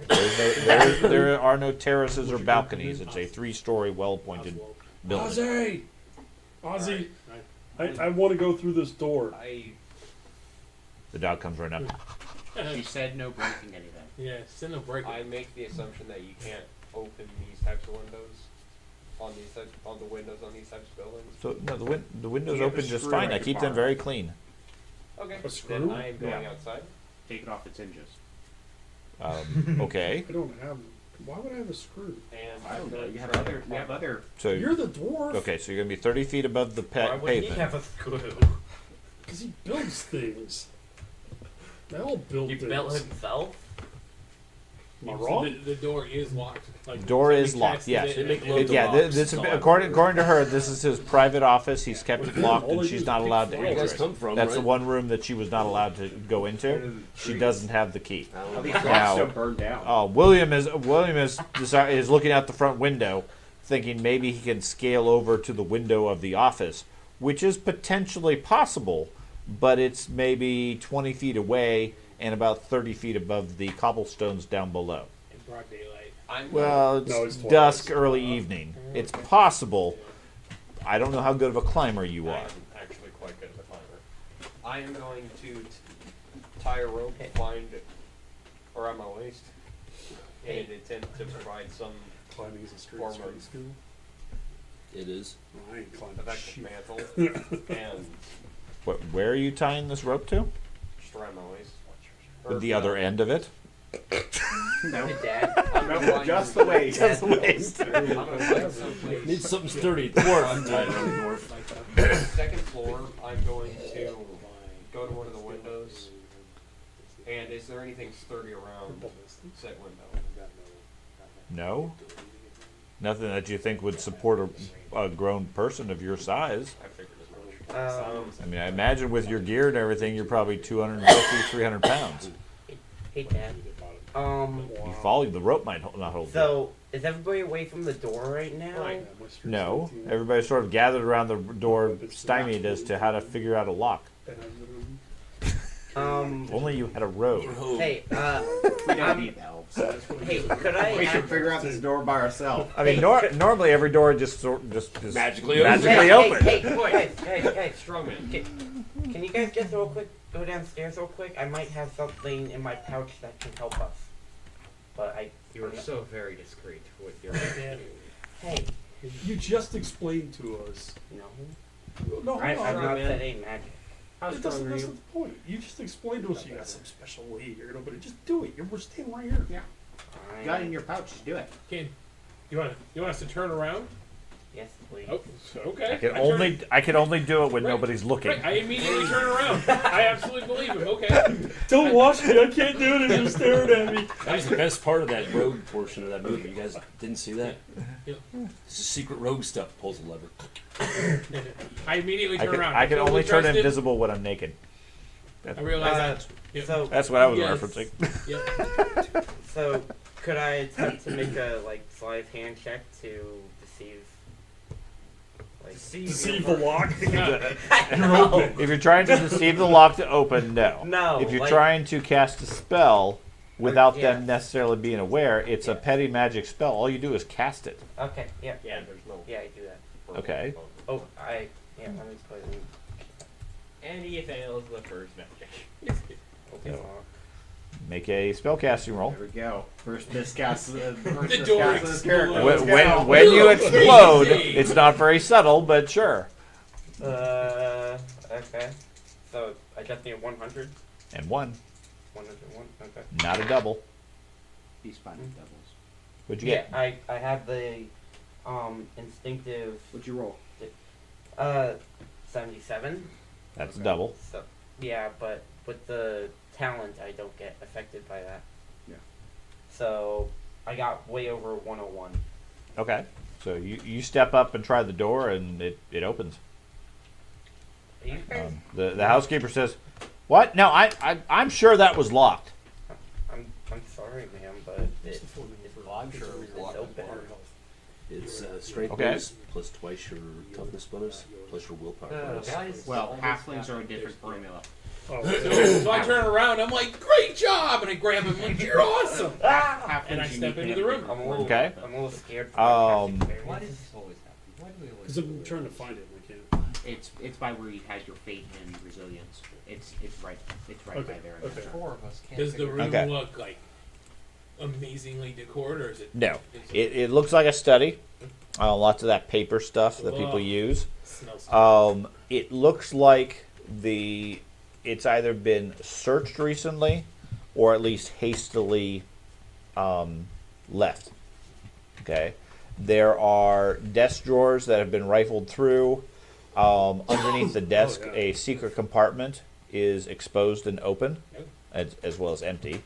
There are no terraces or balconies. It's a 3-story, well-appointed building. Ozzy, I want to go through this door. The dog comes right up. She said no breaking anything. Yeah, send a break. I make the assumption that you can't open these types of windows on the windows on these types of buildings. So no, the windows You have a open just screw fine. I I can keep them borrow. very clean. Okay. A Then screw? I am going Yeah. outside. Take it off its hinges. Okay. I don't have. Why would I have a screw? And I I'm don't know. gonna You have try other. to You have climb up. other. So You're the dwarf. okay. So you're gonna be 30 feet above the Why would he pavement. have a screw? Because he builds things. They all build He things. built himself? Am I So wrong? the door is locked. Like, Door somebody is locked, tested yes. it, Make and loads of Yeah, locks. this, That's all I according want. to her, this is his private office. He's kept it locked, All and they she's do not is allowed pick to Where you enter guys it. come from, That's the right? one room that she was not allowed to go into. She doesn't have the key. I don't All know. these Now- rocks don't burn down. William is looking out the front window, thinking maybe he can scale over to the window of the office, which is potentially possible, but it's maybe 20 feet away and about 30 feet above the cobblestones down below. In broad daylight. Well, it's, No, it's dusk, twilight. early evening. It's possible. I don't know how good of a climber you I are. am actually quite good as a climber. I am going to tie a rope, find around my waist, in an attempt to provide some Climbing is a straight Form straight of- skill. It is. I ain't climbing effective shit. mantle and Where are you tying this rope to? just around my waist. Or, With the other end of it? No. Hey, Dad. I'm gonna find Just the waist. I'm gonna find someplace. Need something sturdy. Dwarf. Tied around the dwarf. On the second floor, I'm going to go to one of the windows. And is there anything sturdy around said window? No. Nothing that you think would support a grown person of your size. I figured as much. I mean, I imagine with your gear and everything, you're probably 250, 300 pounds. Hey, Dad. You fall, the rope might not hold you. So is everybody away from the door right now? Right. No. Everybody's sort of gathered around the door, stymied as to how to figure out a lock. Only you had a road. Hey, We don't need elves. hey, could I? We should figure out this door by ourselves. I mean, normally every door just Magically Hey, open. hey, Strongman. Can you guys just real quick go downstairs real quick? I might have something in my pouch that can help us. But You are so very discreet with your. Hey, You just explained to us. no, No, I'm hold on. not saying magic. How That's strong are not you? the point. You just explained to us you got some special way you're gonna, but just do it. We're standing right here. Yeah. You got it in your pouch. Just do it. Ken, you want us to turn around? Yes, please. Oh, okay. I can only do it when Right. nobody's looking. Right, I immediately turn around. I absolutely believe him. Okay. Don't watch me. I can't do it if you're staring at me. That was the best part of that rogue portion of that movie. You guys didn't see that? Yeah. It's the secret rogue stuff. Pulls a lever. I immediately turn around. I can feel only turn trusted. invisible when I'm naked. I realize that. Yep. So, That's what I was Yes. referencing. Yep. so could I attempt to make a sleight of hand check to deceive? Deceive the lock. No. If you're trying to deceive the lock to open, no. No, If you're like- trying to cast a spell without Yeah. them necessarily being aware, it's a petty magic spell. All you do is cast it. Okay. Yeah. Yeah, there's no. Yeah, I do that. Okay. Oh, let me put it in. And he fails the first magic. Open lock. Make a spellcasting roll. There we go. First miscast. The First door miscast of this character. explodes. When, Let's go. when you explode, Crazy. it's not very subtle, but sure. Okay. So I just need 100. And one, 101. Okay. not a double. He's finding doubles. What'd you Yeah, get? I have the instinctive What'd you roll? 77. That's a Okay. double. So yeah, but with the talent, I don't get affected by that. Yeah. So I got way over 101. Okay. So you step up and try the door, and it opens. Are you guys? The housekeeper says, "What? No, I'm sure that was locked." I'm sorry, ma'am, but I'm sure it's open. It's strength Okay. bonus plus twice your toughness bonus plus your willpower bonus. Guys, Well, almost halflings happy. are a different formula. Oh, So I turn around. I'm like, "Great job!" And I grab him. Like, "You're awesome!" Ah! And I Halflings step unique into the room. I'm a little, Okay. I'm a little scared. Um, Why does this always happen? Why do we always? because I'm trying to find it and I can't. It's by where you had your fate and resilience. It's right by Okay, there. okay. Four of us can't. Does the figure room Okay. look like amazingly decorated, or is it? No. is It looks like a study. Lots of that paper stuff that people Oh. use. smells It looks like it's either been searched recently, or at least hastily left. Okay, there are desk drawers that have been rifled through. Underneath the desk, yeah. a secret compartment is exposed and open, as well as empty.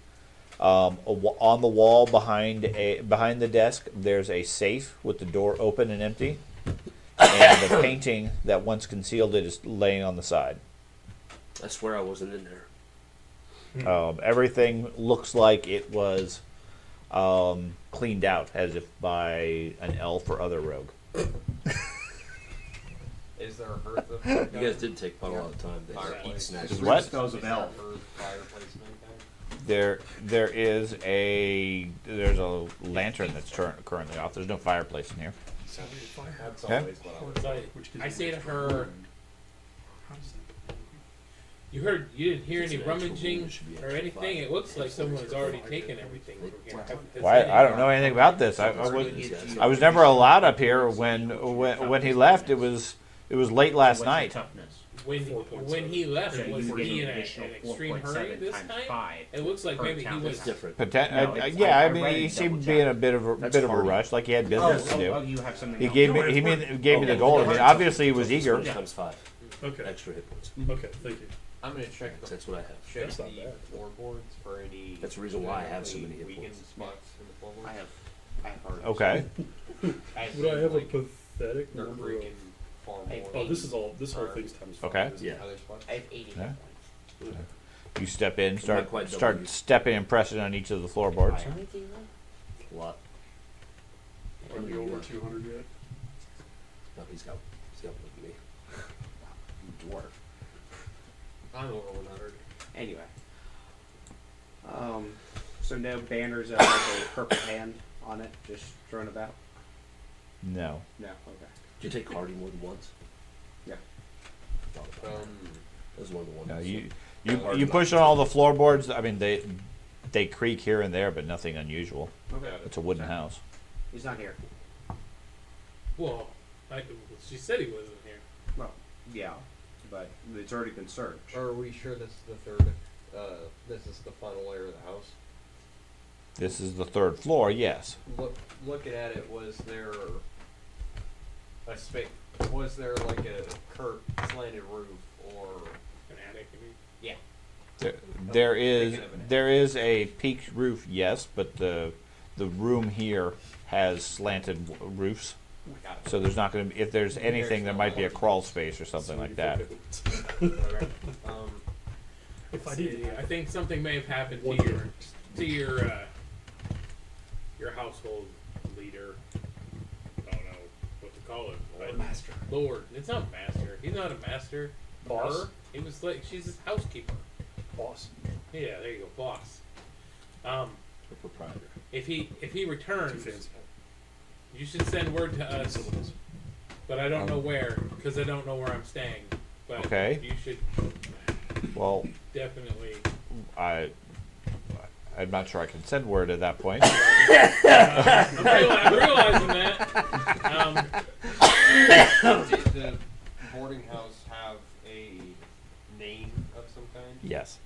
On the wall behind the desk, there's a safe with the door open and empty, and the painting that once concealed it is laying on the side. I swear I wasn't in there. Everything looks like it was cleaned out as if by an elf or other rogue. Is there a hearth of You guys did take quite a lot of time to Fireplace. eat snacks. Is what? Spells of Is there a elf. hearth, fireplace, and anything? There's a lantern that's currently off. There's no fireplace in here. That's Okay. always what I would So Which gives I you say to extra her, room. How does that- you didn't hear It's any an extra rummaging room, it should be or extra anything? five. It looks like someone has already taken everything from here. Has Why? any- I don't know anything about this. I was never allowed up here when he left. It was late last What's the night. toughness? When he left, So was you get he in an an additional extreme hurry 4.7 this times time? 5 It looks like per maybe he count. was It's different. No, it's- Yeah, I I mean, read it he and seemed to be double-checked. in a bit of a That's bit of a harder. rush, like he had business to Oh, do. you have something He else. gave No, me he it's mean- gave me the Oh, gold. I yeah. mean, obviously he was eager. Times 5 Okay. extra hit points. Okay. Thank you. I'm gonna check the That's what I have. check That's not the bad. floorboards for any. That's the reason why I have so many hit weakened points. spots in the floorboards. I have hard. Okay. Would I have like, a pathetic they're number of? freaking far Hey, more. Oh, this whole thing's times 5. Okay. isn't it? Yeah. Other spots. I have 80 Yeah. hit points. You step in, Not quite start double. stepping and pressing on each of the floorboards. How many do you have? A lot. Are we over 200 yet? No, he's got more than me. Dwarf. I'm over 100. Anyway. So no banners that have a purple hand on it, just thrown about? No. No, okay. Did you take Hardy more than once? Yeah. Thought about that. That was one of the ones. No, you Hard you to push on all the floorboards. I mean, they creak here and there, but nothing unusual. Okay. It's a wooden house. He's not here. Well, she said he wasn't here. Well, yeah, but it's already been searched. Are we sure this is the third? This is the final layer of the house. This is the third floor. Yes. Looking at it, was there a space? Was there like a curved, slanted roof, or An attic, I mean. There is a peaked roof. Yes, but the room here has slanted roofs. got it. So there's not going to be, if there's anything, there no might be a hole. crawl space or something like that. Okay. If I See, did, I think something may have happened One to your household leader. I don't know what to call it. but Master. Lord. It's not master. He's not a master. Boss? Her. He was like she's his housekeeper. boss. Yeah, there you go, boss. The proprietor. If he Too returns, fancy. you should send word to us. But I don't know where, because I don't know where I'm staying. But Okay. you should Well, definitely. I'm not sure I can send word at that point. I'm realizing that. Did the boarding house have a name of some kind? Yes.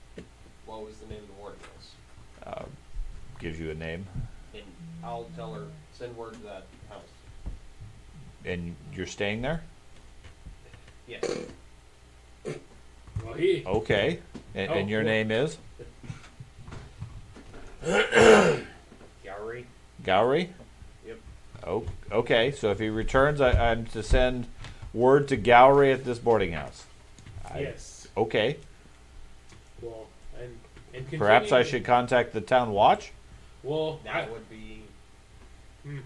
What was the name of the boarding house? Gives you a name, And I'll tell her, send word to that house. and you're staying there. Yes. Well, he. Okay. And your well- name is Gowrie? Gowrie. Yep. Oh, okay. So if he returns, I'm to send word to Gowrie at this boarding house. Yes. Okay. Well, and Perhaps I continue- should contact the town watch. Well, That would be. Hmm.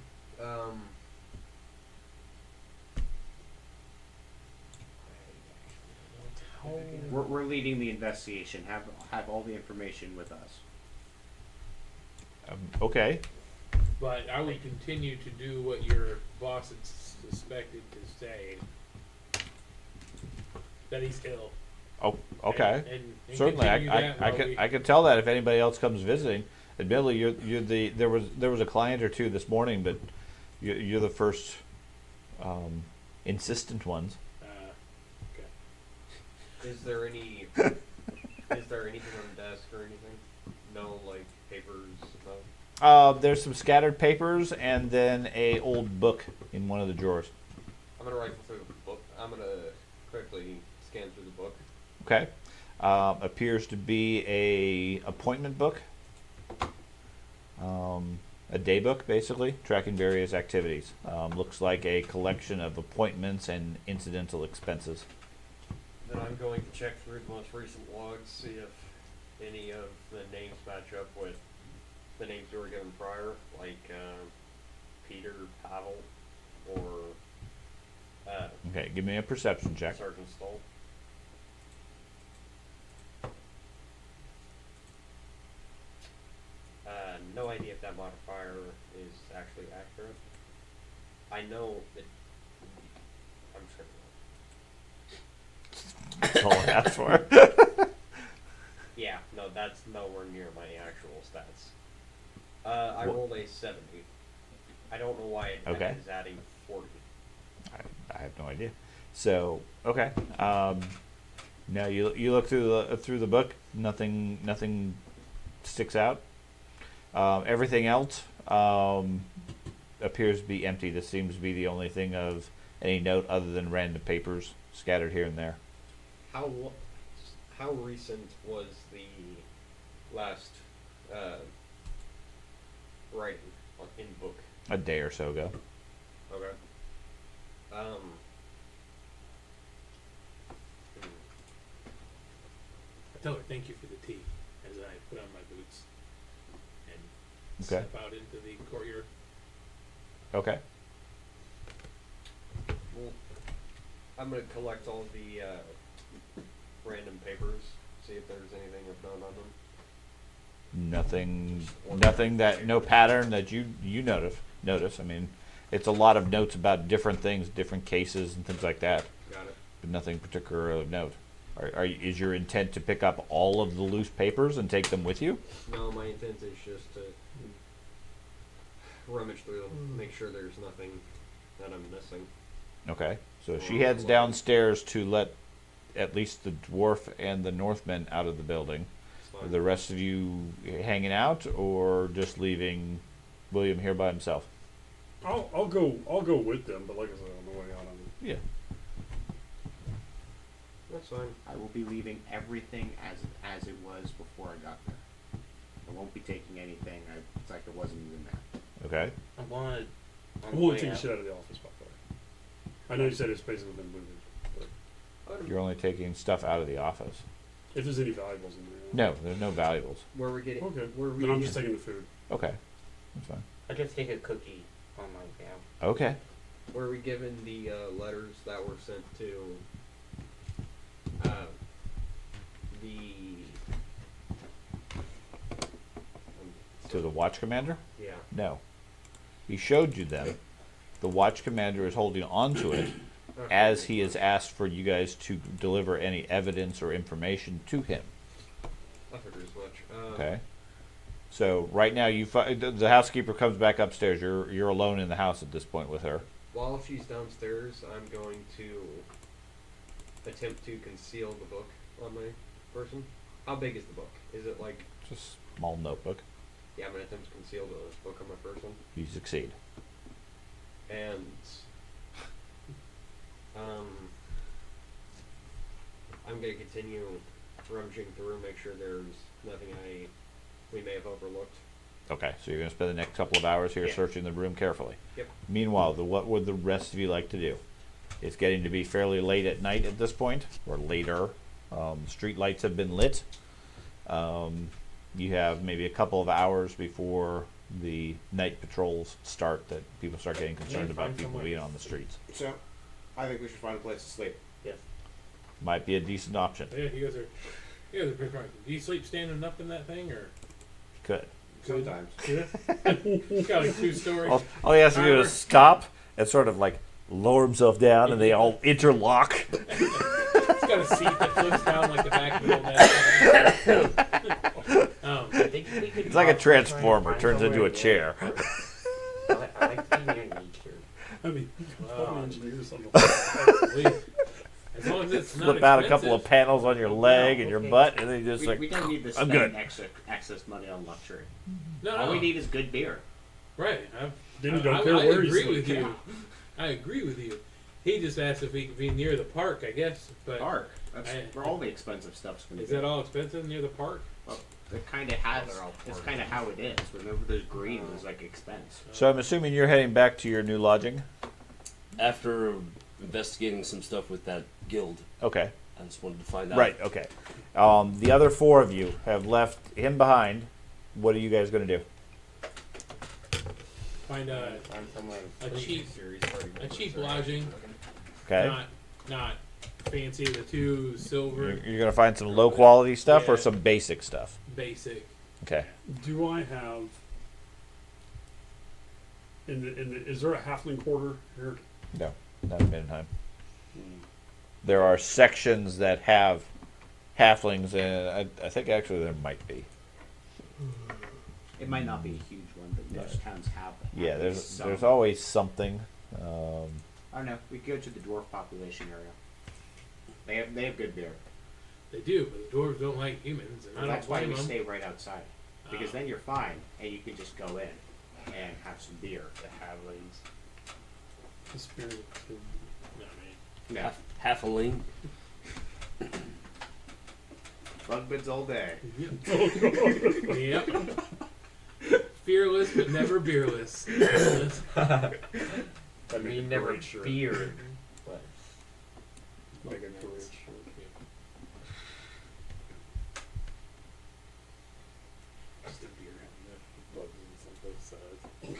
We're leading the investigation. Have all the information with us. Okay. but I would continue to do what your boss had suspected to say. That he's ill. Oh, okay. And Certainly, continue that I while we- could tell that if anybody else comes visiting. Admittedly, there was a client or two this morning, but you're the first insistent ones. Okay. Is there anything on the desk or anything? No, like papers, no? There's some scattered papers and then a old book in one of the drawers. I'm gonna rifle through the book. I'm gonna quickly scan through the book. Okay. Appears to be a appointment book. A day book, basically, tracking various activities. Looks like a collection of appointments and incidental expenses. Then I'm going to check through the most recent logs, see if any of the names match up with the names we were given prior, like Peter, Pavel, or Okay, give me a perception check. Sergeant Stoll. No idea if that modifier is actually accurate. I know that. I'm sure. That's all I asked for. Yeah, no, that's nowhere near my actual stats. I What- rolled a 70. I don't know why it Okay. is adding 40. I have no idea. So okay. Now you look through the book. Nothing sticks out. Everything else appears to be empty. This seems to be the only thing of any note other than random papers scattered here and there. How recent was the last writing in book? A day or so ago. Okay. I tell her thank you for the tea as I put on my boots and Okay. step out into the courtyard. Okay. Well, I'm gonna collect all the random papers, see if there's anything of note on them. Nothing that no pattern that you notice. I mean, it's a lot of notes about different things, different cases, and things like that, Got it. but nothing particular of note. Is your intent to pick up all of the loose papers and take them with you? No, my intent is just to rummage through them, make sure there's nothing that I'm missing. Okay. So she heads downstairs to let at least the dwarf and the Northmen out of the building. It's Are fine. the rest of you hanging out or just leaving William here by himself? I'll go with them, but like I said, on the way out, Yeah. That's fine. I will be leaving everything as it was before I got there. I won't be taking anything. It's like it wasn't even there. Okay. I wanted. I won't take the shit out of the office, by the way. I know you said it's basically been moved, but You're only taking stuff out of the office. if there's any valuables in there. No, there's no valuables. Where we're getting. Okay. Where we Then I'm just taking the food. Okay. That's fine. I just take a cookie on my way out. Okay. Were we given the letters that were sent to the To the watch commander? yeah. No. He showed you them. The watch commander is holding on to it as he has asked for you guys to deliver any evidence or information to him. I figured as much. Okay. So right now the housekeeper comes back upstairs. You're alone in the house at this point with her. While she's downstairs, I'm going to attempt to conceal the book on my person. How big is the book? Is it like? Just a small notebook. Yeah, I'm gonna attempt to conceal the book on my person, You succeed. and I'm gonna continue rummaging through, make sure there's nothing we may have overlooked. Okay, so you're going to spend the next couple of hours here Yeah. searching the room carefully. Yep. Meanwhile, what would the rest of you like to do? It's getting to be fairly late at night at this point, or later. Street lights have been lit. You have maybe a couple of hours before the night patrols start that people start getting concerned Yeah, about find people somewhere. being on the streets. So, I think we should find a place to sleep. Yes. Might be a decent option. Yeah, you guys are pretty smart. Do you sleep standing up in that thing or? Good. Sometimes. Yeah. It's got like 2 stories. All he has to do Armor. is stop and sort of like lower himself down, and they all interlock. It's got a seat that flips down like the back of the old I think we could It's like a possibly try and transformer, find turns into somewhere a chair. near- I like to be near nature. I mean, you can call me engineer or something. As long as it's not Flip out a couple of expensive. panels on your leg and your okay. butt, and then you just We, like, we don't need to I'm spend good. excess money on luxury. No, All no. we need is good beer. Right. Then you don't care I where you agree sleep. with you. I agree with you. He just asked if he could be near the park, I guess. But Park. That's I- where all the expensive stuff's going to is be. that all expensive near the park? Well, it kind of has. they're all It's park. kind of how it is. Whenever there's green, there's like expense. So I'm assuming you're heading back to your new lodging. After investigating some stuff with that guild, Okay. I just wanted to find out. Right. Okay. The other 4 of you have left him behind. What are you guys going to do? Find a Find somewhere. cheap lodging. Okay. Not fancy. The 2 silver, You're gonna find some low quality stuff or Yeah. some basic stuff. basic. Okay. Do I have is there a halfling quarter here? No, not a minute time. There are sections that have halflings, and I think actually there might be. It might not be a huge one, but most towns have. Yeah, at there's least some. there's always something. I don't know. We could go to the dwarf population area. They have good beer. They do, but the dwarves don't like humans, and I don't That's why blame we them. stay right outside, because then you're fine, and you can just go in and have some beer. The halflings. The spirit of No, man. Yeah, Half a lane. bug bids all day. Yep. Fearless, but never beerless. I mean, never great shirt. beer. But Mega courage. Just a beer having the bugs and someplace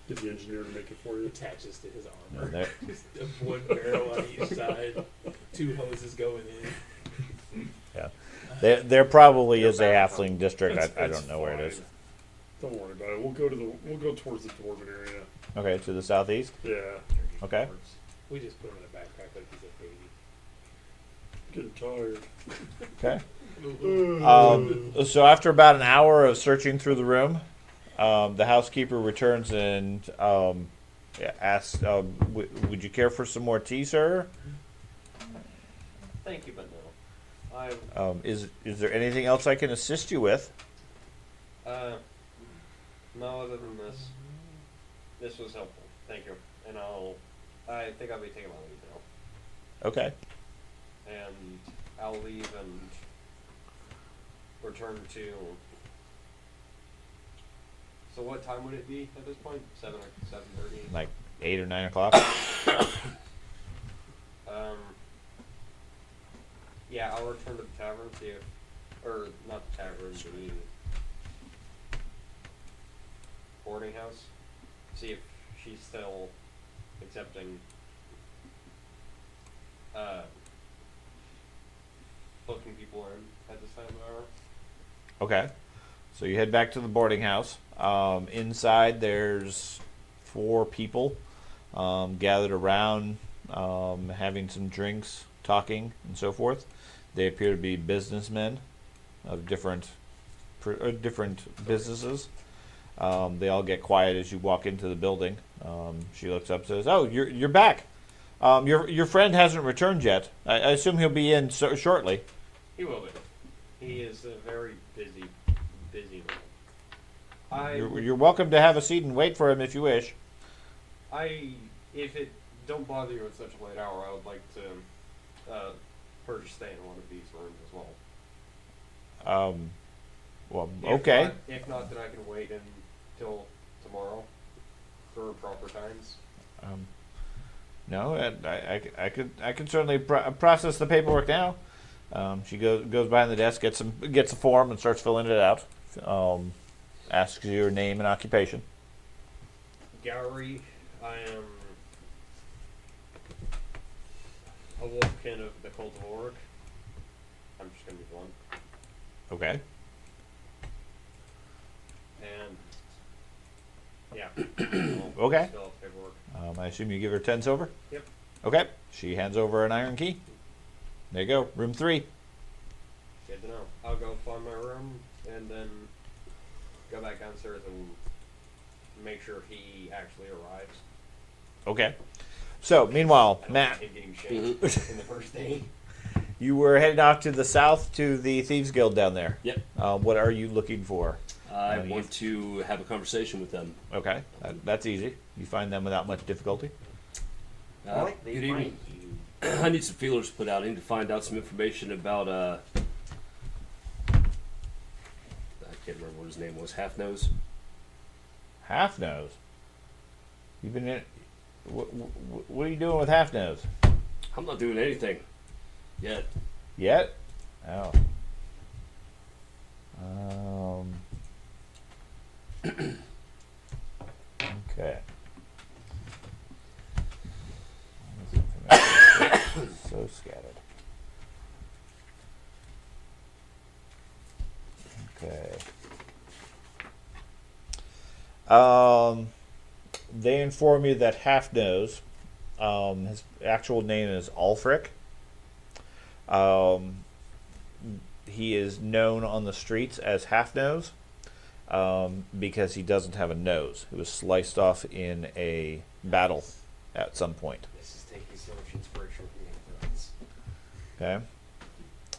Get the engineer to make it for you. attaches to his No, armor. there- Just a one barrel on each side, 2 hoses going in. yeah. There probably is a halfling district. I It's don't know where it is. fine. Don't worry about it. We'll go towards the dwarven area. Okay, to the southeast. Yeah. Okay. We just put him in a backpack like he's a baby. Getting tired. Okay. Ooh. So after about an hour of searching through the room, the housekeeper returns and asks, "Would you care for some more tea, sir? Thank you, but no. Is there anything else I can assist you with?" No, other than this. This was helpful. Thank you. And I think I'll be taking my leave now. Okay. And I'll leave and return to. So what time would it be at this point? 7:30. Like 8 or 9 o'clock. Yeah, I'll return to the tavern, see if, or not the tavern, the boarding house, see if she's still accepting, booking people in at this time of hour. Okay. So you head back to the boarding house. Inside, there's 4 people gathered around, having some drinks, talking, and so forth. They appear to be businessmen of different businesses. They all get quiet as you walk into the building. She looks up and says, "Oh, you're back. Your friend hasn't returned yet. I assume he'll be in shortly." He will be. He is a very busy man. You're welcome to have a seat and wait for him if you wish. If it don't bother you at such a late hour, I would like to purchase stay in one of these rooms as well. Well, If okay. not- if not, then I can wait until tomorrow for proper times. No, I could certainly process the paperwork now. She goes behind the desk, gets a form, and starts filling it out. Asks you your name and occupation. Gowrie, I am a wolfkin of the cult of Orc. I'm just gonna be blunt. Okay. And yeah. Okay. Fill out the paperwork. I assume you give her 10 silver? Yep. Okay. She hands over an iron key. There you go. Room 3. Good to know. I'll go find my room and then go back downstairs and make sure he actually arrives. Okay. So, meanwhile, I don't Matt, want him getting shanked in the first day. you were headed off to the south to the Thieves Guild down there. Yep. What are you looking for? I want to have a conversation with them. Okay. That's easy. You find them without much difficulty. they Good evening. find you. I need some feelers put out. I need to find out some information about, I can't remember what his name was. Half Nose. Half Nose. You've been in. What are you doing with Half Nose? I'm not doing anything yet. Yet? Oh. Okay. They inform you that Half Nose, his actual name is Ulfric. He is known on the streets as Half Nose because he doesn't have a nose. He was sliced off in a battle at some point. This is taking so much inspiration from Game of Thrones. Okay.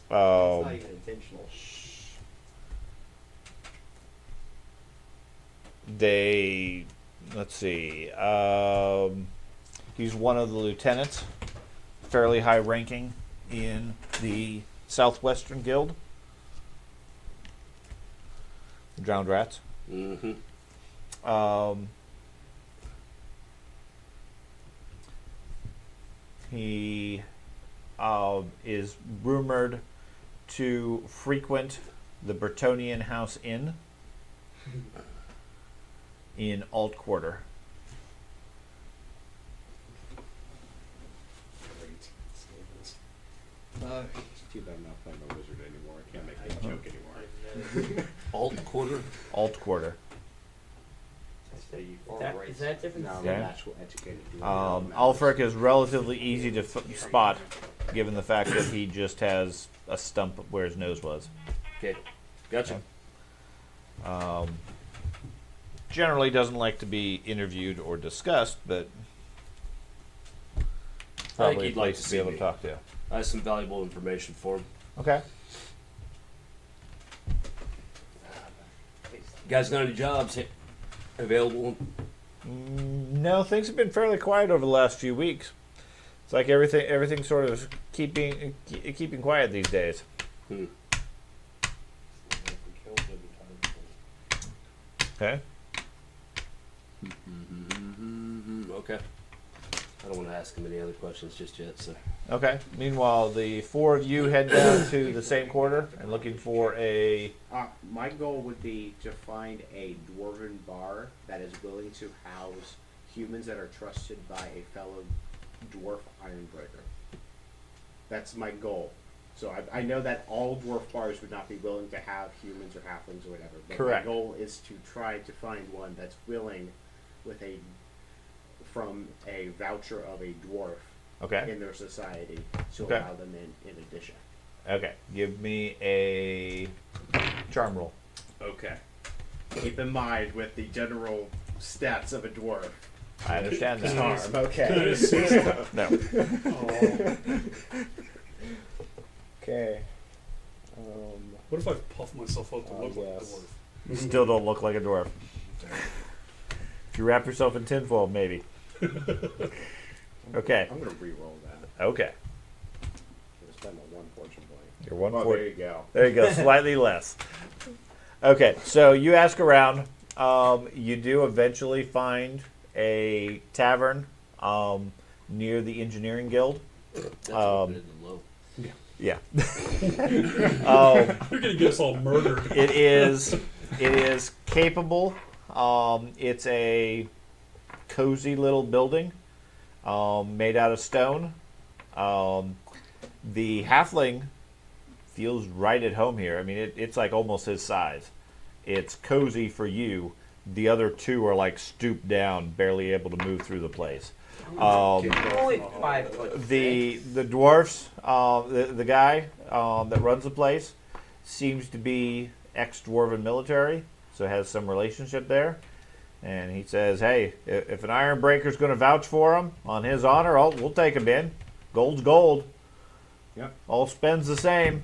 It's not even intentional. Let's see. He's one of the lieutenants, fairly high ranking in the Southwestern Guild. Drowned Rats. Mm-hmm. He is rumored to frequent the Bretonnian House Inn in Alt Quarter. Great. It's too bad I'm not playing the wizard anymore. I can't make that joke anymore. Alt quarter. Alt Quarter. So you Is are that, right. is that different? No, I'm Okay. an actual educated dude. Ulfric is relatively easy to spot, given the fact that he just has a stump where his nose was. Okay, gotcha. Generally doesn't like to be interviewed or discussed, but probably a he'd like place to to see be able me. to talk to. I have some valuable information for him. Okay. You guys got any jobs available? No, things have been fairly quiet over the last few weeks. It's like everything sort of keeping quiet these days. Okay. Okay. I don't want to ask him any other questions just yet. So Okay. Meanwhile, the four of you head down to the same quarter and looking for a. My goal would be to find a dwarven bar that is willing to house humans that are trusted by a fellow dwarf ironbreaker. That's my goal. So I know that all dwarf bars would not be willing to have humans or halflings or whatever. But Correct. my goal is to try to find one that's willing, from a voucher of a dwarf Okay. in their society to Okay. allow them in addition. Okay. Give me a charm roll. Okay. Keep in mind with the general stats of a dwarf. I understand that. Charm, okay. No. Okay. What if I puff myself up to look like a yes. dwarf? You still don't look like a dwarf. If you wrap yourself in tinfoil, maybe. Okay. I'm gonna re-roll that. Okay. I'm gonna spend a 1 fortune point. You're one Oh, for there you go. There you go, slightly less. Okay, so you ask around. You do eventually find a tavern near the Engineering Guild. that's Um, a bit low. Yeah. You're gonna get us all murdered. It is capable. It's a cozy little building made out of stone. The halfling feels right at home here. I mean, it's like almost his size. It's cozy for you. The other two are like stooped down, barely able to move through the place. Only 5 foot. The dwarfs, the guy that runs the place seems to be ex-dwarven military, so has some relationship there. And he says, "Hey, if an iron breaker's going to vouch for him on his honor, we'll take him in. Gold's gold. Yep. All spends the same.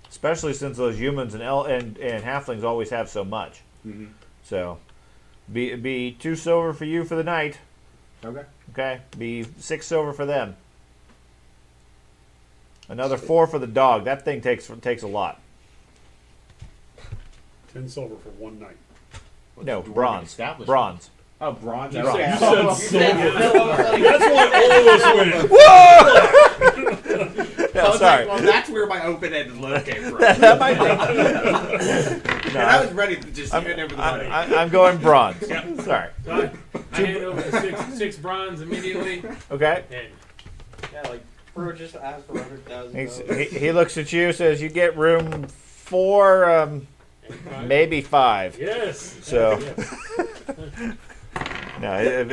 Especially since those humans and halflings always have so much. Mm-hmm. So, be 2 silver for you for the night. Okay. Okay, be 6 silver for them. Another 4 for the dog. That thing takes a lot. 10 silver for one night. No, Dwarven bronze. establishment. Bronze. Oh, bronze. Bronze. You said Oh, silver. That's why all of us win. No, sorry. Well, that's where my open-ended load came from. That might be. And I was ready to just hand over the money. I'm going bronze. Sorry. So I hand over the six bronze immediately, Okay. and Yeah, like Bro just asked for 100,000. He looks at you, says, "You get room 4, Five? maybe 5. Yes. So- Yes. No,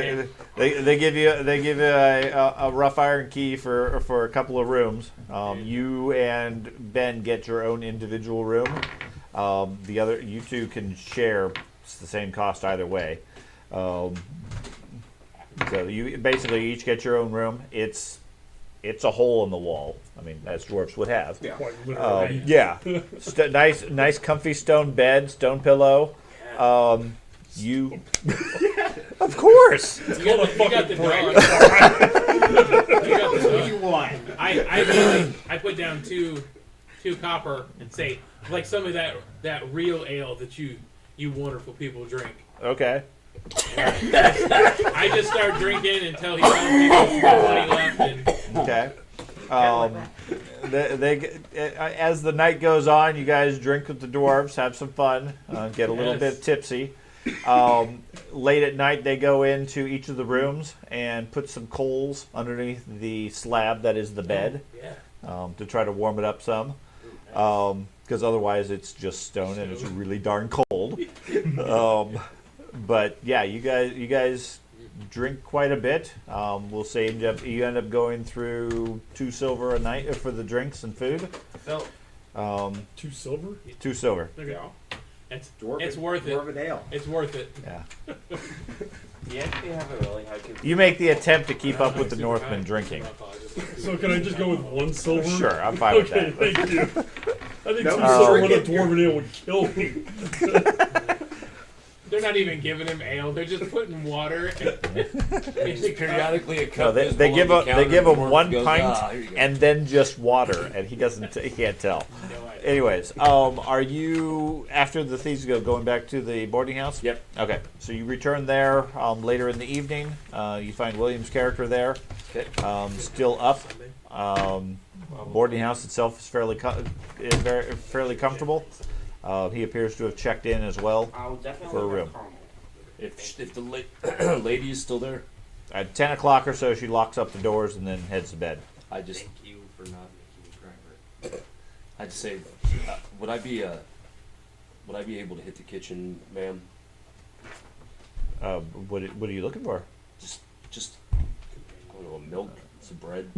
they give you a rough iron key for a couple of rooms. You and Ben get your own individual room. The other you two can share. It's the same cost either way. So you basically each get your own room. It's a hole in the wall. I mean, as dwarves would have. Quite literally. Yeah, nice, comfy stone bed, stone pillow. You, of course. You got the dog. You got the What do dog. you want? I put down two copper and say, like some of that real ale that you wonderful people drink. Okay. I just start drinking until he tells me there's money left. And Okay. They as the night goes on, you guys drink with the dwarves, have some fun, get a little Yes. bit tipsy. Late at night, they go into each of the rooms and put some coals underneath the slab that is the bed yeah. to try to warm it up some. Because otherwise, it's just stone and it's really darn cold. But yeah, you guys drink quite a bit. We'll say you end up going through 2 silver a night for the drinks and food. So, 2 silver? 2 silver. Okay. It's Dwarven, worth it. Dwarven ale. It's worth it. Yeah. you actually have a really high confusion. You make the attempt to keep up with the Northmen drinking. So can I just go with 1 silver? Sure, I'm fine with Okay, that. thank you. I think 2 No, silver drink with a it. dwarven ale would kill me. They're not even giving him ale. They're just putting water. Just periodically a No, cup. they, goes they below give the him counter they give and him the one dwarf goes, pint "Ah, here you go." and then just water, and he can't tell. No idea. Anyways, are you after the thieves go going back to the boarding house? Yep. Okay, so you return there later in the evening. You find William's character there, Okay. still up. Boarding house itself is fairly fairly comfortable. He appears to have checked in as well. I'll definitely For a have room. caramel. If the lady is still there, At 10 o'clock or so, she locks up the doors and then heads to bed. I just Thank you for not making me cry. I'd say, would I be able to hit the kitchen, ma'am? What are you looking for? Just I don't know, milk, some bread.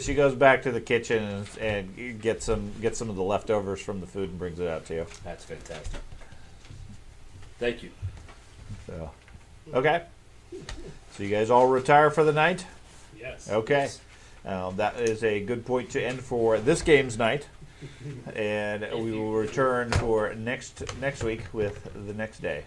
She goes back to the kitchen and gets some of the leftovers from the food and brings it out to you. That's fantastic. Thank you. So, okay. So you guys all retire for the night. Yes. Okay. That is a good point to end for this game's night, and we will return for next week with the next day.